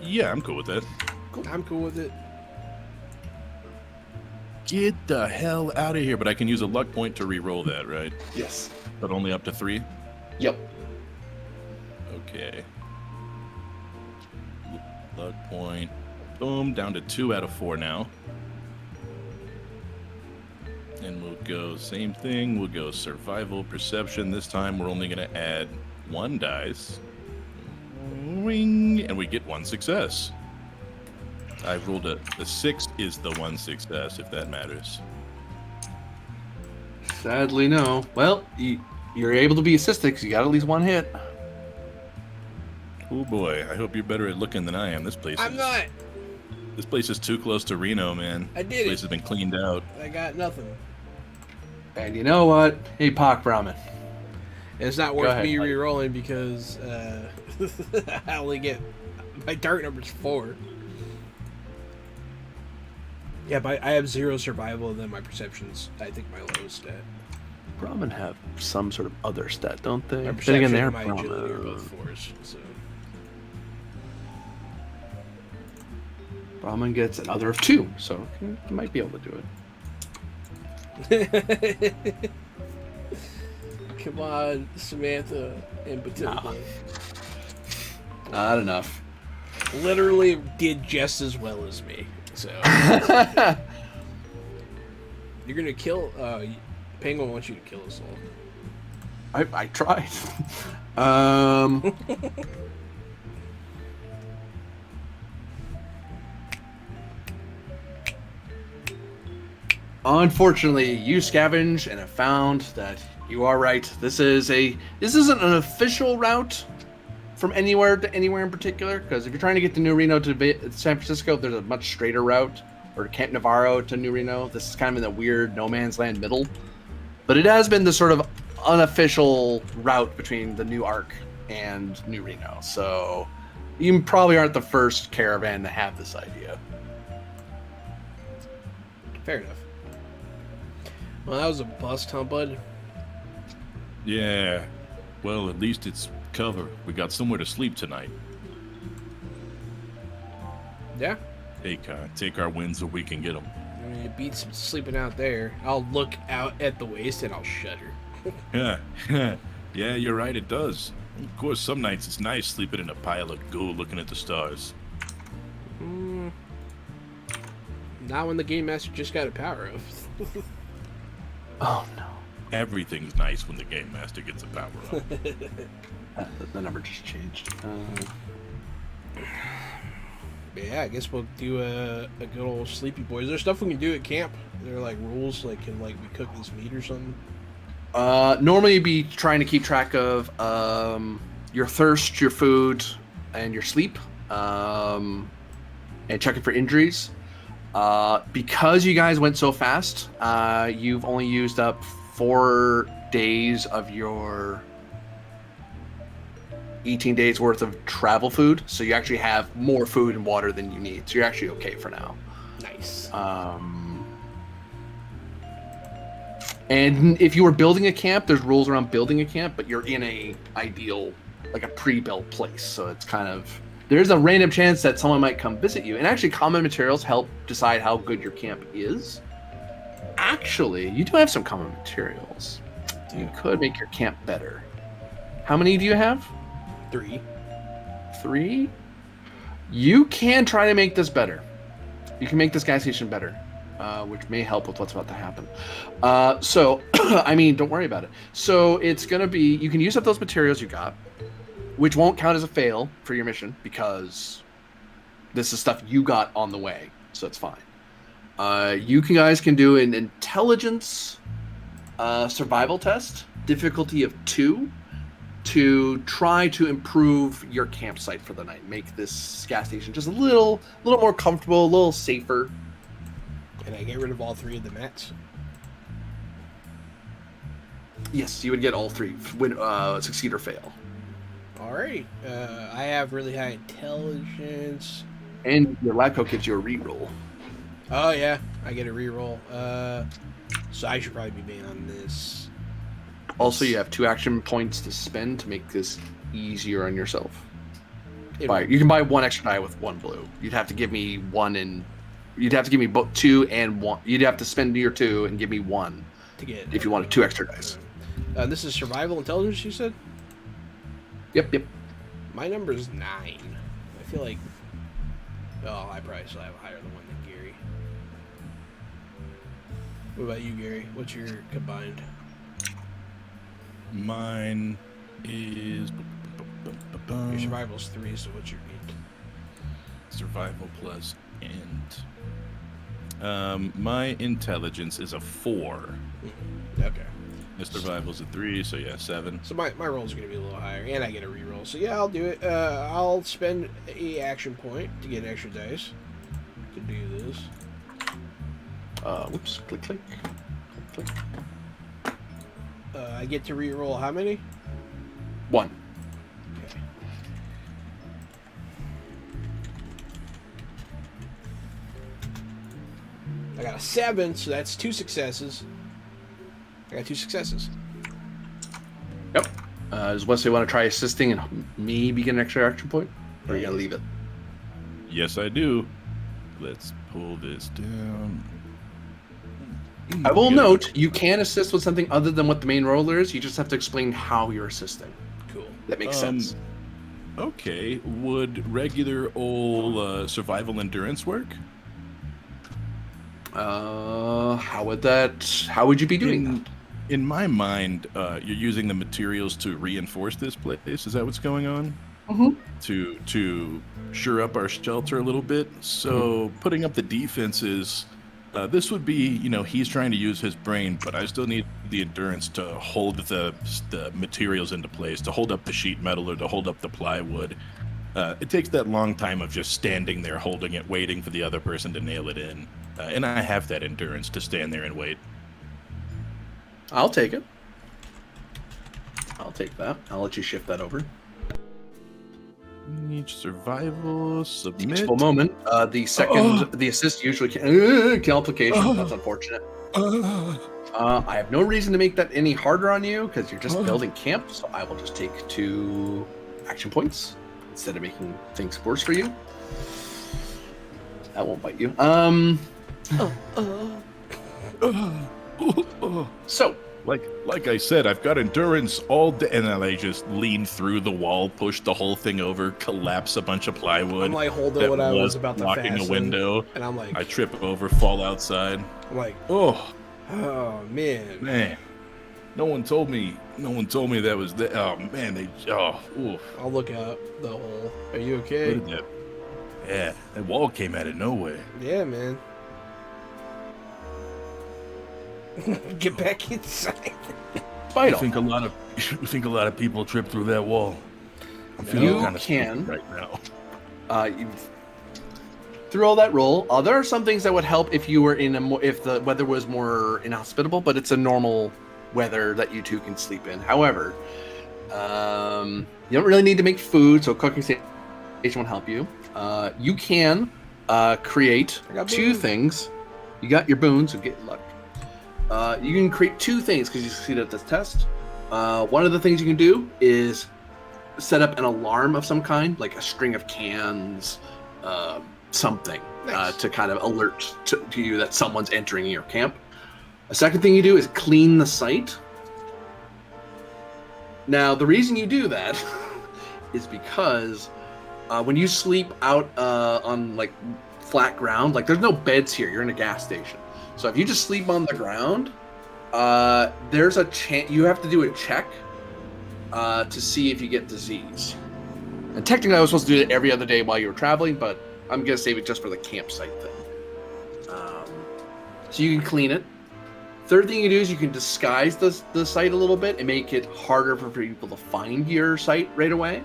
Yeah, I'm cool with that. Cool. I'm cool with it. Get the hell out of here, but I can use a luck point to re-roll that, right? Yes. But only up to 3? Yep. Okay. Luck point. Boom, down to 2 out of 4 now. And we'll go same thing. We'll go survival, perception. This time we're only going to add 1 dice. Ring, and we get 1 success. I rolled the 6 is the 1 success, if that matters. Sadly, no. Well, you're able to be assisted because you got at least 1 hit. Oh boy, I hope you're better at looking than I am. This place I'm not. This place is too close to Reno, man. I did This place it. has been cleaned out. I got nothing. And you know what? Hey, Pak Brahmin. And it's not Go worth ahead, me Mike. re-rolling because I only get... My target number's 4. Yeah, but I have 0 survival, and then my perception's, I think, my lowest stat. Brahmin have some sort of other stat, don't they? My Then perception again, they're and my agility are Brahmin. both 4s, so... Brahmin gets another of 2, so you might be able to do it. Come on, Samantha and Batilda. Not enough. Literally did just as well as me, so... You're gonna kill... Penguin wants you to kill us all. I tried. um, Unfortunately, you scavenge and have found that you are right. This isn't an official route from anywhere to anywhere in particular, because if you're trying to get to New Reno to San Francisco, there's a much straighter route, or Camp Navarro to New Reno. This is kind of in the weird no man's land middle. But it has been the sort of unofficial route between the New Arc and New Reno. So you probably aren't the first caravan to have this idea. Fair enough. Well, that was a bust, huh, bud? Yeah. Well, at least it's cover. We got somewhere to sleep tonight. Yeah. Take our wins so we can get them. I mean, it beats sleeping out there. I'll look out at the waste and I'll shudder. Yeah, yeah, you're right, it does. Of course, some nights it's nice sleeping in a pile of goo looking at the stars. Not when the Game Master just got a power up. Oh, no. Everything's nice when the Game Master gets a power up. The number just changed. Yeah, I guess we'll do a good old sleepy boy. Is there stuff we can do at camp? Are there like rules, like can like we cook this meat or something? Normally you'd be trying to keep track of your thirst, your food, and your sleep, and checking for injuries. Because you guys went so fast, you've only used up 4 days of your 18 days worth of travel food, so you actually have more food and water than you need, so you're actually okay for now. Nice. And if you were building a camp, there's rules around building a camp, but you're in a ideal, like a pre-built place, so it's kind of, there's a random chance that someone might come visit you. And actually common materials help decide how good your camp is. Actually, you do have some common materials. You could make your camp better. How many do you have? 3. 3? You can try to make this better. You can make this gas station better, which may help with what's about to happen. So, I mean, don't worry about it. So it's going to be, you can use up those materials you got, which won't count as a fail for your mission because this is stuff you got on the way, so it's fine. You guys can do an intelligence survival test, difficulty of 2, to try to improve your campsite for the night. Make this gas station just a little more comfortable, a little safer. Can I get rid of all 3 of the mats? Yes, you would get all 3. Win, succeed or fail. Alright. I have really high intelligence. And your lab coat gives you a reroll. Oh yeah, I get a reroll. So I should probably be being on this. Also, you have 2 action points to spend to make this easier on yourself. You can buy 1 extra die with 1 blue. You'd have to give me 1 and you'd have to give me 2 and 1. You'd have to spend your 2 and give me 1 to get if you wanted 2 extra dice. This is survival intelligence, you said? Yep. My number is 9. I feel like, oh, I probably still have a higher one than Gary. What about you, Gary? What's your combined? Mine is... Your survival's 3, so what's your int? Survival plus int. My intelligence is a 4. Okay. My survival's a 3, so yeah, 7. So my roll's gonna be a little higher, and I get a reroll. So yeah, I'll do it. I'll spend a action point to get extra dice to do this. Whoops, click. I get to reroll how many? 1. Okay. I got a 7, so that's 2 successes. I got 2 successes. Yep. Does Wesley want to try assisting and maybe get an extra action point? Or are you going to leave it? Yes, I do. Let's pull this down. I will note, you can assist with something other than what the main roller is. You just have to explain how you're assisting. Cool. That makes sense. Okay. Would regular old survival endurance work? How would you be doing that? in my mind, you're using the materials to reinforce this place. Is that what's going on? Mm-hmm. To shore up our shelter a little bit. So putting up the defenses, this would be, he's trying to use his brain, but I still need the endurance to hold the materials into place, to hold up the sheet metal or to hold up the plywood. It takes that long time of just standing there holding it, waiting for the other person to nail it in. And I have that endurance to stand there and wait. I'll take it. I'll take that. I'll let you shift that over. Each survival, submit. Teachable moment. The second, the assist usually can application. That's unfortunate. I have no reason to make that any harder on you because you're just building camp. So I will just take 2 action points instead of making things worse for you. That won't bite you. So. Like I said, I've got endurance all day, and then I just lean through the wall, push the whole thing over, collapse a bunch of plywood. I'm like holding what I was about to blocking a window, and I'm like, I trip over, fall outside. I'm like, oh man. No one told me that was the. Oh man, I'll look out the hole. Are you okay? Yeah, that wall came out of nowhere. Yeah, man. Get back inside. I think a lot of people trip through that wall. I'm feeling kind of can right now. Through all that roll, there are some things that would help if you were if the weather was more inhospitable, but it's a normal weather that you two can sleep in. However, you don't really need to make food, so cooking station won't help you. You can create 2 things. You got your boons, so get luck. You can create 2 things because you succeeded at this test. One of the things you can do is set up an alarm of some kind, like a string of cans, something, nice. To kind of alert to you that someone's entering your camp. A second thing you do is clean the site. Now, the reason you do that is because when you sleep out on like flat ground, like there's no beds here, you're in a gas station. So if you just sleep on the ground, there's a chance you have to do a check to see if you get disease. And technically, I was supposed to do it every other day while you were traveling, but I'm gonna save it just for the campsite thing. So you can clean it. Third thing you do is you can disguise the site a little bit and make it harder for people to find your site right away.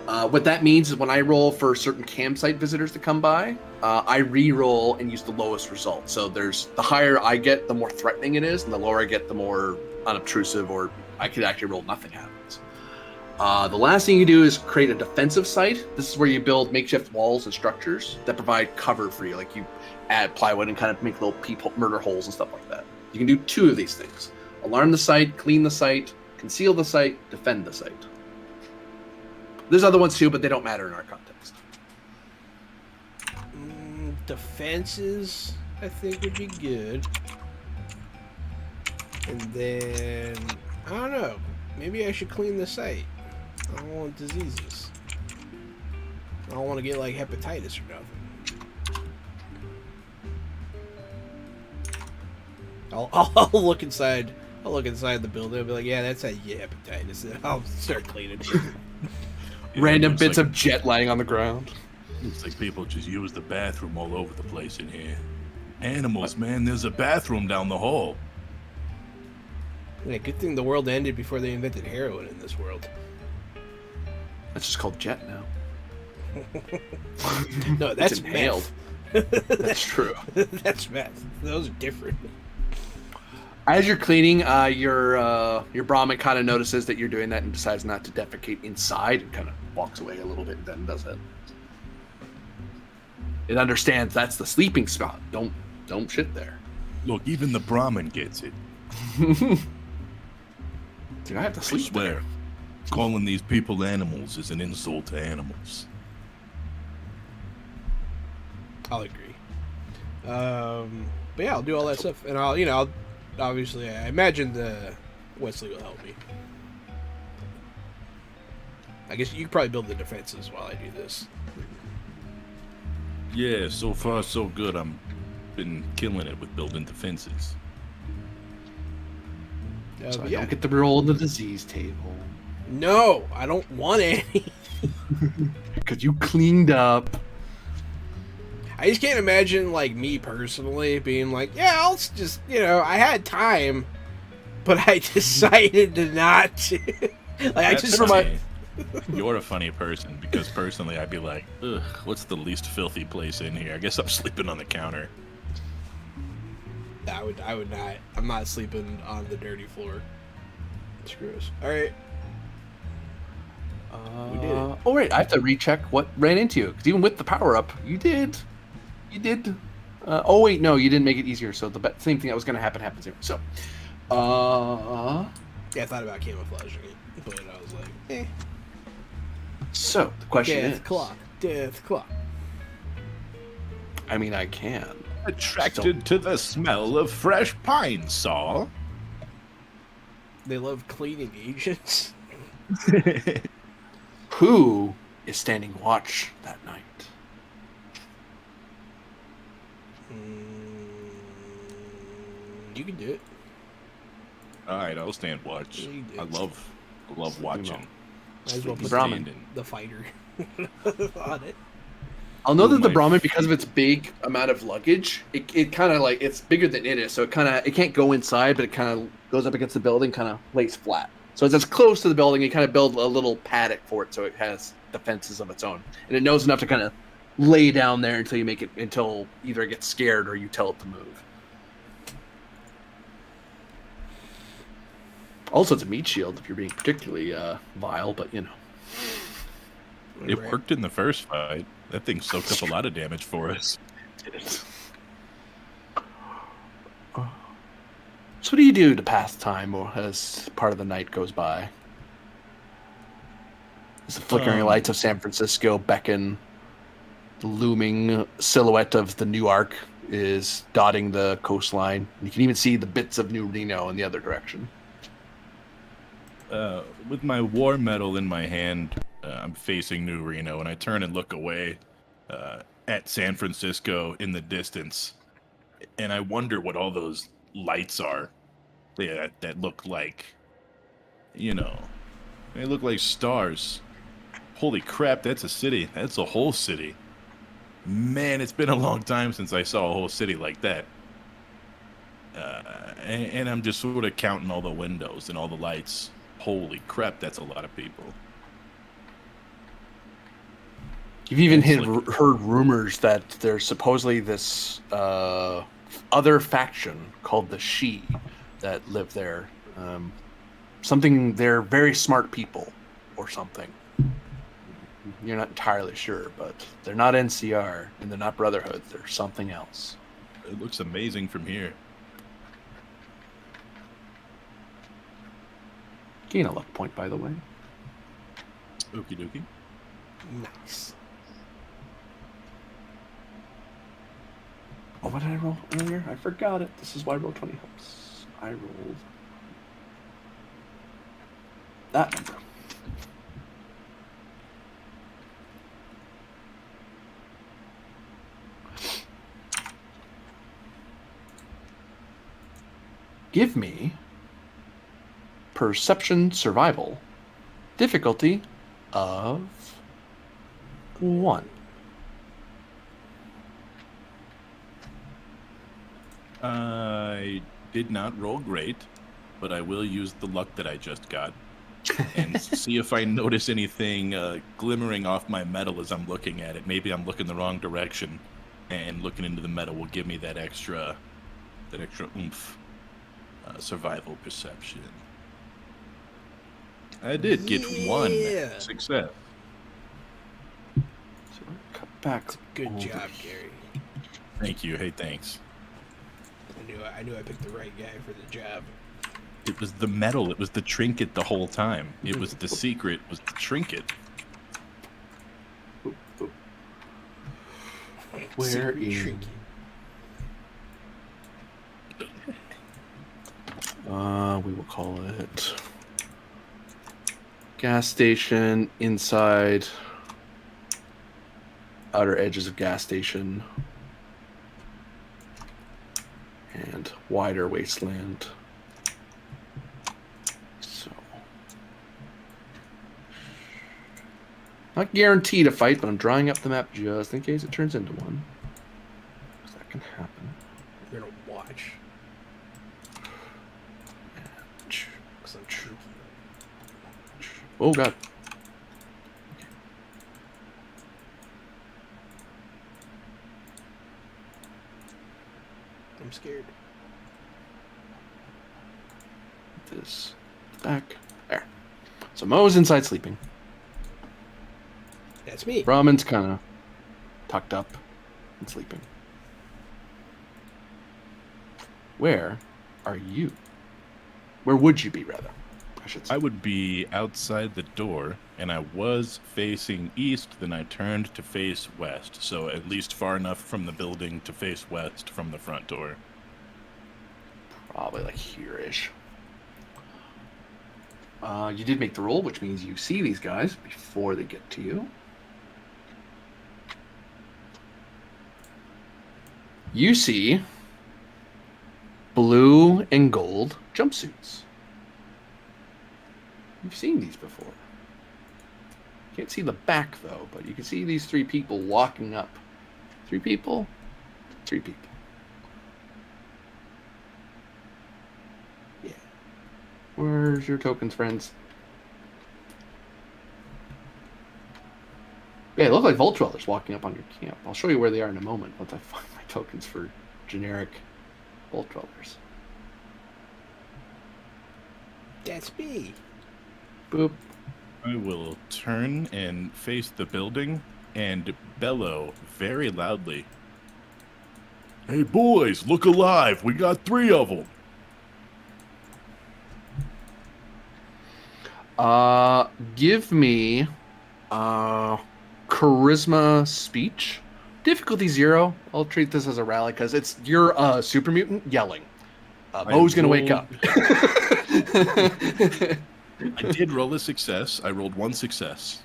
What that means is when I roll for certain campsite visitors to come by, I re-roll and use the lowest result. So the higher I get, the more threatening it is, and the lower I get, the more unobtrusive, or I could actually roll nothing happens. The last thing you do is create a defensive site. This is where you build makeshift walls and structures that provide cover for you. Like you add plywood and kind of make little murder holes and stuff like that. You can do 2 of these things. Alarm the site, clean the site, conceal the site, defend the site. There's other ones too, but they don't matter in our context. Defenses, I think, would be good. And then, I don't know. Maybe I should clean the site. I don't want diseases. I don't want to get, like, hepatitis or nothing. I'll look inside. I'll look inside the building. I'll be like, yeah, that's how you get hepatitis. And I'll start cleaning it. Random bits of jet lying on the ground. Looks like people just use the bathroom all over the place in here. Animals, man, there's a bathroom down the hall. Yeah, good thing the world ended before they invented heroin in this world. That's just called jet now. No, that's it's inhaled. That's true. That's meth. Those are different. As you're cleaning, your Brahmin kind of notices that you're doing that and decides not to defecate inside and kind of walks away a little bit and then does it. It understands that's the sleeping spot. Don't shit there. Look, even the Brahmin gets it. Dude, I have to sleep I swear, there. calling these people animals is an insult to animals. I'll agree. But yeah, I'll do all that stuff, and I'll obviously, I imagine the Wesley will help me. I guess you could probably build the defenses while I do this. Yeah, so far so good. I'm been killing it with building defenses. So I yeah. don't get to roll the disease table. No, I don't want any. Because you cleaned up. I just can't imagine, like, me personally being like, yeah, I'll just, I had time, but I decided to not. That's funny. You're a funny person, because personally I'd be like, ugh, what's the least filthy place in here? I guess I'm sleeping on the counter. I would not. I'm not sleeping on the dirty floor. Screw us. All right. We did it. Oh, wait. I have to recheck what ran into you. Because even with the power up, you did. Oh, wait. No, you didn't make it easier. So the same thing that was going to happen happens here. So, yeah, I thought about camouflaging it, but I was like, eh. So, the question is... Death clock. I mean, I can. Attracted to the smell of fresh pine saw. They love cleaning agents. Who is standing watch that night? You can do it. All right, I'll stand watch. I love watching. Might as well put the fighter on it. I'll know that the Brahmin, because of its big amount of luggage, it kind of like, it's bigger than it is, so it can't go inside, but it kind of goes up against the building, kind of lays flat. So it's as close to the building, you kind of build a little paddock for it, so it has defenses of its own, and it knows enough to kind of lay down there until either it gets scared or you tell it to move. Also, it's a meat shield if you're being particularly vile, but you know. It worked in the first fight. That thing soaked up a lot of damage for us. So what do you do to pass time or as part of the night goes by? As the flickering lights of San Francisco beckon, the looming silhouette of the Newark is dotting the coastline. You can even see the bits of New Reno in the other direction. With my war medal in my hand, I'm facing New Reno, and I turn and look away at San Francisco in the distance, and I wonder what all those lights are that look like, they look like stars. Holy crap, that's a city. That's a whole city. Man, it's been a long time since I saw a whole city like that. And I'm just sort of counting all the windows and all the lights. Holy crap, that's a lot of people. You've even heard rumors that there's supposedly this other faction called the She that live there. They're very smart people or something. You're not entirely sure, but they're not NCR and they're not Brotherhood. They're something else. It looks amazing from here. Gain a luck point, by the way. Okie dokie. Nice. Oh, what did I roll earlier? I forgot it. This is why roll 20 helps. I rolled that number. Give me Perception Survival difficulty of 1. I did not roll great, but I will use the luck that I just got and see if I notice anything glimmering off my metal as I'm looking at it. Maybe I'm looking the wrong direction, and looking into the metal will give me that extra oomph. Survival perception. I did get 1 success. So cut back. Good job, Gary. Thank you. Hey, thanks. I knew I picked the right guy for the job. It was the metal. It was the trinket the whole time. It was the secret. Was the trinket. Where is? We will call it gas station inside outer edges of gas station and wider wasteland. Not guaranteed a fight, but I'm drawing up the map just in case it turns into one. That can happen. You're gonna watch. Because I'm tricky. Oh god. I'm scared. This back there. So Mo's inside sleeping. That's me. Brahman's kind of tucked up and sleeping. Where are you? Where would you be, rather? I should say. I would be outside the door, and I was facing east, then I turned to face west, so at least far enough from the building to face west from the front door. Probably like here-ish. You did make the roll, which means you see these guys before they get to you. You see blue and gold jumpsuits. You've seen these before. Can't see the back, though, but you can see these three people walking up. Three people? Three people. Yeah. Where's your tokens, friends? Yeah, they look like Vault Dwellers walking up on your camp. I'll show you where they are in a moment once I find my tokens for generic Vault Dwellers. That's me. Boop. I will turn and face the building and bellow very loudly. Hey boys, look alive! We got 3 of them! Give me charisma speech. Difficulty 0. I'll treat this as a rally because it's you're a super mutant yelling. Mo's gonna wake up. I did roll a success. I rolled 1 success.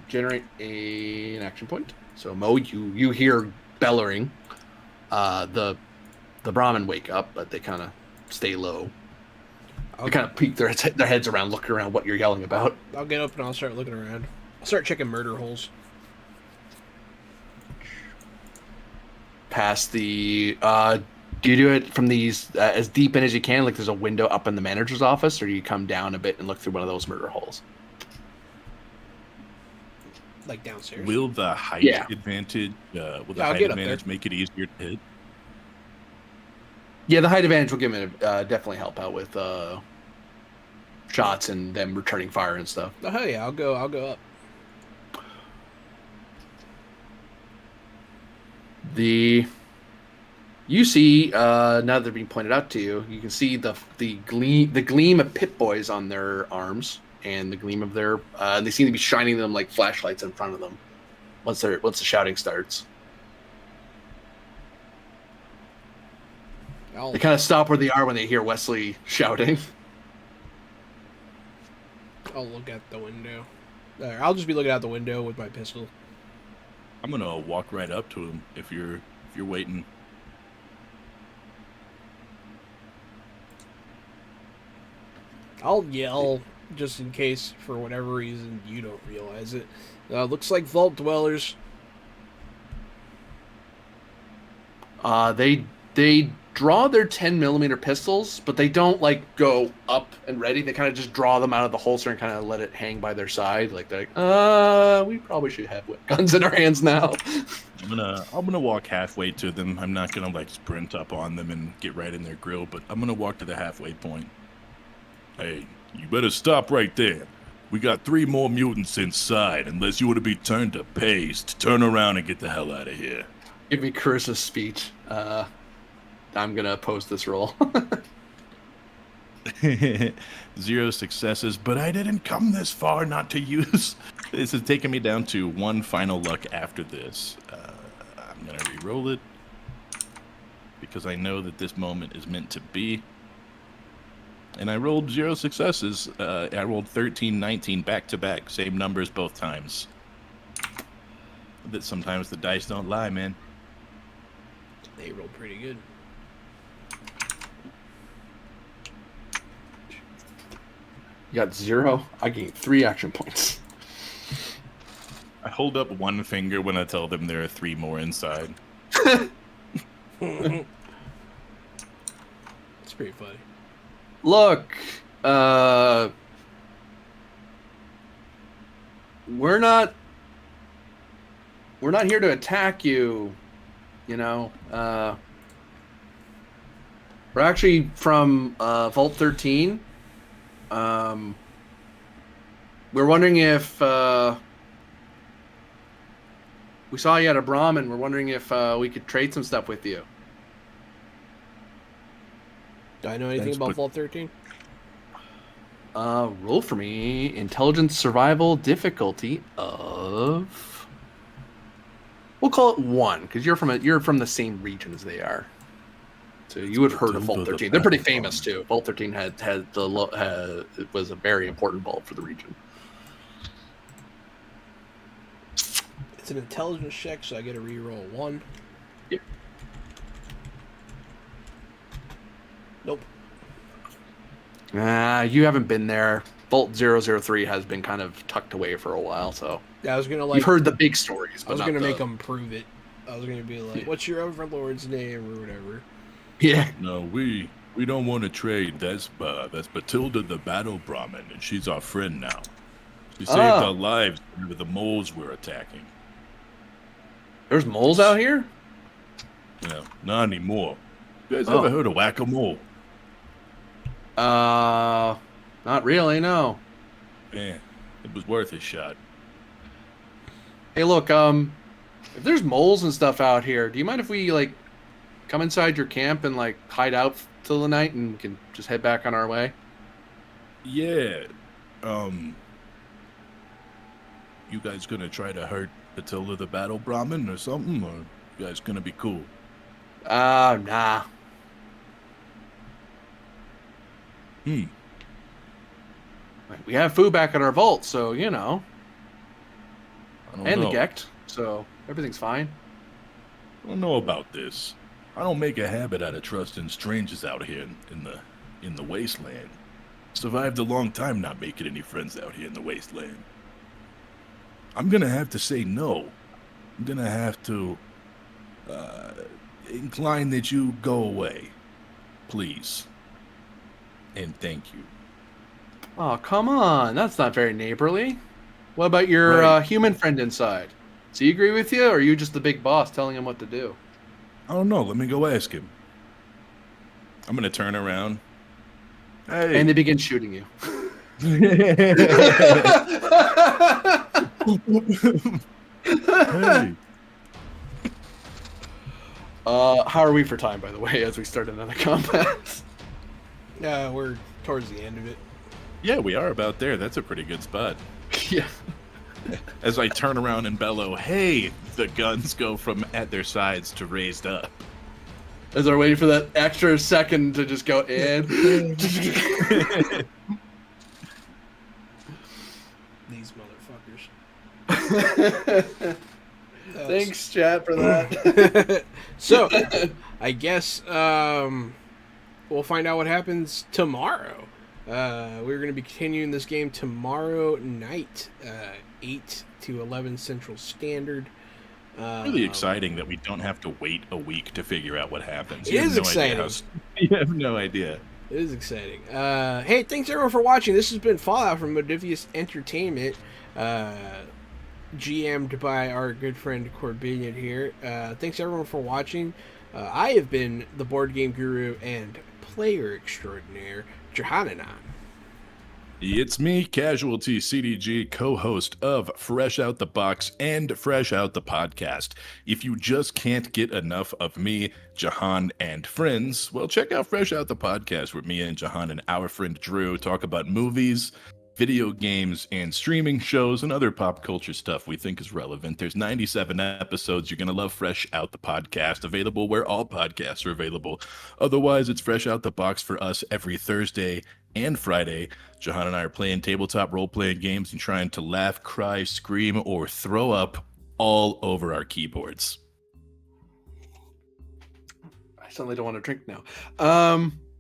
Generate an action point. So Mo, you hear bellowing. The Brahmin wake up, but they kind of stay low. They kind of peek their heads around, looking around what you're yelling about. I'll get up and I'll start looking around. I'll start checking murder holes. Past the do you do it from these as deep in as you can, like there's a window up in the manager's office, or do you come down a bit and look through one of those murder holes? Like downstairs. Will the height advantage make it easier to hit? Yeah, the height advantage will give it definitely help out with shots and them returning fire and stuff. Oh yeah, I'll go up. You see now that they're being pointed out to you, you can see the gleam of Pit Boys on their arms and the gleam of their they seem to be shining them like flashlights in front of them once the shouting starts. They kind of stop where they are when they hear Wesley shouting. I'll look at the window. I'll just be looking out the window with my pistol. I'm gonna walk right up to him if you're waiting. I'll yell just in case, for whatever reason, you don't realize it. Looks like Vault Dwellers. They draw their 10mm pistols, but they don't like go up and ready. They kind of just draw them out of the holster and kind of let it hang by their side. Like they're like, we probably should have guns in our hands now. I'm gonna walk halfway to them. I'm not gonna like sprint up on them and get right in their grill, but I'm gonna walk to the halfway point. Hey, you better stop right there. We got 3 more mutants inside. Unless you want to be turned to paste, turn around and get the hell out of here. Give me charisma speech. I'm gonna post this roll. 0 successes, but I didn't come this far not to use. This is taking me down to 1 final luck after this. I'm gonna re-roll it because I know that this moment is meant to be. And I rolled 0 successes. I rolled 13, 19 back to back, same numbers both times. That sometimes the dice don't lie, man. They rolled pretty good. You got 0. I gained 3 action points. hold up one finger when I tell them there are 3 more inside. It's pretty funny. Look, we're not here to attack you, you know. We're actually from Vault 13. We're wondering if we saw you at a Brahmin. We're wondering if we could trade some stuff with you. Do I know anything about Vault 13? Roll for me. Intelligence survival difficulty of... We'll call it 1, because you're from the same region as they are. So you would have heard of Vault 13. They're pretty famous too. Vault 13 it was a very important vault for the region. It's an intelligence check, so I get a reroll 1. Yep. Nope. You haven't been there. Vault 003 has been kind of tucked away for a while, so Yeah, I was gonna you've heard the big stories. I was gonna make them prove it. I was gonna be like, "What's your overlord's name?" or whatever. Yeah. No, we don't want to trade. That's Batilda the Battle Brahmin, and she's our friend now. She saved our lives with the moles we're attacking. There's moles out here? Yeah, not anymore. You guys ever heard of whack-a-mole? Not really, no. Man, it was worth a shot. Hey, look, if there's moles and stuff out here, do you mind if we, like, come inside your camp and, like, hide out till the night and we can just head back on our way? Yeah. You guys gonna try to hurt Attila the Battle Brahmin or something? Or you guys gonna be cool? Nah. We have food back at our vault, so, you know. And the Gecht, so everything's fine. I don't know about this. I don't make a habit out of trusting strangers out here in the wasteland. Survived a long time not making any friends out here in the wasteland. I'm gonna have to say no. I'm gonna have to incline that you go away, please, and thank you. Oh, come on. That's not very neighborly. What about your human friend inside? Does he agree with you, or are you just the big boss telling him what to do? I don't know. Let me go ask him. I'm going to turn around. Hey. And they begin shooting you. Hey. How are we for time, by the way, as we start another combat? We're towards the end of it. Yeah, we are about there. That's a pretty good spot. Yeah. As I turn around and bellow, hey, the guns go from at their sides to raised up. As they're waiting for that extra second to just go in. These motherfuckers. Thanks, chat, for that. So, I guess we'll find out what happens tomorrow. We're going to be continuing this game tomorrow night, 8 to 11 Central Standard. Really exciting that we don't have to wait a week to figure out what happens. It is exciting. You have no idea. It is exciting. Hey, thanks everyone for watching. This has been Fallout from Modifius Entertainment, GM'd by our good friend Corbinion here. Thanks everyone for watching. I have been the board game guru and player extraordinaire, Jahan. It's me, Casualty CDG, co-host of Fresh Out the Box and Fresh Out the Podcast. If you just can't get enough of me, Jahan, and friends, well, check out Fresh Out the Podcast, where me and Jahan and our friend Drew talk about movies, video games, and streaming shows and other pop culture stuff we think is relevant. There's 97 episodes. You're going to love Fresh Out the Podcast, available where all podcasts are available. Otherwise, it's Fresh Out the Box for us every Thursday and Friday. Jahan and I are playing tabletop role-playing games and trying to laugh, cry, scream, or throw up all over our keyboards. I suddenly don't want to drink now.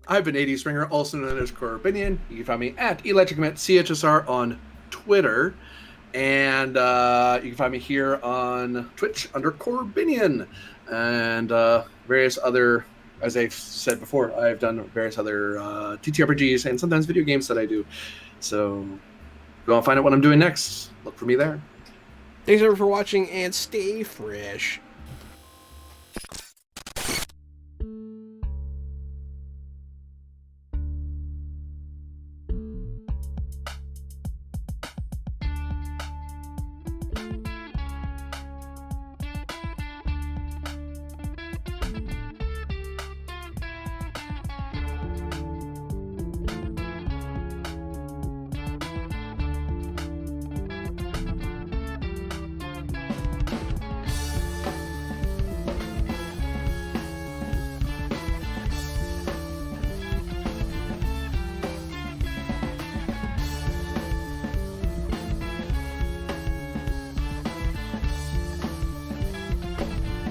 I've been 80 Springer, also known as Corbinion. You can find me at ElectricMet CHSR on Twitter. And you can find me here on Twitch under Corbinion, and various other, as I've said before, I've done various other TTRPGs and sometimes video games that I do. So if you want to find out what I'm doing next, look for me there. Thanks everyone for watching, and stay fresh.